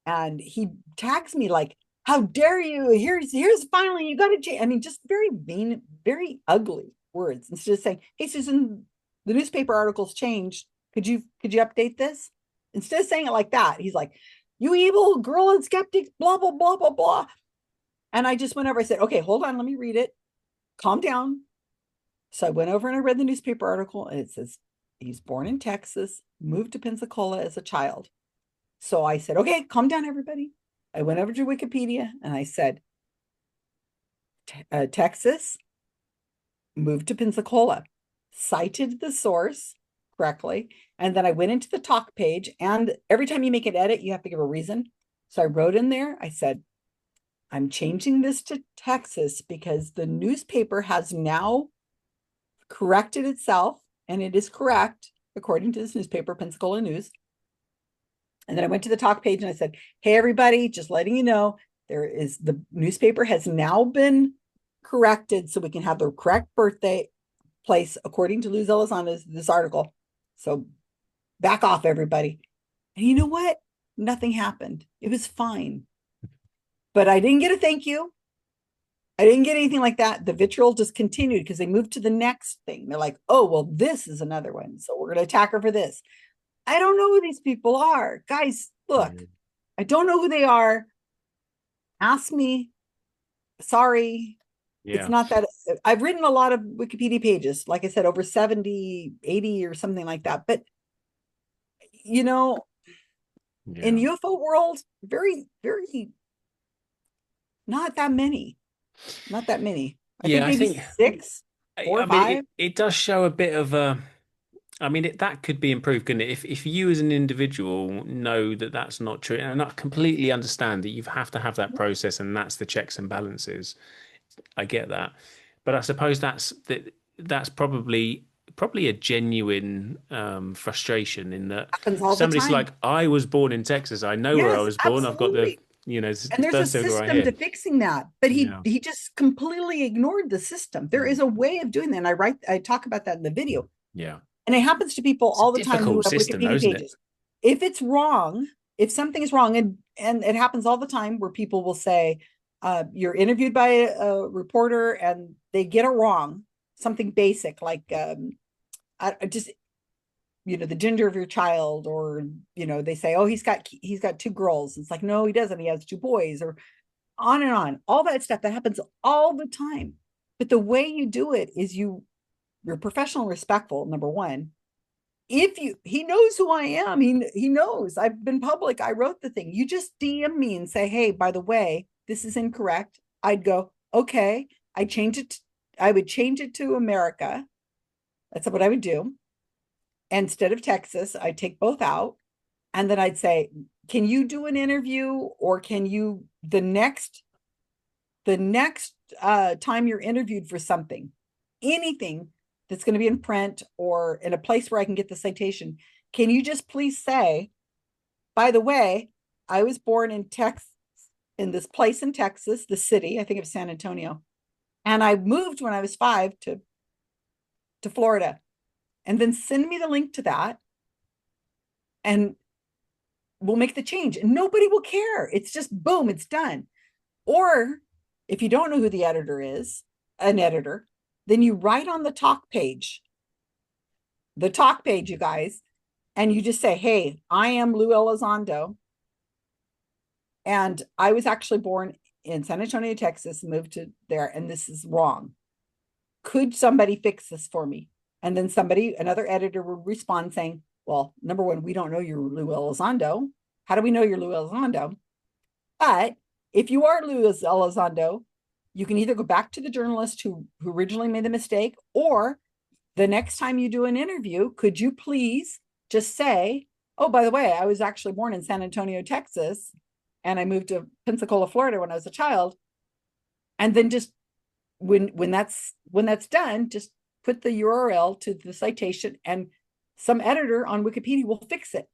And he tags me like, how dare you? Here's finally, you got to change. I mean, just very mean, very ugly words. Instead of saying, hey, Susan, the newspaper article's changed. Could you update this? Instead of saying it like that, he's like, you evil guerrilla skeptics, blah, blah, blah, blah, blah. And I just went over, I said, okay, hold on, let me read it. Calm down. So I went over and I read the newspaper article, and it says he's born in Texas, moved to Pensacola as a child. So I said, okay, calm down, everybody. I went over to Wikipedia and I said, Texas, moved to Pensacola, cited the source correctly. And then I went into the talk page, and every time you make an edit, you have to give a reason. So I wrote in there, I said, I'm changing this to Texas because the newspaper has now corrected itself, and it is correct according to this newspaper, Pensacola News. And then I went to the talk page and I said, hey, everybody, just letting you know, the newspaper has now been corrected so we can have the correct birthday place according to Luz Elizondo's this article. So back off, everybody. And you know what? Nothing happened. It was fine. But I didn't get a thank you. I didn't get anything like that. The vitriol just continued because they moved to the next thing. They're like, oh, well, this is another one. So we're going to attack her for this. I don't know who these people are. Guys, look, I don't know who they are. Ask me. Sorry. Yeah. It's not that. I've written a lot of Wikipedia pages, like I said, over 70, 80 or something like that. But, in UFO world, very, very, not that many. Not that many. I think maybe 6 or 5. It does show a bit of a. That could be improved, couldn't it? If you as an individual know that that's not true, and I completely understand that you have to have that process, and that's the checks and balances. I get that, but I suppose that's probably a genuine frustration in that somebody's like, I was born in Texas. I know where I was born. Absolutely. I've got the and there's a system to fixing that, but he just completely ignored the system. There is a way of doing that, and I talk about that in the video. Yeah. And it happens to people It's a all the time who difficult have system, though, Wikipedia isn't it? pages. If it's wrong, if something is wrong, and it happens all the time where people will say, you're interviewed by a reporter and they get it wrong, something basic like I just the gender of your child, or they say, oh, he's got 2 girls. It's like, no, he doesn't, he has 2 boys, or on and on. All that stuff that happens all the time. But the way you do it is you're professional and respectful, number one. If he knows who I am, he knows I've been public, I wrote the thing. You just DM me and say, hey, by the way, this is incorrect. I'd go, okay. I would change it to America. That's what I would do. Instead of Texas, I'd take both out. And then I'd say, can you do an interview, or can you the next time you're interviewed for something, anything that's going to be in print or in a place where I can get the citation, can you just please say, by the way, I was born in Texas, in this place in Texas, the city, I think of San Antonio, and I moved when I was 5 to Florida, and then send me the link to that, and we'll make the change, and nobody will care. It's just boom, it's done. Or if you don't know who the editor is, an editor, then you write on the talk page, you guys, and you just say, hey, I am Lou Elizondo, and I was actually born in San Antonio, Texas, moved to there, and this is wrong. Could somebody fix this for me? And then another editor would respond saying, well, number one, we don't know you're Lou Elizondo. How do we know you're Lou Elizondo? But if you are Lou Elizondo, you can either go back to the journalist who originally made the mistake, or the next time you do an interview, could you please just say, oh, by the way, I was actually born in San Antonio, Texas, and I moved to Pensacola, Florida when I was a child. And then just when that's done, just put the URL to the citation, and some editor on Wikipedia will fix it.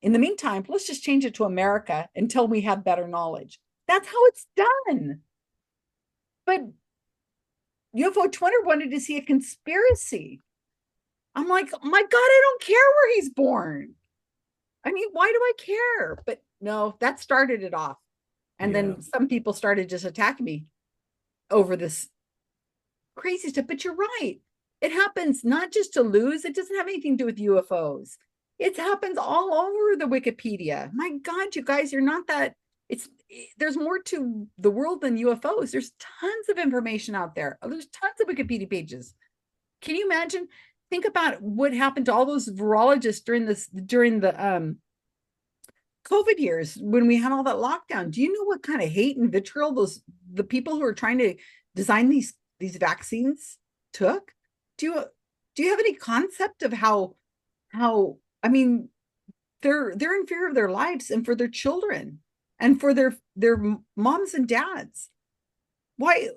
In the meantime, let's just change it to America until we have better knowledge. That's how it's done. But UFO Twitter wanted to see a conspiracy. I'm like, oh my God, I don't care where he's born. I mean, why do I care? But no, that started it off. And then some people started just attacking me over this crazy stuff. But you're right. It happens not just to Luz. It doesn't have anything to do with UFOs. It happens all over the Wikipedia. My God, you guys, you're not that. There's more to the world than UFOs. There's tons of information out there. There's tons of Wikipedia pages. Can you imagine? Think about what happened to all those virologists during the COVID years when we had all that lockdown. Do you know what kind of hate and vitriol the people who are trying to design these vaccines took? Do you have any concept of how I mean, they're in fear of their lives and for their children and for their moms and dads. Why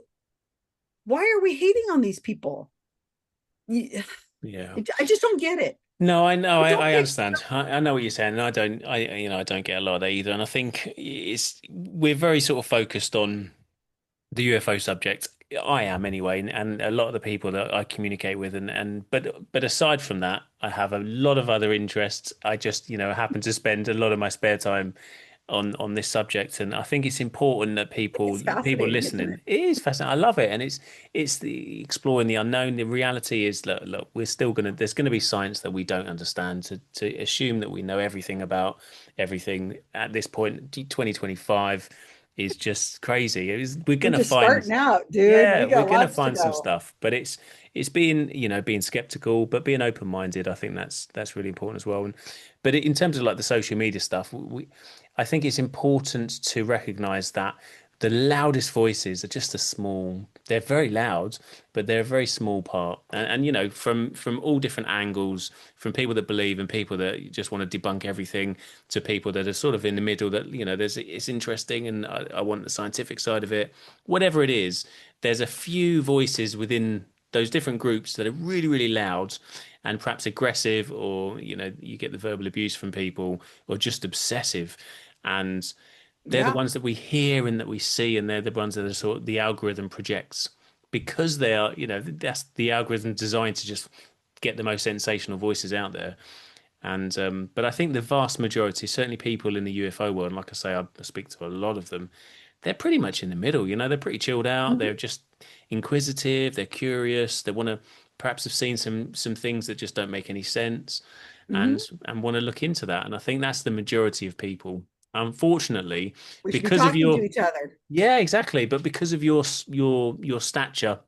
are we hating on these people? Yeah. I just don't get it. No, I know. I understand. I know what you're saying. And I don't get a lot of that either. And I think we're very sort of focused on the UFO subject. I am anyway, and a lot of the people that I communicate with, but aside from that, I have a lot of other interests. I just, happen to spend a lot of my spare time on this subject, and I think it's important that people listening. It is fascinating. I love it, and it's the exploring the unknown. The reality is that look, there's gonna be science that we don't understand. To assume that we know everything about everything at this point, 2025 is just crazy. We're gonna find starting out, dude. yeah, We got we're gonna lots to find some go. stuff, but it's being skeptical, but being open-minded. I think that's really important as well. But in terms of like the social media stuff, I think it's important to recognize that the loudest voices are just they're very loud, but they're a very small part. And from all different angles, from people that believe and people that just want to debunk everything to people that are sort of in the middle that, it's interesting and I want the scientific side of it. Whatever it is, there's a few voices within those different groups that are really, really loud and perhaps aggressive, or, you get the verbal abuse from people, or just obsessive. And they're the ones that we hear and that we see, and they're the ones that are sort of the algorithm projects because they are, that's the algorithm designed to just get the most sensational voices out there. And but I think the vast majority, certainly people in the UFO world, and like I say, I speak to a lot of them, they're pretty much in the middle. They're pretty chilled out. Mhm. They're just inquisitive. They're curious. They want to perhaps have seen some things that just don't make any sense, Mhm. and want to look into that. And I think that's the majority of people. Unfortunately, We should be because of talking to your each other. yeah, exactly. But because of your stature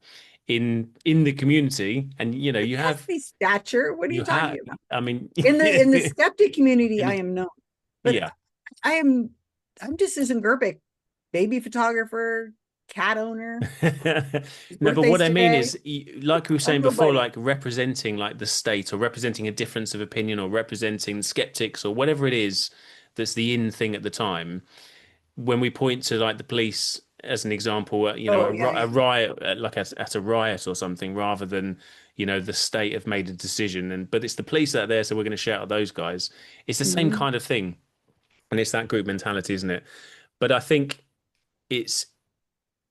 in the community, and It you has to have be stature. What are you you have. talking about? I mean, In the skeptic community, in I the, am known, but yeah. I'm just Susan Gerbic, baby photographer, cat owner. His No, but what birthday's I mean today. is, like we were I'm saying before, nobody. like representing like the state or representing a difference of opinion or representing skeptics or whatever it is that's the in thing at the time. When we point to like the police as an example, Oh yeah, a yeah. riot, like at a riot or something, rather than the state have made a decision, but it's the police that are there, so we're going to shout at those guys. It's the same Mhm. kind of thing, and it's that group mentality, isn't it? But I think it's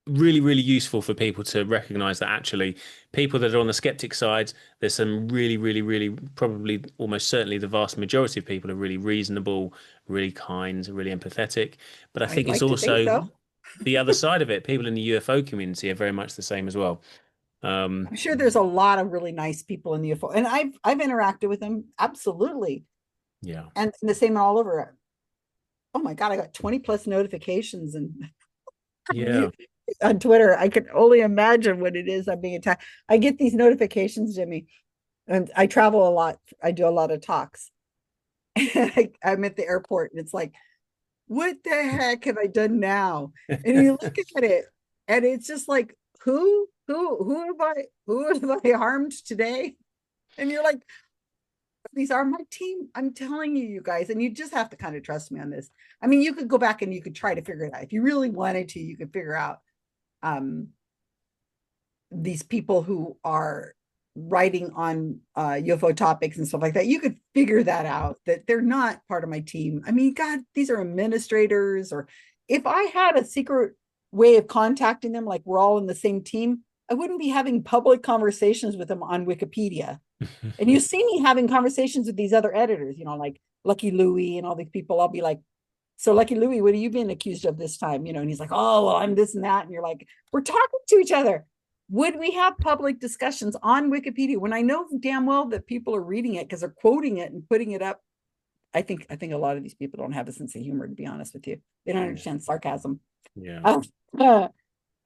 really, really useful for people to recognize that actually people that are on the skeptic side, there's some really, really, really, probably almost certainly the vast majority of people are really reasonable, really kind, really empathetic. But I I'd think it's like to think also so. the other side of it. People in the UFO community are very much the same as well. Um, I'm sure there's a lot of really nice people in the UFO, and I've interacted with them absolutely, yeah. and the same all over. Oh my God, I got 20 plus notifications and Yeah. on Twitter. I can only imagine what it is I'm being attacked. I get these notifications, Jimmy, and I travel a lot. I do a lot of talks. I'm at the airport and it's like, what the heck have I done now? And you look at it and it's just like, who have I harmed today? And you're like, these are my team. I'm telling you, you guys, and you just have to kind of trust me on this. I mean, you could go back and you could try to figure it out. If you really wanted to, you could figure out um, these people who are writing on UFO topics and stuff like that. You could figure that out, that they're not part of my team. I mean, God, these are administrators. Or if I had a secret way of contacting them, like we're all in the same team, I wouldn't be having public conversations with them on Wikipedia. And you see me having conversations with these other editors, like Lucky Louie and all these people. I'll be like, so Lucky Louie, what have you been accused of this time? And he's like, oh, well, I'm this and that. And you're like, we're talking to each other. Would we have public discussions on Wikipedia when I know damn well that people are reading it because they're quoting it and putting it up? I think a lot of these people don't have a sense of humor, to be honest with you. They don't understand sarcasm. Yeah. Uh, uh,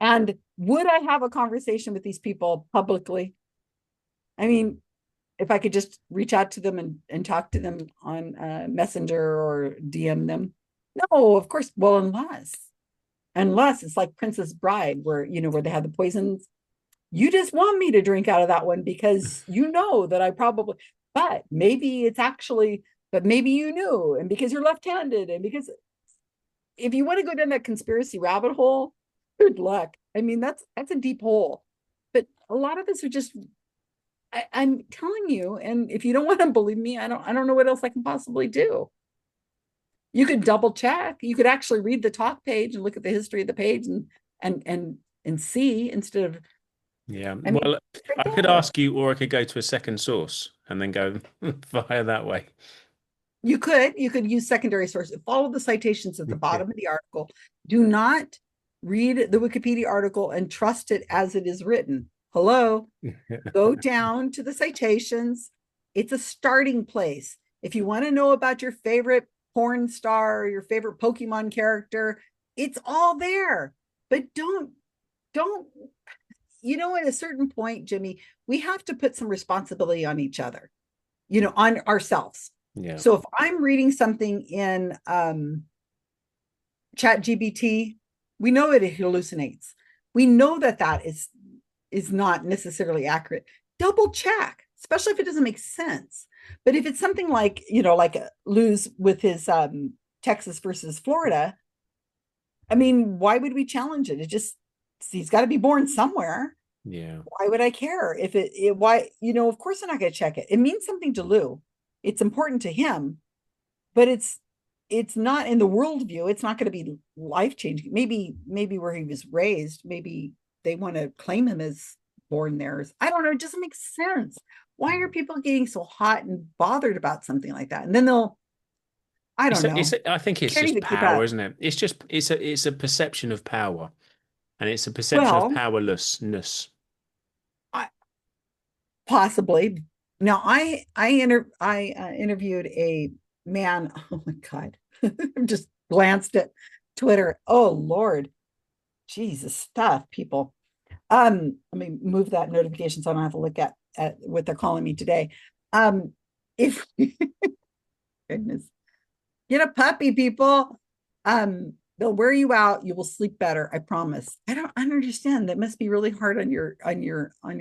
and would I have a conversation with these people publicly? I mean, if I could just reach out to them and talk to them on Messenger or DM them. No, of course. Well, unless it's like Princess Bride, where they have the poisons. You just want me to drink out of that one because you know that I probably, but maybe it's actually, but maybe you knew, and because you're left-handed, and because if you want to go down that conspiracy rabbit hole, good luck. I mean, that's a deep hole. But a lot of us are just I'm telling you, and if you don't want to believe me, I don't know what else I can possibly do. You could double check. You could actually read the talk page and look at the history of the page and see instead of, Yeah. I mean, Well, right I could there. ask you, or I could go to a second source and then go via that way. You could use secondary sources. Follow the citations at the Yeah. bottom of the article. Do not read the Wikipedia article and trust it as it is written. Hello, go down to the citations. It's a starting place. If you want to know about your favorite porn star or your favorite Pokemon character, it's all there. But don't, at a certain point, Jimmy, we have to put some responsibility on each other, on ourselves. Yeah. So if I'm reading something in Chat GBT, we know it hallucinates. We know that is not necessarily accurate. Double check, especially if it doesn't make sense. But if it's something like, like Lou's with his Texas versus Florida, I mean, why would we challenge it? He's got to be born somewhere. Yeah. Why would I care if why, of course I'm not going to check it. It means something to Lou. It's important to him, but it's not in the worldview. It's not going to be life changing. Maybe where he was raised, maybe they want to claim him as born theirs. I don't know. It doesn't make sense. why are people getting so hot and bothered about something like that? And then I don't know. I think it's Can't just even keep power, up. isn't it? It's a perception of power, and it's a perception of Well, powerlessness. I, possibly. Now, interviewed a man. Oh my God, just glanced at Twitter. Oh Lord, Jesus stuff, people. Let me move that notification so I don't have to look at what they're calling me today. If goodness, get a puppy, people. They'll wear you out. You will sleep better. I promise. I don't understand. That must be really hard on your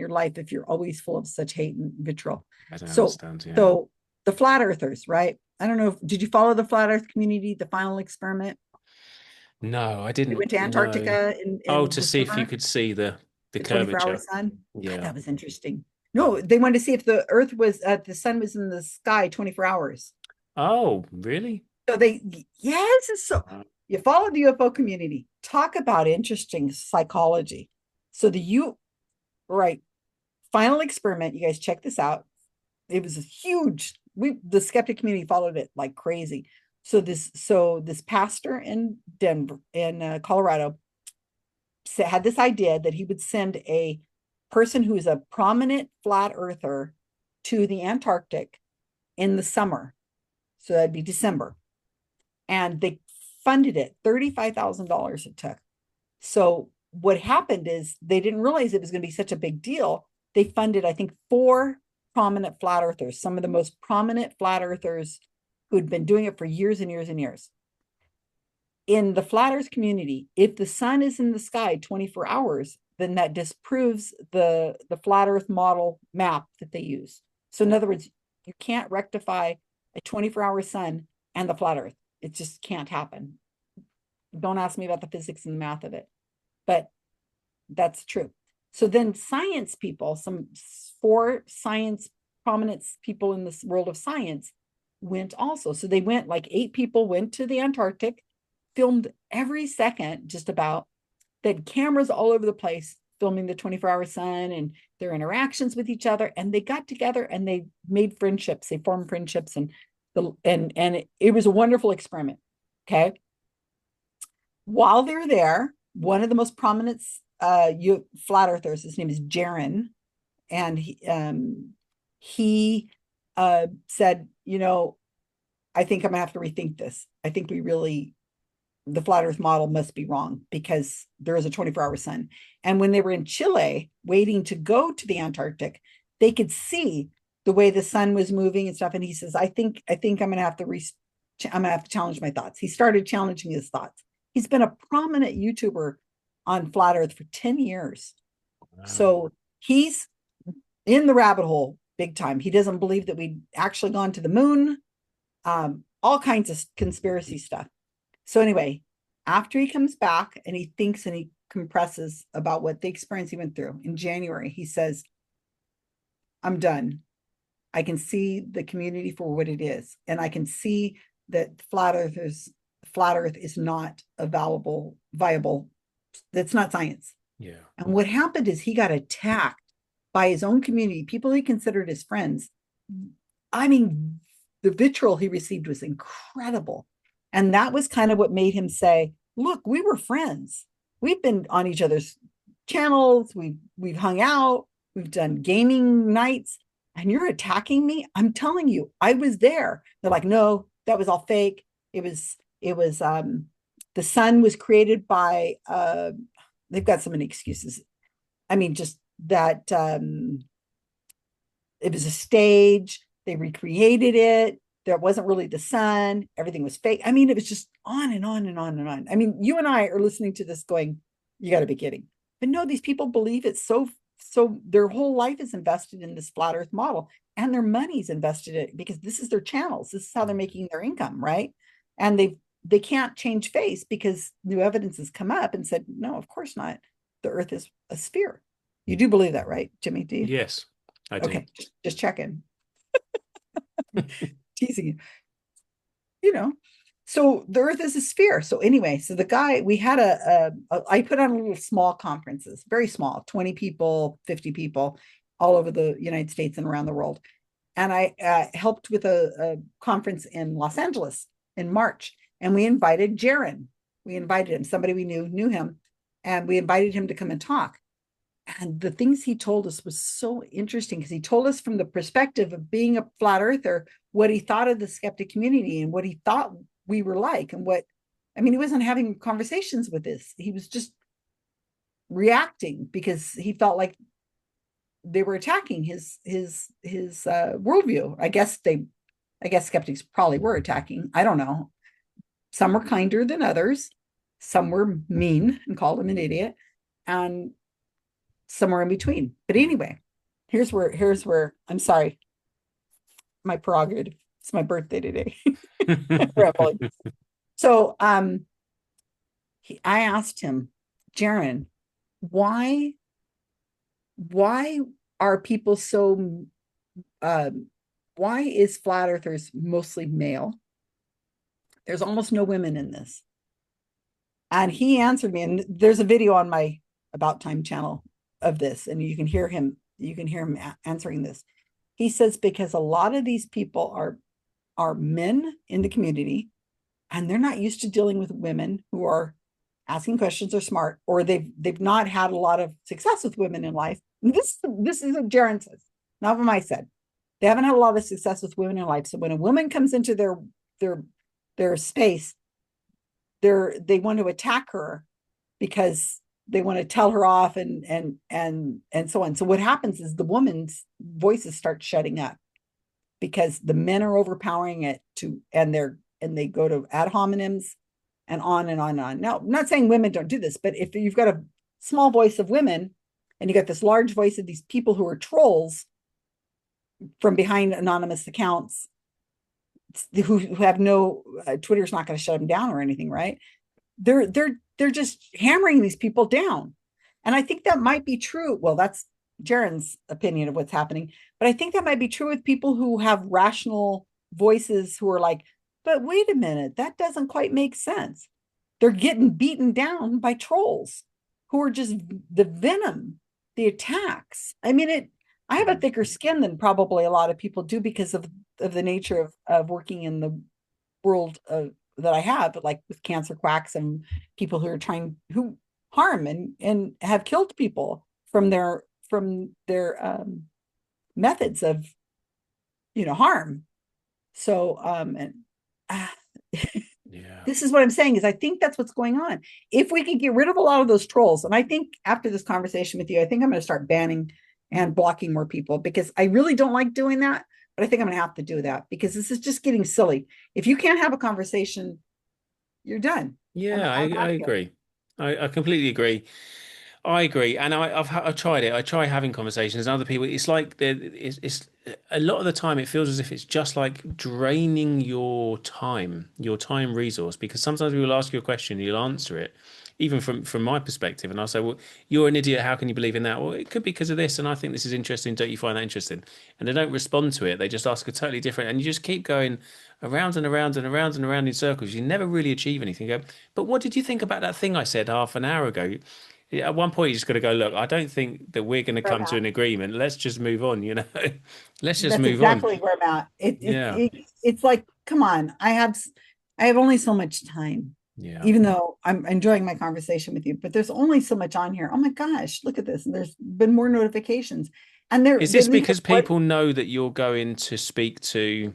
life if you're always full of such hate and vitriol. I don't So, understand. Yeah. so the flat earthers, right? I don't know. Did you follow the flat earth community, the final experiment? No, I They didn't went to know. Antarctica Oh, in to the see if you summer, could see the the 24-hour curvature. sun. God, Yeah. that was interesting. No, they wanted to see if the sun was in the sky 24 hours. Oh, really? So yes, so you follow the UFO community. Talk about interesting psychology. So right, final experiment, you guys check this out. It was a huge, the skeptic community followed it like crazy. So this pastor in Denver, in Colorado, had this idea that he would send a person who is a prominent flat earther to the Antarctic in the summer. So that'd be December. And they funded it, $35,000 it took. So what happened is they didn't realize it was going to be such a big deal. They funded, I think, 4 prominent flat earthers, some of the most prominent flat earthers who'd been doing it for years and years and years. In the flat earth community, if the sun is in the sky 24 hours, then that disproves the flat earth model map that they use. So in other words, you can't rectify a 24-hour sun and the flat earth. It just can't happen. Don't ask me about the physics and the math of it, but that's true. So then science people, some 4 science prominent people in this world of science went also. So they went, like 8 people went to the Antarctic, filmed every second, just about. They had cameras all over the place filming the 24-hour sun and their interactions with each other. And they got together and they made friendships. They formed friendships, and it was a wonderful experiment. Okay. While they're there, one of the most prominent flat earthers, his name is Jaron, and he said, I think I'm gonna have to rethink this. I think the flat earth model must be wrong, because there is a 24-hour sun. And when they were in Chile waiting to go to the Antarctic, they could see the way the sun was moving and stuff. And he says, I think I'm gonna have to challenge my thoughts. He started challenging his thoughts. He's been a prominent YouTuber on flat earth for 10 years. Wow. So he's in the rabbit hole big time. He doesn't believe that we've actually gone to the moon, all kinds of conspiracy stuff. So anyway, after he comes back and he thinks and he compresses about what the experience he went through in January, he says, I'm done. I can see the community for what it is. And I can see that flat earth is not a viable. That's not science. Yeah. And what happened is he got attacked by his own community, people he considered his friends. I mean, the vitriol he received was incredible. And that was kind of what made him say, look, we were friends. We've been on each other's channels. We've hung out. We've done gaming nights. And you're attacking me? I'm telling you, I was there. They're like, no, that was all fake. It was the sun was created by, they've got so many excuses. I mean, just that it was a stage. They recreated it. There wasn't really the sun. Everything was fake. I mean, it was just on and on and on and on. I mean, you and I are listening to this going, you got to be kidding. But no, these people believe it so their whole life is invested in this flat earth model, and their money's invested in it because this is their channels. This is how they're making their income, right? And they can't change face because new evidence has come up and said, no, of course not. The earth is a sphere. You do believe that, right, Jimmy? Do you? Yes, I do. Okay, just checking. Teasing you. So the earth is a sphere. So anyway, so the guy, we had I put on a little small conferences, very small, 20 people, 50 people. all over the United States and around the world. And I helped with a conference in Los Angeles in March. And we invited Jaron. We invited him. Somebody we knew him. And we invited him to come and talk. And the things he told us was so interesting because he told us from the perspective of being a flat earther, what he thought of the skeptic community and what he thought we were like. And he wasn't having conversations with this. He was just reacting because he felt like they were attacking his worldview. I guess skeptics probably were attacking. I don't know. Some were kinder than others. Some were mean and called him an idiot, and somewhere in between. But anyway, here's where I'm sorry. My prerogative. It's my birthday today. So I asked him, Jaron, why are people so why is flat earthers mostly male? There's almost no women in this. And he answered me, and there's a video on my About Time channel of this, and you can hear him answering this. He says, because a lot of these people are men in the community, and they're not used to dealing with women who are asking questions or smart, or they've not had a lot of success with women in life. This is what Jaron says, not what I said. They haven't had a lot of success with women in life. So when a woman comes into their space, they want to attack her because they want to tell her off and so on. So what happens is the woman's voices start shutting up because the men are overpowering it and they go to ad hominems and on and on and on. Now, I'm not saying women don't do this, but if you've got a small voice of women and you got this large voice of these people who are trolls from behind anonymous accounts who have no Twitter's not going to shut them down or anything, right? They're just hammering these people down. And I think that might be true. Well, that's Jaron's opinion of what's happening, but I think that might be true with people who have rational voices who are like, but wait a minute, that doesn't quite make sense. They're getting beaten down by trolls who are just the venom, the attacks. I have a thicker skin than probably a lot of people do because of the nature of working in the world that I have, like with cancer quacks and people who harm and have killed people from their methods of harm. So yeah. This is what I'm saying is I think that's what's going on. If we can get rid of a lot of those trolls, and I think after this conversation with you, I think I'm going to start banning and blocking more people because I really don't like doing that. But I think I'm going to have to do that because this is just getting silly. If you can't have a conversation, you're done. Yeah, I agree. I completely agree. I agree, and I've tried it. I try having conversations with other people. It's like it's a lot of the time it feels as if it's just like draining your time resource. Because sometimes we will ask you a question, you'll answer it, even from my perspective, and I'll say, "Well, you're an idiot. How can you believe in that?" Well, it could be because of this, and I think this is interesting. Don't you find that interesting? And they don't respond to it. They just ask a totally different, and you just keep going around and around and around and around in circles. You never really achieve anything. You go, but what did you think about that thing I said half an hour ago? At one point, you just got to go, look, I don't think that we're going to come to an agreement. Let's just move on, Let's just move on. That's exactly where I'm at. Yeah. It's like, come on, I have only so much time. Yeah. Even though I'm enjoying my conversation with you, but there's only so much on here. Oh my gosh, look at this. And there's been more notifications. And Is this because people know that you're going to speak to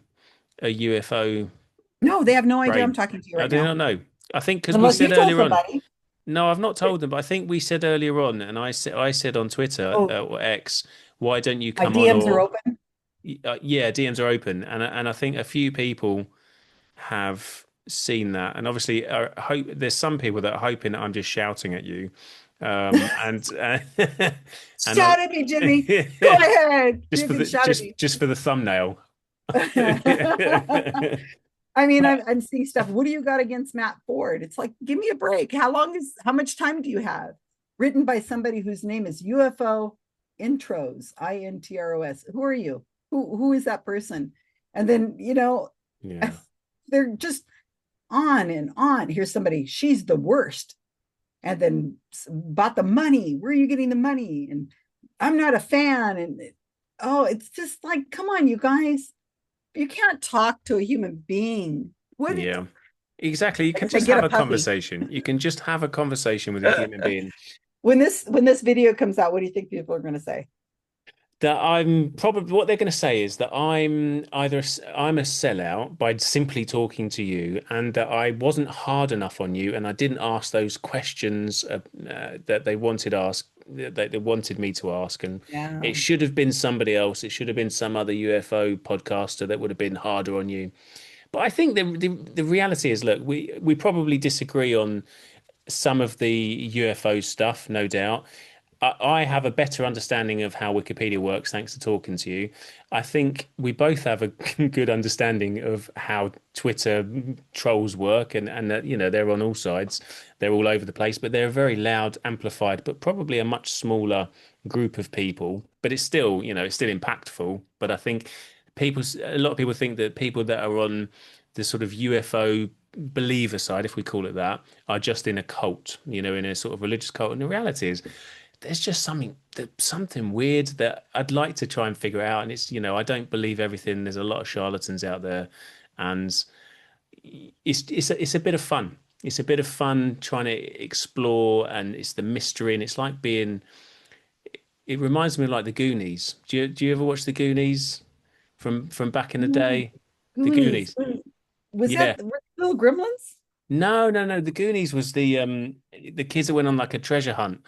a UFO? No, they have no idea brain? I'm talking to you right I do now. not know. I think because we Unless said you told earlier on. somebody. No, I've not told them, but I think we said earlier on, and I said on Twitter or X, why don't you My come on? DMs are Or open. yeah, DMs are open, and I think a few people have seen that, and obviously, hope there's some people that are hoping that I'm just shouting at you, and Shout at me, Jimmy. Go ahead. just You for can the shout at me. just for the thumbnail. I'm seeing stuff. What do you got against Matt Ford? It's like, give me a break. How much time do you have? Written by somebody whose name is UFO Intros, INTROS. Who are you? Who is that person? And then, Yeah. they're just on and on. Here's somebody, she's the worst. And then bought the money. Where are you getting the money? And I'm not a fan. And oh, it's just like, come on, you guys. You can't talk to a human being. What if Yeah, exactly. You can I just get have a a puppy? conversation. You can just have a conversation with a human being. When this video comes out, what do you think people are going to say? That I'm probably what they're going to say is that I'm a sellout by simply talking to you, and that I wasn't hard enough on you, and I didn't ask those questions that they they wanted me to ask, and Yeah. it should have been somebody else. It should have been some other UFO podcaster that would have been harder on you. But I think the reality is, look, we probably disagree on some of the UFO stuff, no doubt. I have a better understanding of how Wikipedia works thanks to talking to you. I think we both have a good understanding of how Twitter trolls work, and that, they're on all sides. They're all over the place, but they're a very loud, amplified, but probably a much smaller group of people. But it's still, it's still impactful. But I think a lot of people think that people that are on the sort of UFO believer side, if we call it that, are just in a cult, in a sort of religious cult. And the reality is, there's just something weird that I'd like to try and figure out. And it's, I don't believe everything. There's a lot of charlatans out there, and it's a bit of fun. It's a bit of fun trying to explore, and it's the mystery, and it's like being. It reminds me of like the Goonies. Do you ever watch the Goonies from back in the Ooh, day? The Goonies. Goonies. Was Yeah. that the little gremlins? No, no, no. The Goonies was the kids that went on like a treasure hunt,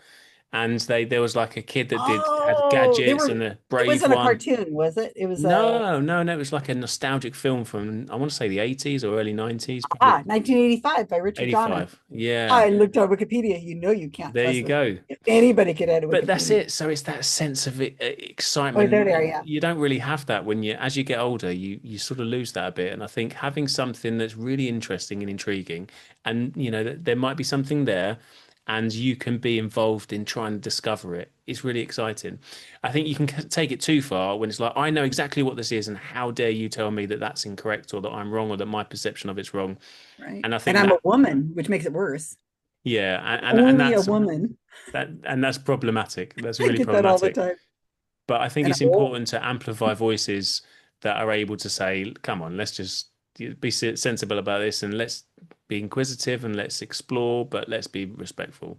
and there was like a kid that had Oh, they gadgets were. and a It brave wasn't a one. cartoon, was it? It was a No, no, no. It was like a nostalgic film from I want to say the 80s or early 90s, probably 1985 by Richard Donner. 85. Yeah, I looked on Wikipedia. You know you can't there trust you this. go. If anybody could edit But that's Wikipedia. it. So it's that sense of Oh, there excitement, they are. and Yeah. you don't really have that as you get older. You sort of lose that a bit. And I think having something that's really interesting and intriguing, and that there might be something there, and you can be involved in trying to discover it, is really exciting. I think you can take it too far when it's like, I know exactly what this is, and how dare you tell me that that's incorrect, or that I'm wrong, or that my perception of it's wrong. Right. And I And think I'm a that, woman, which makes it worse. yeah, and Only a that's woman. that's problematic. That's I really get that all the problematic. time. But I think And it's I'm old. important to amplify voices that are able to say, come on, let's just be sensible about this, and let's be inquisitive, and let's explore, but let's be respectful.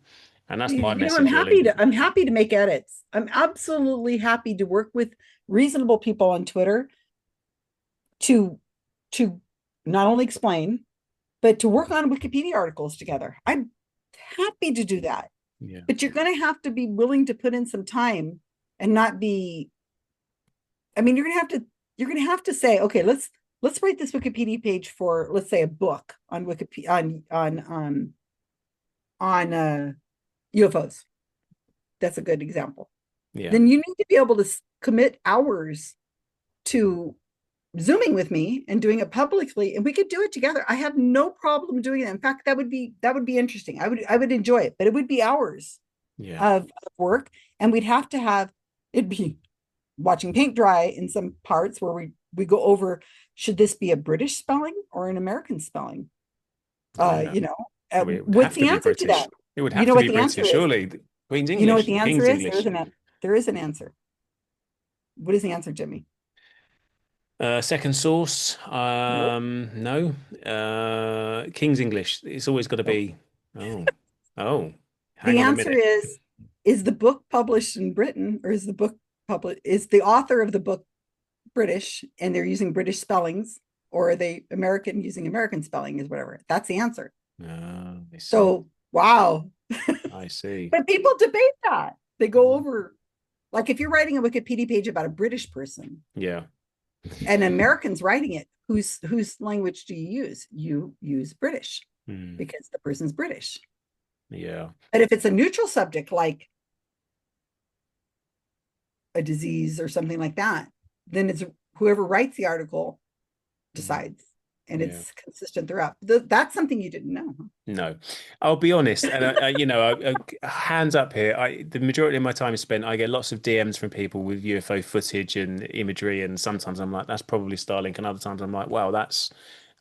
And that's my I'm message, happy really. to make edits. I'm absolutely happy to work with reasonable people on Twitter to to not only explain, but to work on Wikipedia articles together. I'm happy to do that. Yeah. But you're going to have to be willing to put in some time and not be. I mean, you're going to have to say, okay, let's write this Wikipedia page for, let's say, a book on Wikipedia on UFOs. That's a good example. Yeah. Then you need to be able to commit hours to zooming with me and doing it publicly, and we could do it together. I have no problem doing it. In fact, that would be interesting. I would enjoy it, but it would be hours Yeah. of work, and we'd have to have it'd be watching paint dry in some parts where we go over, should this be a British spelling or an American spelling? Yeah. I mean, it would What's have to the be answer to British. that? It would You have know to what be the answer British, is? surely. The Queen's You know what English, the answer King's is? English. There is an answer. What is the answer, Jimmy? Second source, No. no. King's English. It's always got to Nope. be. Oh, oh. Hang The on a answer minute. is the book published in Britain, or is the author of the book British and they're using British spellings, or are they American using American spelling, is whatever. That's the answer. I see. So, wow. I see. But people debate that. They go over, like, if you're writing a Wikipedia page about a British person Yeah. and Americans writing it, whose language do you use? You use British Hmm. because the person's British. Yeah. But if it's a neutral subject like a disease or something like that, then it's whoever writes the article Hmm. decides, and Yeah. it's consistent throughout. That's something you didn't know. Huh? No, I'll be honest, and hands up here. The majority of my time is spent. I get lots of DMs from people with UFO footage and imagery, and sometimes I'm like, that's probably Starlink, and other times I'm like, wow, that's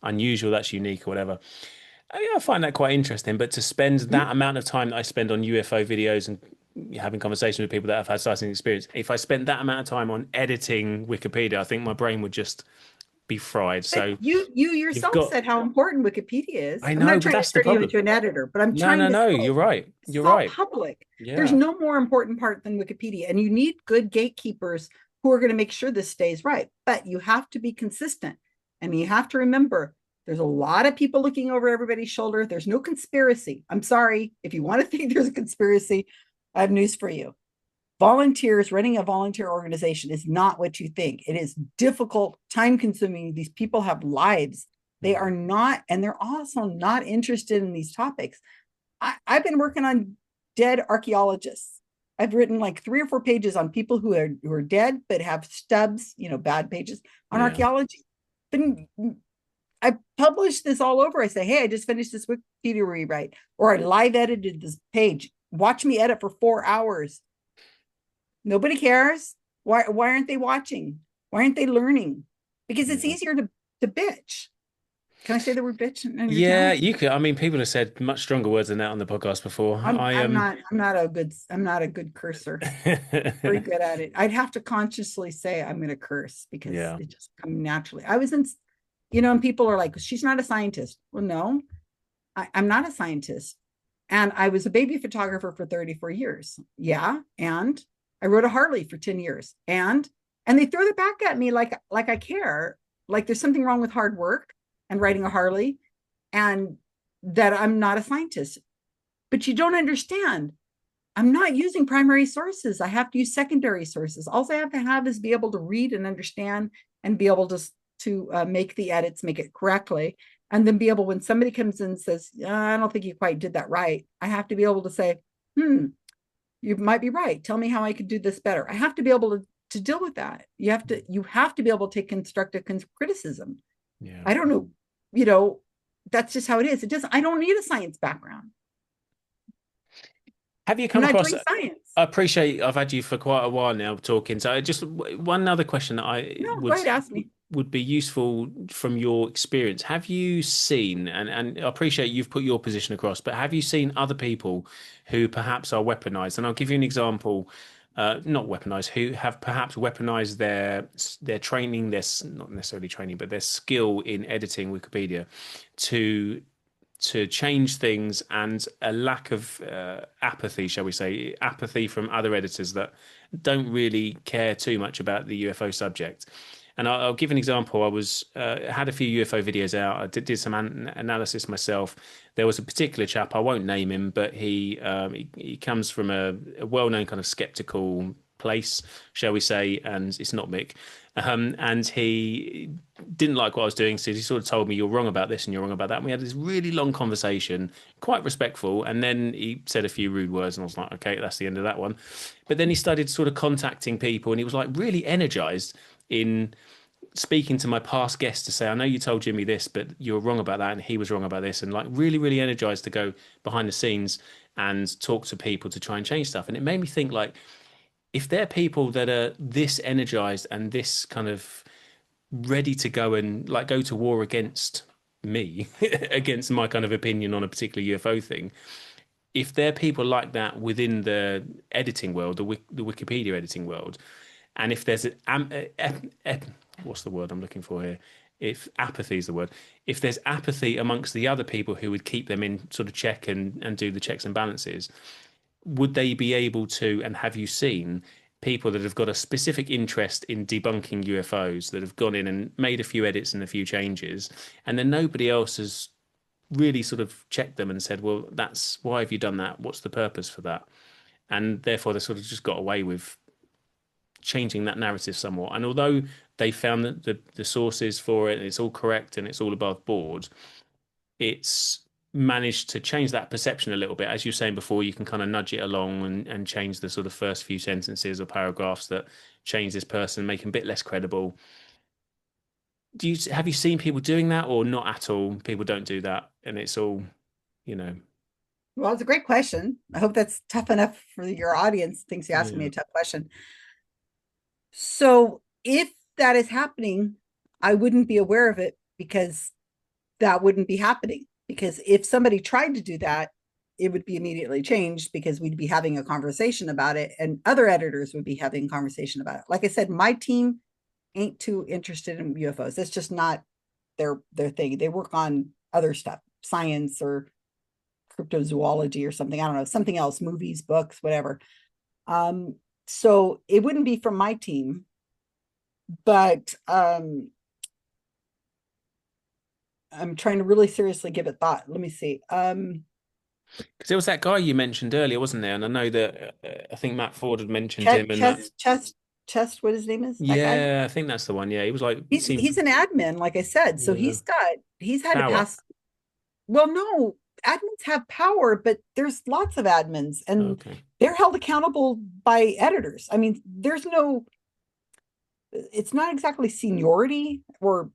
unusual, that's unique, or whatever. I find that quite interesting. But to spend Hmm? that amount of time that I spend on UFO videos and having conversations with people that have had science experience. If I spent that amount of time on editing Wikipedia, I think my brain would just be fried. But So you you've yourself got, said how important Wikipedia is. I I'm not know, but trying to that's the turn you problem. into an editor, but I'm No, trying no, to no, say you're right. it's You're all right. public. There's Yeah. no more important part than Wikipedia, and you need good gatekeepers who are going to make sure this stays right. But you have to be consistent, and you have to remember there's a lot of people looking over everybody's shoulder. There's no conspiracy. I'm sorry if you want to think there's a conspiracy. I have news for you. Volunteers running a volunteer organization is not what you think. It is difficult, time consuming. These people have lives. They are not, and they're also not interested in these topics. I've been working on dead archaeologists. I've written like 3 or 4 pages on people who are dead but have stubs, bad pages on Yeah. archaeology. But I publish this all over. I say, hey, I just finished this Wikipedia rewrite, or I live edited this page. Watch me edit for 4 hours. Nobody cares. Why aren't they watching? Why aren't they learning? Because it's easier to bitch. Can I say the word bitch in your Yeah, channel? you could. I mean, people have said much stronger words than that on the podcast before. I'm I I'm am. not I'm not a good cursor. Very good at it. I'd have to consciously say I'm going to curse because Yeah. it just comes naturally. I was in, and people are like, she's not a scientist. Well, no, I'm not a scientist. And I was a baby photographer for 34 years. Yeah. And I rode a Harley for 10 years. And they throw it back at me like I care. Like there's something wrong with hard work and riding a Harley, and that I'm not a scientist. But you don't understand. I'm not using primary sources. I have to use secondary sources. All I have to have is be able to read and understand and be able to make the edits, make it correctly. And then be able, when somebody comes in and says, I don't think you quite did that right, I have to be able to say, you might be right. Tell me how I could do this better. I have to be able to deal with that. You have to be able to take constructive criticism. Yeah. I don't know, that's just how it is. I don't need a science background. Have you I'm come not across? doing science. I appreciate I've had you for quite a while now talking. So just one other question that I No, go ahead, ask me. would be useful from your experience. Have you seen, and I appreciate you've put your position across, but have you seen other people who perhaps are weaponized? And I'll give you an example. Not weaponized, who have perhaps weaponized their training, their not necessarily training, but their skill in editing Wikipedia to change things, and a lack of apathy, shall we say, apathy from other editors that don't really care too much about the UFO subject. And I'll give an example. I was had a few UFO videos out. I did some analysis myself. There was a particular chap, I won't name him, but he comes from a well-known kind of skeptical place, shall we say, and it's not Mick. And he didn't like what I was doing, so he sort of told me, "You're wrong about this and you're wrong about that." And we had this really long conversation, quite respectful. And then he said a few rude words, and I was like, "Okay, that's the end of that one." But then he started sort of contacting people, and he was like really energized in speaking to my past guests to say, I know you told Jimmy this, but you were wrong about that, and he was wrong about this, and like really, really energized to go behind the scenes and talk to people to try and change stuff. And it made me think, like, if they're people that are this energized and this kind of ready to go and like go to war against me, against my kind of opinion on a particular UFO thing, if they're people like that within the editing world, the Wikipedia editing world, and if there's what's the word I'm looking for here? If apathy is the word, if there's apathy amongst the other people who would keep them in sort of check and do the checks and balances, would they be able to, and have you seen people that have got a specific interest in debunking UFOs that have gone in and made a few edits and a few changes, and then nobody else has really sort of checked them and said, well, that's why have you done that? What's the purpose for that? And therefore they sort of just got away with changing that narrative somewhat. And although they found that the sources for it, it's all correct and it's all above board, it's managed to change that perception a little bit. As you were saying before, you can kind of nudge it along and change the sort of first few sentences or paragraphs that change this person, make them a bit less credible. Have you seen people doing that, or not at all? People don't do that, and it's all, you know. Well, it's a great question. I hope that's tough enough for your audience. Thinks you asking me Yeah. a tough question. So if that is happening, I wouldn't be aware of it because that wouldn't be happening. Because if somebody tried to do that, it would be immediately changed because we'd be having a conversation about it and other editors would be having a conversation about it. Like I said, my team ain't too interested in UFOs. That's just not their thing. They work on other stuff, science or cryptozoology or something. I don't know, something else, movies, books, whatever. So it wouldn't be from my team, but I'm trying to really seriously give it thought. Let me see. Because there was that guy you mentioned earlier, wasn't there? And I know that I think Matt Ford had mentioned him. Chest, what his name is? That guy? Yeah, I think that's the one. Yeah, he was like, He's an admin, like I said. So yeah, he's had to power. pass. Well, no, admins have power, but there's lots of admins and Okay. they're held accountable by editors. I mean, it's not exactly seniority or,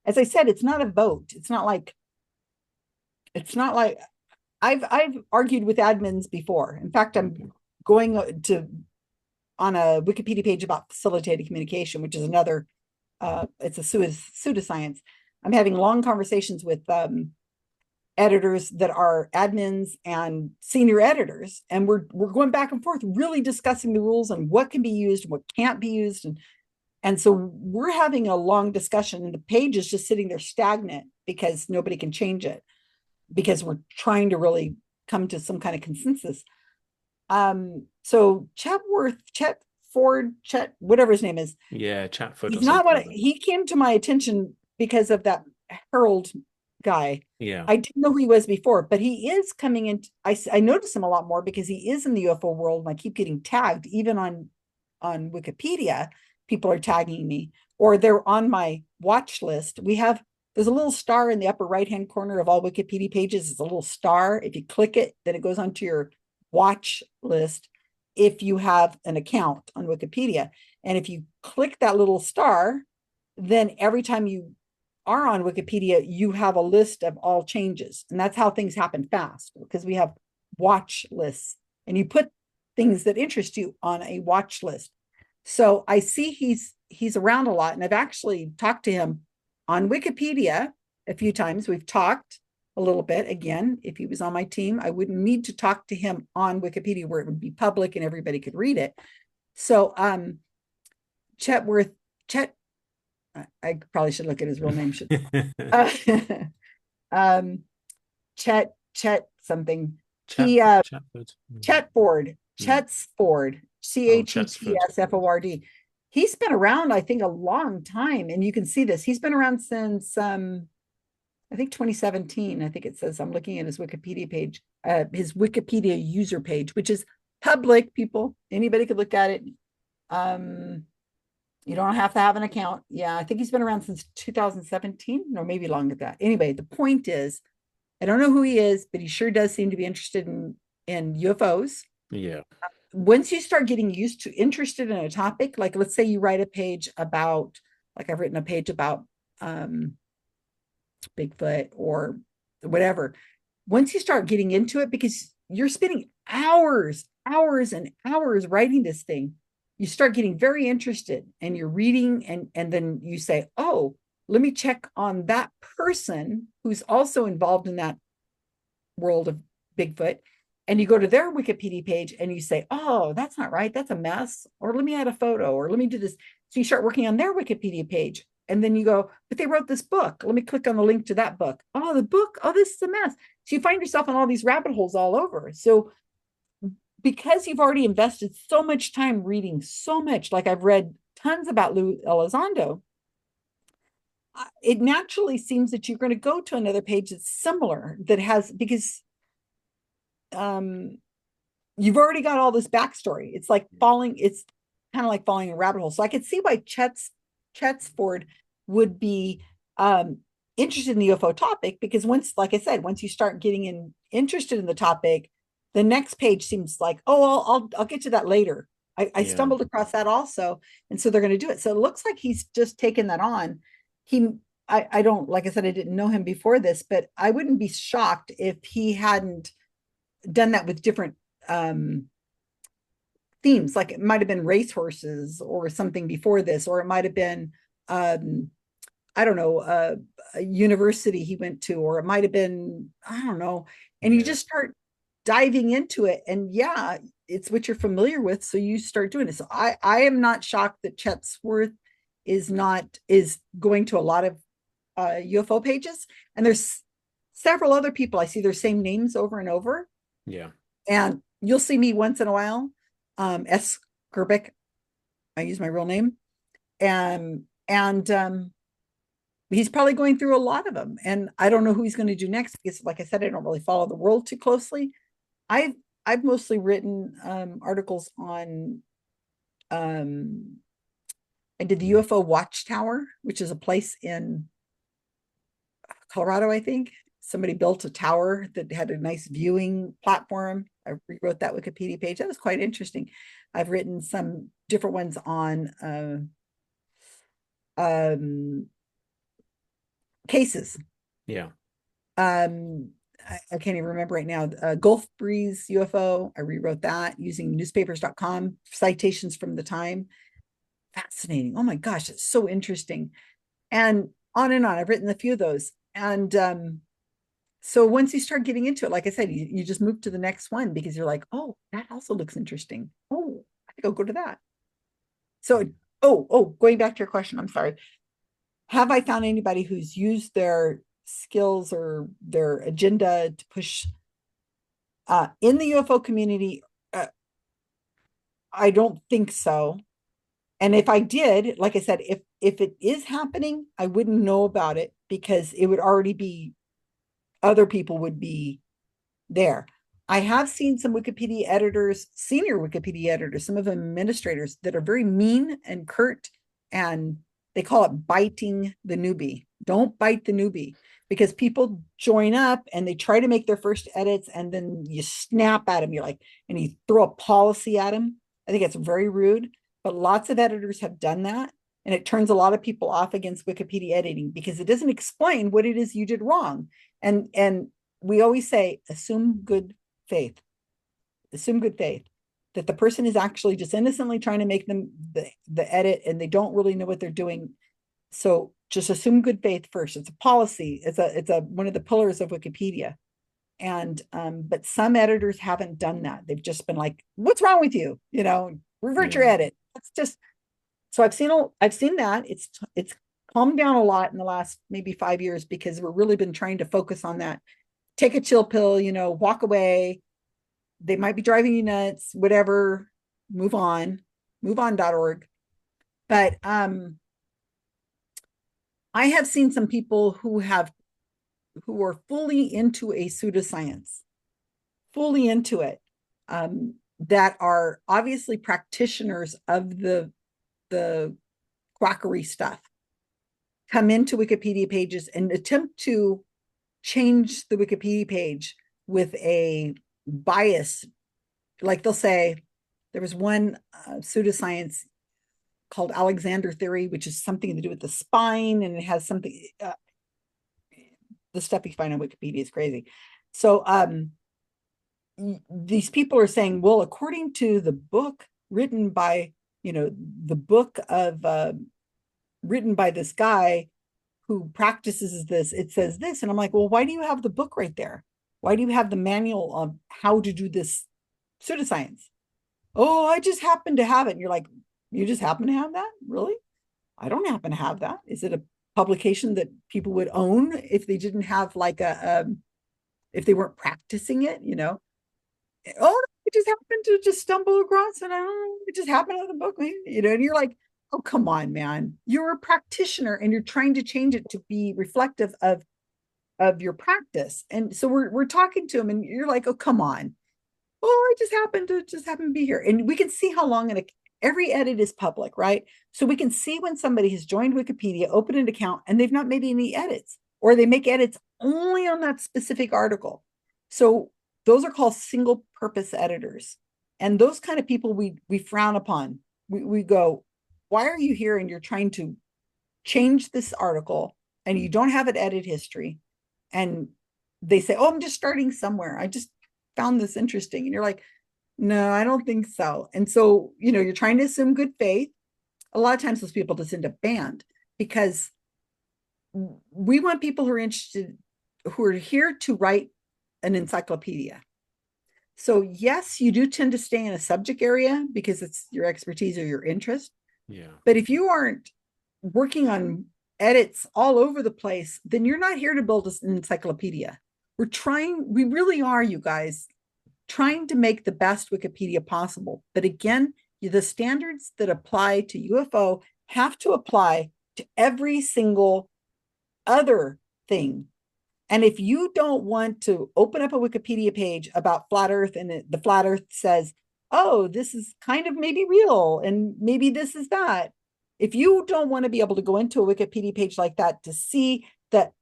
as I said, it's not a vote. It's not like I've argued with admins before. In fact, I'm going on a Wikipedia page about facilitated communication, which is another, it's a pseudoscience. I'm having long conversations with editors that are admins and senior editors, and we're going back and forth, really discussing the rules and what can be used and what can't be used, and so we're having a long discussion, and the page is just sitting there stagnant because nobody can change it because we're trying to really come to some kind of consensus. So Chet, whatever his name is. Yeah, Chatford. He's not what he came to my attention because of that Harald guy. Yeah. I didn't know who he was before, but he is coming in. I notice him a lot more because he is in the UFO world and I keep getting tagged even on Wikipedia. People are tagging me or they're on my watch list. There's a little star in the upper right-hand corner of all Wikipedia pages. It's a little star. If you click it, then it goes onto your watch list if you have an account on Wikipedia. And if you click that little star, then every time you are on Wikipedia, you have a list of all changes. And that's how things happen fast because we have watch lists and you put things that interest you on a watch list. So I see he's around a lot and I've actually talked to him on Wikipedia a few times. We've talked a little bit. Again, if he was on my team, I wouldn't need to talk to him on Wikipedia where it would be public and everybody could read it. So Chet, I probably should look at his real name. Chet something. Chatford. Chetford. Chetsford. Chettsford. He's been around, I think, a long time, and you can see this. He's been around since I think 2017. I think it says. I'm looking at his Wikipedia page, his Wikipedia user page, which is public. People, anybody could look at it. You don't have to have an account. Yeah, I think he's been around since 2017, or maybe longer than that. Anyway, the point is, I don't know who he is, but he sure does seem to be interested in UFOs. Yeah. Once you start getting interested in a topic, like let's say you write a page about, like I've written a page about Bigfoot or whatever. Once you start getting into it, because you're spending hours and hours writing this thing, you start getting very interested and you're reading and then you say, oh, let me check on that person who's also involved in that world of Bigfoot. And you go to their Wikipedia page and you say, oh, that's not right. That's a mess. Or let me add a photo or let me do this. So you start working on their Wikipedia page. And then you go, but they wrote this book. Let me click on the link to that book. Oh, the book. Oh, this is a mess. So you find yourself in all these rabbit holes all over. So because you've already invested so much time reading so much, like I've read tons about Elizondo, it naturally seems that you're going to go to another page that's similar, that has, because you've already got all this backstory. It's kind of like falling in a rabbit hole. So I could see why Chetsford would be interested in the UFO topic, because like I said, once you start getting interested in the topic, the next page seems like, oh, I'll get to that later. I stumbled across that also. And so they're going to do it. So it looks like he's just taken that on. I don't, like I said, I didn't know him before this, but I wouldn't be shocked if he hadn't done that with different themes. Like it might have been racehorses or something before this, or it might have been, I I don't know, a university he went to, or it might have been, I don't know. And you just start diving into it. And yeah, it's what you're familiar with. So you start doing it. So I am not shocked that Chetsworth is going to a lot of UFO pages. And there's several other people. I see their same names over and over. Yeah. And you'll see me once in a while. S. Gerbic. I use my real name. And he's probably going through a lot of them. And I don't know who he's going to do next, because like I said, I don't really follow the world too closely. I've mostly written articles on I did the UFO Watchtower, which is a place in Colorado, I think. Somebody built a tower that had a nice viewing platform. I rewrote that Wikipedia page. That was quite interesting. I've written some different ones on cases. Yeah. I can't even remember right now. Gulf Breeze UFO. I rewrote that using newspapers.com, citations from the time. Fascinating. Oh my gosh, it's so interesting. And on and on. I've written a few of those. And so once you start getting into it, like I said, you just move to the next one, because you're like, oh, that also looks interesting. Oh, I think I'll go to that. So, going back to your question, I'm sorry. Have I found anybody who's used their skills or their agenda to push in the UFO community? I don't think so. And if I did, like I said, if it is happening, I wouldn't know about it, because it would already be, other people would be there. I have seen some Wikipedia editors, senior Wikipedia editors, some of them administrators, that are very mean and curt, and they call it biting the newbie. Don't bite the newbie, because people join up and they try to make their first edits, and then you snap at them. You're like, and you throw a policy at them. I think it's very rude, but lots of editors have done that. And it turns a lot of people off against Wikipedia editing, because it doesn't explain what it is you did wrong. And we always say, assume good faith that the person is actually just innocently trying to make them the edit, and they don't really know what they're doing. So just assume good faith first. It's a policy. It's a one of the pillars of Wikipedia. And but some editors haven't done that. They've just been like, what's wrong with you? Revert your edit. That's just, so I've seen that. It's calmed down a lot in the last maybe 5 years, because we've really been trying to focus on that. Take a chill pill, walk away. They might be driving you nuts, whatever, move on.org. But I have seen some people who are fully into a pseudoscience, fully into it, that are obviously practitioners of the quackery stuff, come into Wikipedia pages and attempt to change the Wikipedia page with a bias. Like they'll say, there was one pseudoscience called Alexander theory, which is something to do with the spine, and it has something, the stuff you find on Wikipedia is crazy. So these people are saying, well, according to the book written by, the book of written by this guy who practices this, it says this. And I'm like, well, why do you have the book right there? Why do you have the manual of how to do this pseudoscience? Oh, I just happen to have it. And you're like, you just happen to have that? Really? I don't happen to have that. Is it a publication that people would own if they didn't have like if they weren't practicing it, Oh, I just happened to just stumble across, and it just happened on the book, and you're like, oh, come on, man. You're a practitioner, and you're trying to change it to be reflective of your practice. And so we're talking to them, and you're like, oh, come on. Oh, I just happened to be here. And we can see how long every edit is public, right? So we can see when somebody has joined Wikipedia, opened an account, and they've not made any edits, or they make edits only on that specific article. So those are called single purpose editors. And those kind of people we frown upon. We go, why are you here and you're trying to change this article and you don't have an edit history? And they say, oh, I'm just starting somewhere. I just found this interesting. And you're like, no, I don't think so. And so, you're trying to assume good faith. A lot of times those people just end up banned, because we want people who are interested, who are here to write an encyclopedia. So yes, you do tend to stay in a subject area because it's your expertise or your interest. Yeah. But if you aren't working on edits all over the place, then you're not here to build an encyclopedia. We really are, you guys, trying to make the best Wikipedia possible. But again, the standards that apply to UFO have to apply to every single other thing. And if you don't want to open up a Wikipedia page about flat Earth and the flat Earth says, oh, this is kind of maybe real and maybe this is that. If you don't want to be able to go into a Wikipedia page like that to see that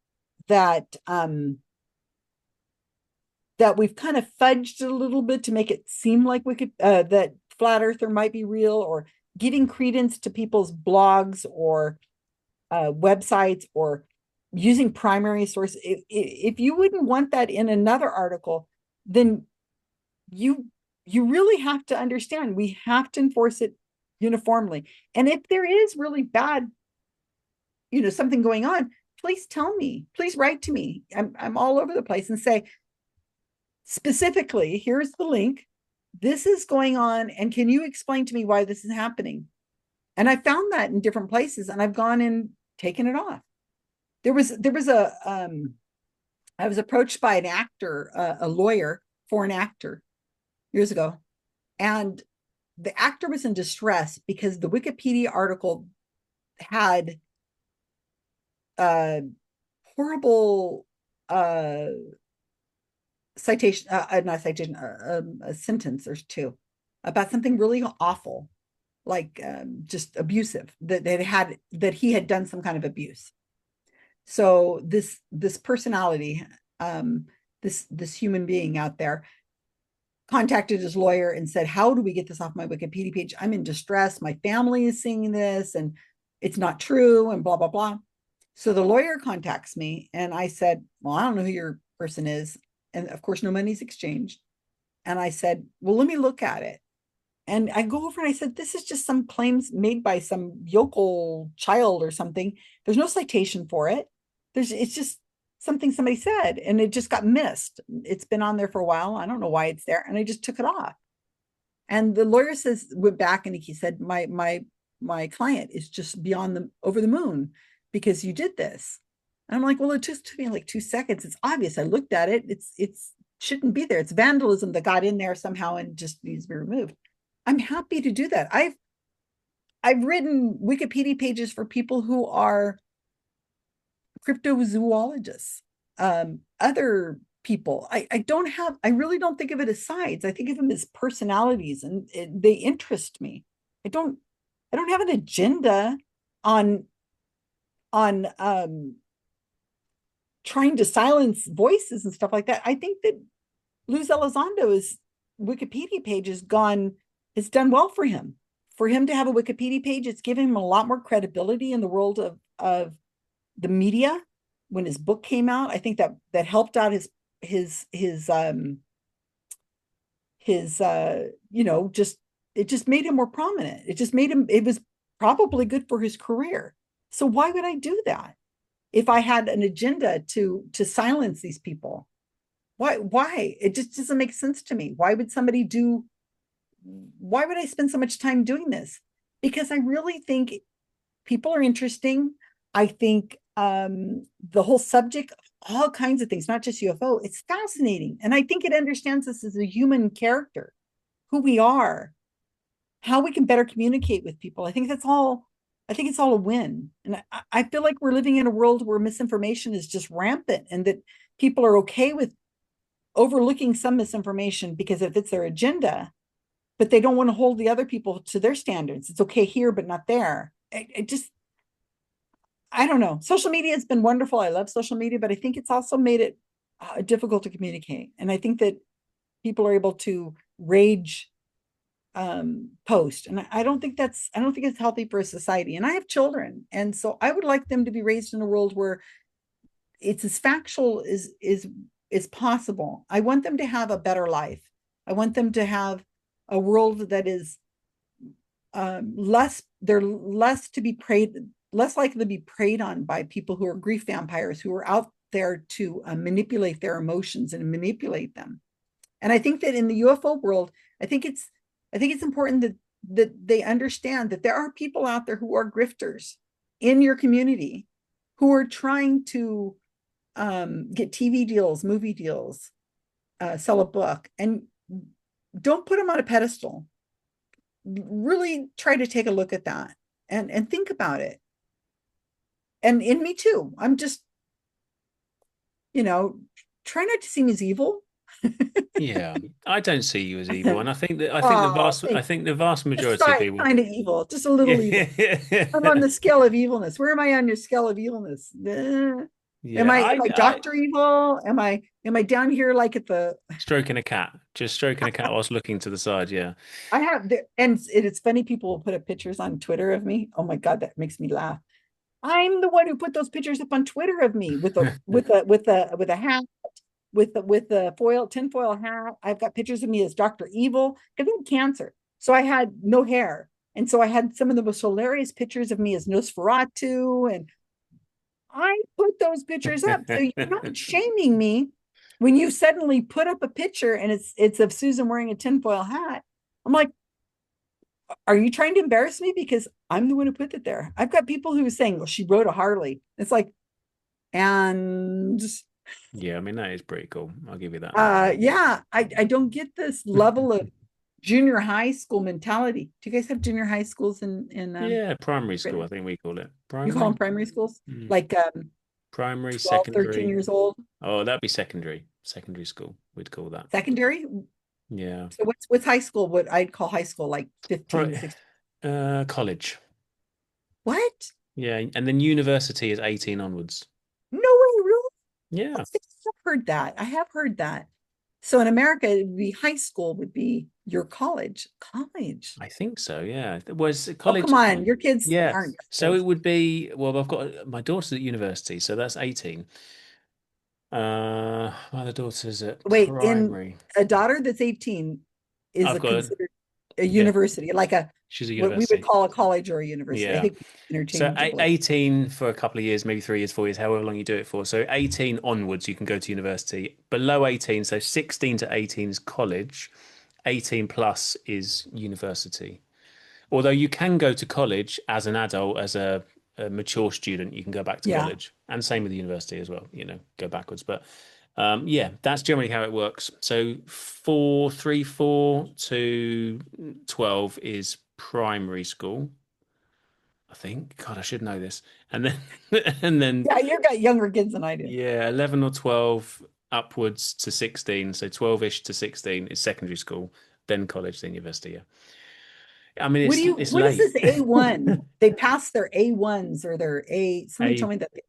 we've kind of fudged it a little bit to make it seem like that flat earther might be real, or giving credence to people's blogs or websites, or using primary sources. If you wouldn't want that in another article, then you really have to understand we have to enforce it uniformly. And if there is really bad, something going on, please tell me. Please write to me. I'm all over the place, and say, specifically, here's the link. This is going on, and can you explain to me why this is happening? And I found that in different places, and I've gone and taken it off. There was I was approached by an actor, a lawyer for an actor years ago, and the actor was in distress because the Wikipedia article had horrible citation, not citation, a sentence, there's two, about something really awful, like just abusive, that he had done some kind of abuse. So this personality, this human being out there, contacted his lawyer and said, how do we get this off my Wikipedia page? I'm in distress. My family is seeing this and it's not true, and blah, blah, blah. So the lawyer contacts me, and I said, well, I don't know who your person is. And of course, no money's exchanged. And I said, well, let me look at it. And I go over and I said, this is just some claims made by some yokel child or something. There's no citation for it. It's just something somebody said, and it just got missed. It's been on there for a while. I don't know why it's there. And I just took it off. And the lawyer went back and he said, my client is just over the moon because you did this. And I'm like, well, it just took me like 2 seconds. It's obvious. I looked at it. It's shouldn't be there. It's vandalism that got in there somehow and just needs to be removed. I'm happy to do that. I've written Wikipedia pages for people who are cryptozoologists, other people. I really don't think of it as sides. I think of them as personalities, and they interest me. I don't have an agenda on trying to silence voices and stuff like that. I think that Luz Elizondo's Wikipedia page has done well for him. For him to have a Wikipedia page, it's given him a lot more credibility in the world of the media. When his book came out, I think that helped out his it just made him more prominent. It was probably good for his career. So why would I do that if I had an agenda to silence these people? Why? It just doesn't make sense to me. Why would I spend so much time doing this? Because I really think people are interesting. I think the whole subject of all kinds of things, not just UFO, it's fascinating. And I think it understands us as a human character, who we are, how we can better communicate with people. I think it's all a win. And I feel like we're living in a world where misinformation is just rampant, and that people are okay with overlooking some misinformation because it fits their agenda, but they don't want to hold the other people to their standards. It's okay here, but not there. I don't know. Social media has been wonderful. I love social media, but I think it's also made it difficult to communicate. And I think that people are able to rage post. And I don't think it's healthy for a society. And I have children. And so I would like them to be raised in a world where it's as factual as possible. I want them to have a better life. I want them to have a world that is less to be less likely to be preyed on by people who are grief vampires, who are out there to manipulate their emotions and manipulate them. And I think that in the UFO world, I think it's important that they understand that there are people out there who are grifters in your community, who are trying to get TV deals, movie deals, sell a book, and don't put them on a pedestal. Really try to take a look at that and think about it. And in me too. I'm just, try not to see me as evil. Yeah, I don't see you as evil, and I think the vast Just majority of people. kind of evil, just a little evil. I'm on the scale of evilness. Where am I on your scale of evilness? Yeah, am I Dr. Evil? Am I down here like at the stroking a cat, just stroking a cat whilst looking to the side? Yeah, I have and it's funny, people will put up pictures on Twitter of me. Oh my God, that makes me laugh. I'm the one who put those pictures up on Twitter of me with a hat, with the tinfoil hat. I've got pictures of me as Dr. Evil because I had cancer. So I had no hair. And so I had some of the most hilarious pictures of me as Nosferatu. And I put those pictures up. So you're not shaming me when you suddenly put up a picture and it's of Susan wearing a tinfoil hat. I'm like, are you trying to embarrass me? Because I'm the one who put it there. I've got people who are saying, well, she rode a Harley. It's like, and yeah, I mean, that is pretty cool. I'll give you that. Yeah, I don't get this level of junior high school mentality. Do you guys have junior high schools in yeah, primary school, I think we call it. You call them primary schools? Like primary, 12, secondary. 13 years old? Oh, that'd be secondary school. We'd call that. Secondary? Yeah. So what's high school? What I'd call high school, like 15, 16. College. What? Yeah, and then university is 18 onwards. No way, really? Yeah. I've heard that. I have heard that. So in America, it would be high school would be your college. College. I think so, yeah. Was college. Oh, come on. Your kids yeah. aren't. So it would be, well, I've got my daughter's at university, so that's 18. My other daughter's at primary. In a daughter that's 18 is considered a university, like she's a what we university. would call a college or a university. Yeah. I think interchangeably. So 18 for a couple of years, maybe 3 years, 4 years, however long you do it for. So 18 onwards, you can go to university. Below 18, so 16 to 18 is college. 18 plus is university. Although you can go to college as an adult, as a mature student, you can go back to college. And same with the university as well, go backwards. But yeah, that's generally how it works. So 4 to 12 is primary school. I think. God, I should know this. And then yeah, you've got younger kids than I do. Yeah, 11 or 12 upwards to 16. So 12-ish to 16 is secondary school, then college, then university. Yeah. I mean, it's what late. is this A1? They pass their A1s or their somebody told me that they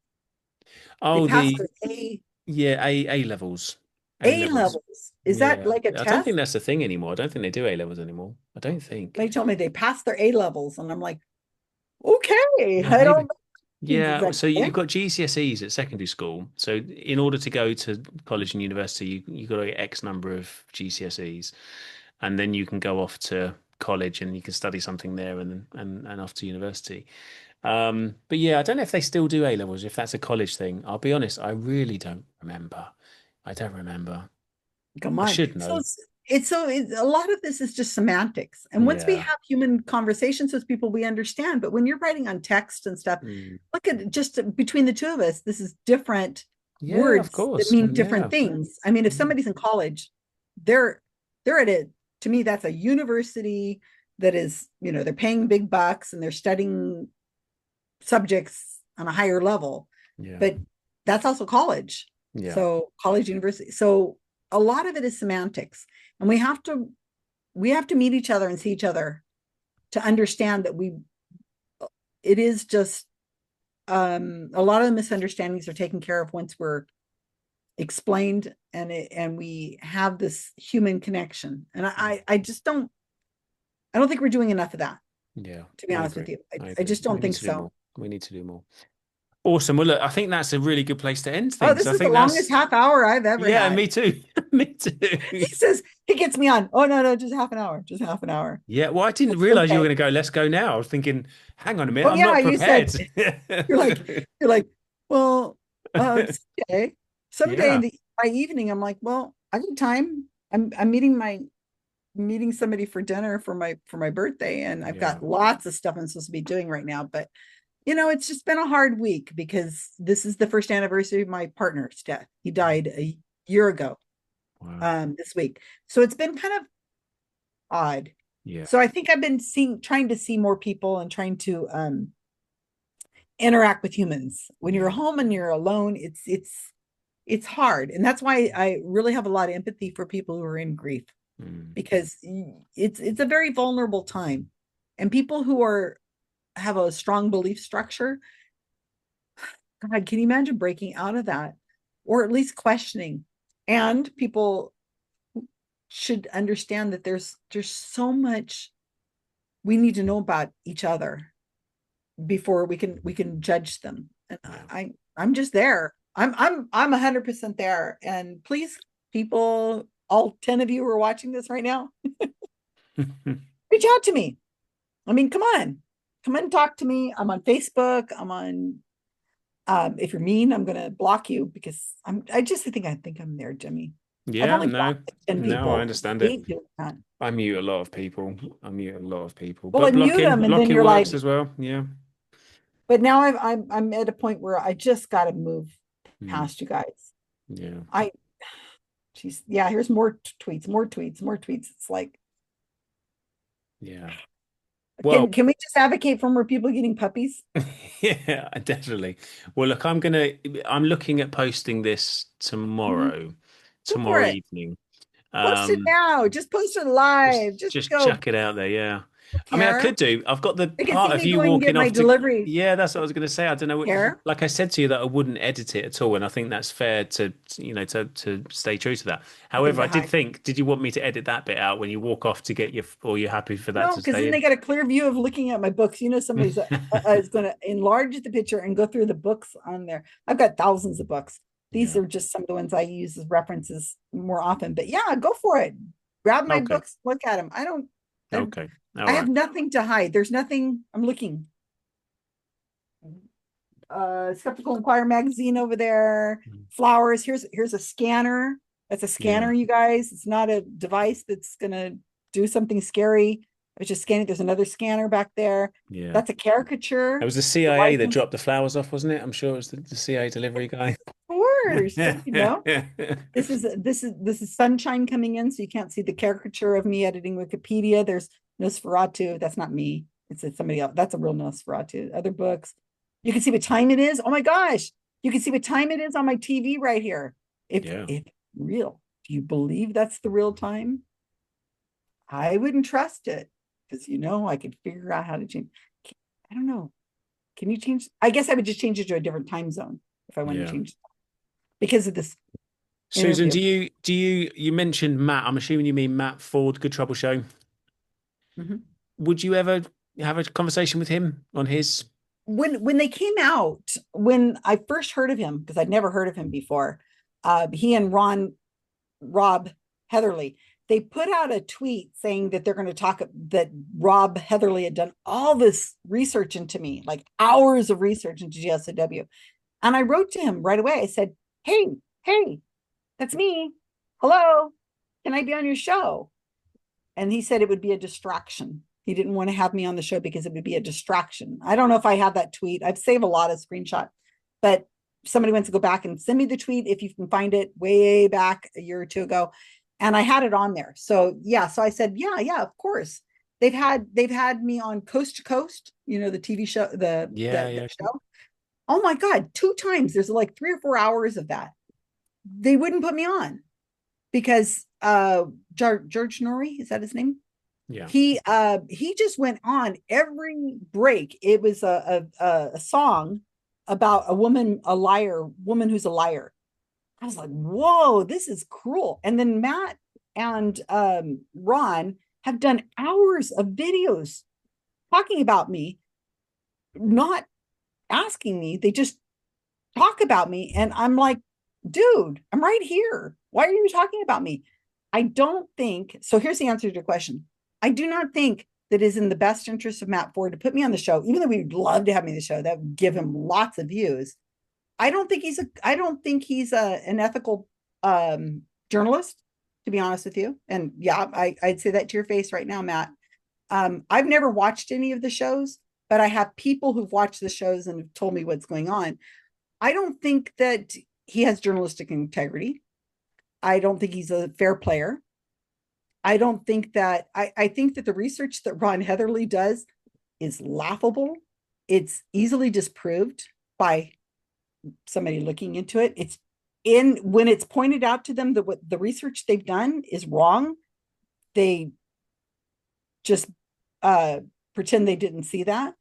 pass their A levels. A levels. Is that like a test? I don't think that's a thing anymore. I don't think they do A levels anymore. I don't think. They told me they passed their A levels, and I'm like, okay, I don't know. Yeah, so you've got GCSEs at secondary school. So in order to go to college and university, you've got to get X number of GCSEs, and then you can go off to college and you can study something there and off to university. But yeah, I don't know if they still do A levels, if that's a college thing. I'll be honest, I really don't remember. I don't remember. Come on. I should know. So a lot of this is just semantics. And once we have human conversations with people, we understand. But when you're writing on text and stuff, look at just between the two of us, this is different words that mean different things. I mean, if somebody's in college, they're at it. To me, that's a university that is, they're paying big bucks and they're studying subjects on a higher level. Yeah. But that's also college. Yeah. So college, university. So a lot of it is semantics. And we have to meet each other and see each other to understand that it is just a lot of the misunderstandings are taken care of once we're explained and we have this human connection. And I don't think we're doing enough of that. Yeah. To be honest with you. I just don't think so. We need to do more. Awesome. Well, look, I think that's a really good place to end Oh, things. this I is the think longest that's, half hour I've ever yeah, had. me too. Me He too. says, he gets me on. Oh, no, just half an hour, just half an hour. Yeah, well, I didn't It's realize you were okay. going to go, let's go now. I was thinking, hang on a minute, Oh I'm yeah, not you prepared. said you're like you're like, well, someday, someday in Yeah, the my evening, I'm like, well, I have time. I'm meeting somebody for dinner for my birthday, and I've yeah, got lots of stuff I'm supposed to be doing right now. But it's just been a hard week because this is the first anniversary of my partner's death. He died a year ago, wow, this week. So it's been kind of odd. yeah, So I think I've been trying to see more people and trying to interact with humans. When you're yeah, home and you're alone, it's hard. And that's why I really have a lot of empathy for people who are in grief, mm, because it's a very vulnerable time. And people who have a strong belief structure, God, can you imagine breaking out of that, or at least questioning? And people should understand that there's so much we need to know about each other before we can judge them. And yeah. I'm just there. I'm 100% there. And please, people, all 10 of you who are watching this right now, reach out to me. I mean, come on and talk to me. I'm on Facebook. I'm on. If you're mean, I'm going to block you because I think I'm there, Jimmy. I've Yeah, only no, blocked like 10 no, I people. understand I it. hate doing that. I mute a lot of people. I mute a lot of people, Well, I but mute them, and then blocking you're works like, as well. Yeah. but now I'm at a point where I just got to move Mm, past you guys. yeah. I She's yeah, here's more tweets, more tweets, more tweets. It's like, Yeah. can Well, can we just advocate for more people getting puppies? yeah, definitely. Well, look, I'm looking at posting this Mhm. Go for tomorrow it. evening. Post it Um, now. Just post it live. Just just go. chuck it out there. Yeah. Don't I mean, I care. could do. I've got the They can part see of me you going and get walking my off to. delivery. Yeah, that's what I was going to say. I don't know. Care. Like I said to you that I wouldn't edit it at all, and I think that's fair to stay true to that. Nothing However, to I did hide. think, did you want me to edit that bit out when you walk off to get or you're happy for that No, to because stay then they in? got a clear view of looking at my books. Somebody's is going to enlarge the picture and go through the books on there. I've got thousands of books. These Yeah. are just some of the ones I use as references more often. But yeah, go for it. Grab my Okay. books, look at them. I, Okay. All I right. have nothing to hide. There's nothing. I'm looking. Skeptical Inquirer magazine over there. Flowers. Here's a scanner. That's a Yeah. scanner, you guys. It's not a device that's gonna do something scary. I was just scanning. There's another scanner back there. Yeah. That's a caricature. It was the The CIA that license, dropped the flowers off, wasn't it? I'm sure it was the CIA delivery guy. of course. Don't you know? This is sunshine coming in, so you can't see the caricature of me editing Wikipedia. There's Nosferatu. That's not me. It's somebody else. That's a real Nosferatu. Other books. You can see what time it is. Oh my gosh. You can see what time it is on my TV right here. Yeah. If real. Do you believe that's the real time? I wouldn't trust it because I could figure out how to change. I don't know. Can you change? I guess I would just change it to a different time zone if I wanted to Yeah. change because of this Susan, interview. you mentioned Matt. I'm assuming you mean Matt Ford, Good Trouble Show. Mhm. Would you ever have a conversation with him on his? When they came out, when I first heard of him, because I'd never heard of him before, he and Rob Heatherly, they put out a tweet saying that they're going to talk, that Rob Heatherly had done all this research into me, like hours of research into GSOW. And I wrote to him right away. I said, hey, that's me. Hello, can I be on your show? And he said it would be a distraction. He didn't want to have me on the show because it would be a distraction. I don't know if I have that tweet. I've saved a lot of screenshots, but if somebody wants to go back and send me the tweet, if you can find it way back a year or two ago. And I had it on there. So yeah, so I said, yeah, of course. They've had me on Coast to Coast, the TV show, Yeah, the yeah. show. Oh my God, 2 times. There's like 3 or 4 hours of that. They wouldn't put me on because George Norrie, is that his name? Yeah. He just went on every break. It was a song about a liar, woman who's a liar. I was like, whoa, this is cruel. And then Matt and Ron have done hours of videos talking about me, not asking me. They just talk about me. And I'm like, dude, I'm right here. Why are you talking about me? I don't think so. Here's the answer to your question. I do not think that is in the best interest of Matt Ford to put me on the show, even though we'd love to have me on the show. That would give him lots of views. I don't think he's an ethical journalist, to be honest with you. And yeah, I'd say that to your face right now, Matt. I've never watched any of the shows, but I have people who've watched the shows and have told me what's going on. I don't think that he has journalistic integrity. I don't think he's a fair player. I don't think that I think that the research that Ron Heatherly does is laughable. It's easily disproved by somebody looking into it. It's in when it's pointed out to them that what the research they've done is wrong, they just pretend they didn't see that.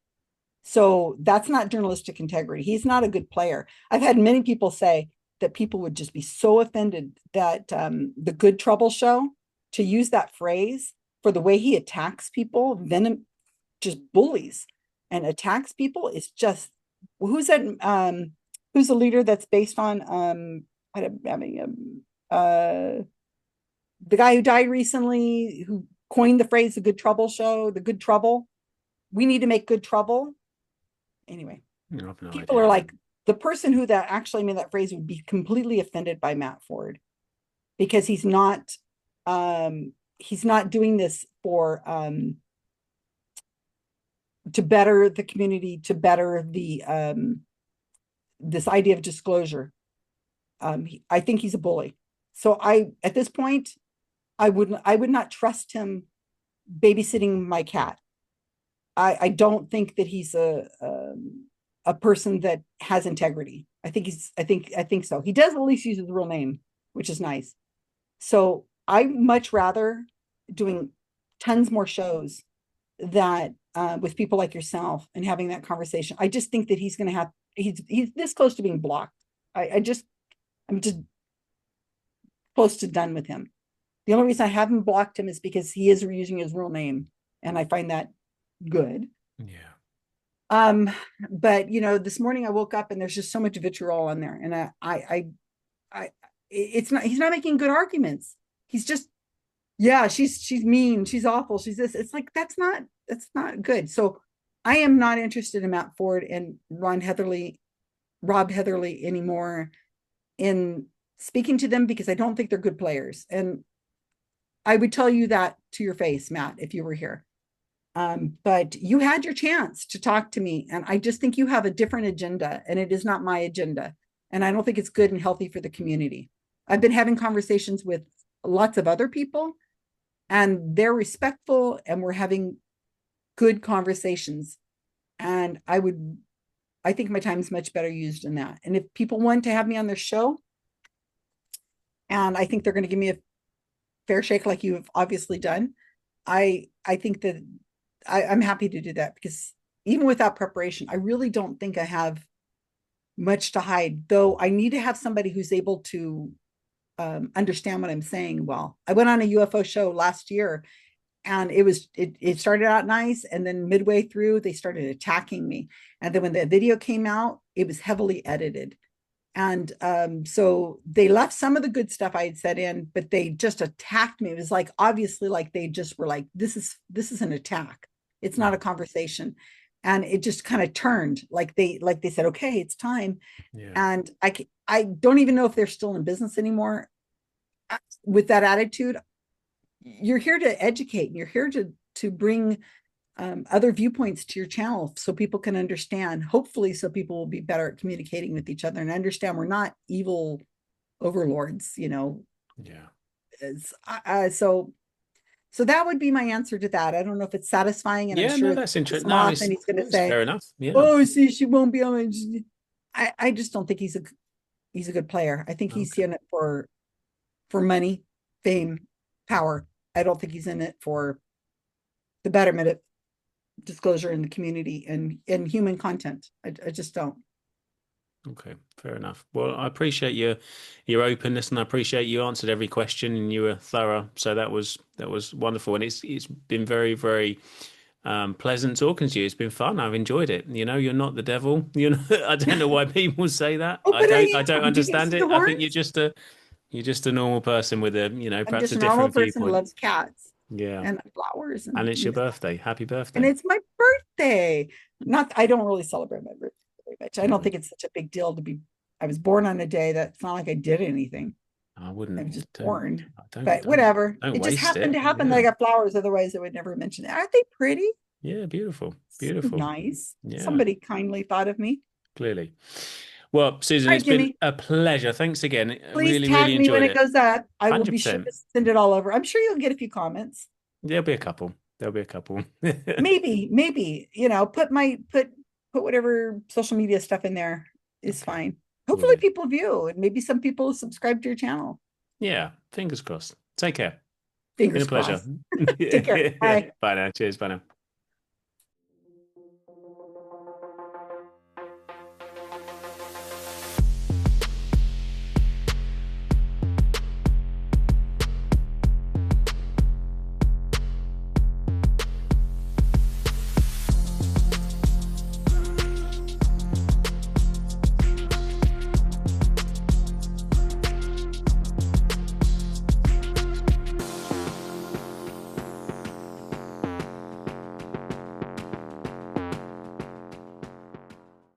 So that's not journalistic integrity. He's not a good player. I've had many people say that people would just be so offended that the Good Trouble show, to use that phrase for the way he attacks people, venom, just bullies and attacks people, is just, who's that? Who's the leader that's based on the guy who died recently, who coined the phrase the Good Trouble show, the Good Trouble. We need to make good trouble. Anyway, no people idea. are like, the person who that actually made that phrase would be completely offended by Matt Ford, because he's not doing this for to better the community, to better the this idea of disclosure. I think he's a bully. So at this point, I would not trust him babysitting my cat. I don't think that he's a person that has integrity. I think so. He does at least use his real name, which is nice. So I'm much rather doing tons more shows that with people like yourself and having that conversation. I just think that he's this close to being blocked. I'm just close to done with him. The only reason I haven't blocked him is because he is using his real name, and I find that good. Yeah. But this morning I woke up and there's just so much vitriol on there, and he's not making good arguments. He's just, yeah, she's mean, she's awful, she's this. It's like, that's not good. So I am not interested in Matt Ford and Rob Heatherly anymore in speaking to them, because I don't think they're good players. And I would tell you that to your face, Matt, if you were here. But you had your chance to talk to me, and I just think you have a different agenda, and it is not my agenda. And I don't think it's good and healthy for the community. I've been having conversations with lots of other people, and they're respectful, and we're having good conversations. And I think my time is much better used in that. And if people want to have me on their show, and I think they're going to give me a fair shake like you have obviously done, I think that I'm happy to do that, because even without preparation, I really don't think I have much to hide, though I need to have somebody who's able to understand what I'm saying well. I went on a UFO show last year, and it started out nice, and then midway through they started attacking me, and then when the video came out, it was heavily edited, and so they left some of the good stuff I had said in, but they just attacked me. It was like, obviously, like they just were like, this is an attack, it's not a conversation. And it just kind of turned, like they said, okay, it's time. Yeah. And I don't even know if they're still in business anymore with that attitude. You're here to educate, and you're here to bring other viewpoints to your channel so people can understand, hopefully, so people will be better at communicating with each other and understand we're not evil overlords, Yeah. So that would be my answer to that. I don't know if it's satisfying, and I'm sure that's interesting. No, and he's going to say, fair enough. Yeah. "Oh, see, she won't be on." I just don't think he's a good player. I think he's in it for money, fame, power. I don't think he's in it for the betterment of disclosure in the community and human content. I just don't. Okay, fair enough. Well, I appreciate your openness, and I appreciate you answered every question, and you were thorough. So that was wonderful, and it's been very, very Pleasant talking to you. It's been fun. I've enjoyed it. You're not the devil. I don't know why people say that. Oh, but I don't am. Do you understand see the it. I think horns? you're just a normal person with a, I'm perhaps just a a normal different person who viewpoint. loves cats Yeah. and flowers And it's your music. birthday. Happy And birthday. it's my birthday. Not, I don't really celebrate my birthday very much. I don't Mm. think it's such a big deal to be. I was born on a day that's not like I did anything. I I was wouldn't, just born. don't, But whatever. don't It just waste happened it. to happen that I Yeah. got flowers. Otherwise, I would never mention it. Aren't they pretty? Yeah. Beautiful. So Beautiful. nice. Yeah. Somebody kindly thought of me. Clearly. Well, Susan, All it's right, been Jimmy. a pleasure. Thanks again. I Please really, really tag me when enjoyed it it. goes up. I will be sure 100%. to send it all over. I'm sure you'll get a few comments. There'll be a couple. There'll be a couple. Maybe, put whatever social media stuff in there is Okay. fine. Will Hopefully do. people view and maybe some people subscribe to your channel. Yeah. Fingers crossed. Take care. Been Fingers a pleasure. crossed. Take care. Bye. Bye now. Cheers. Bye now.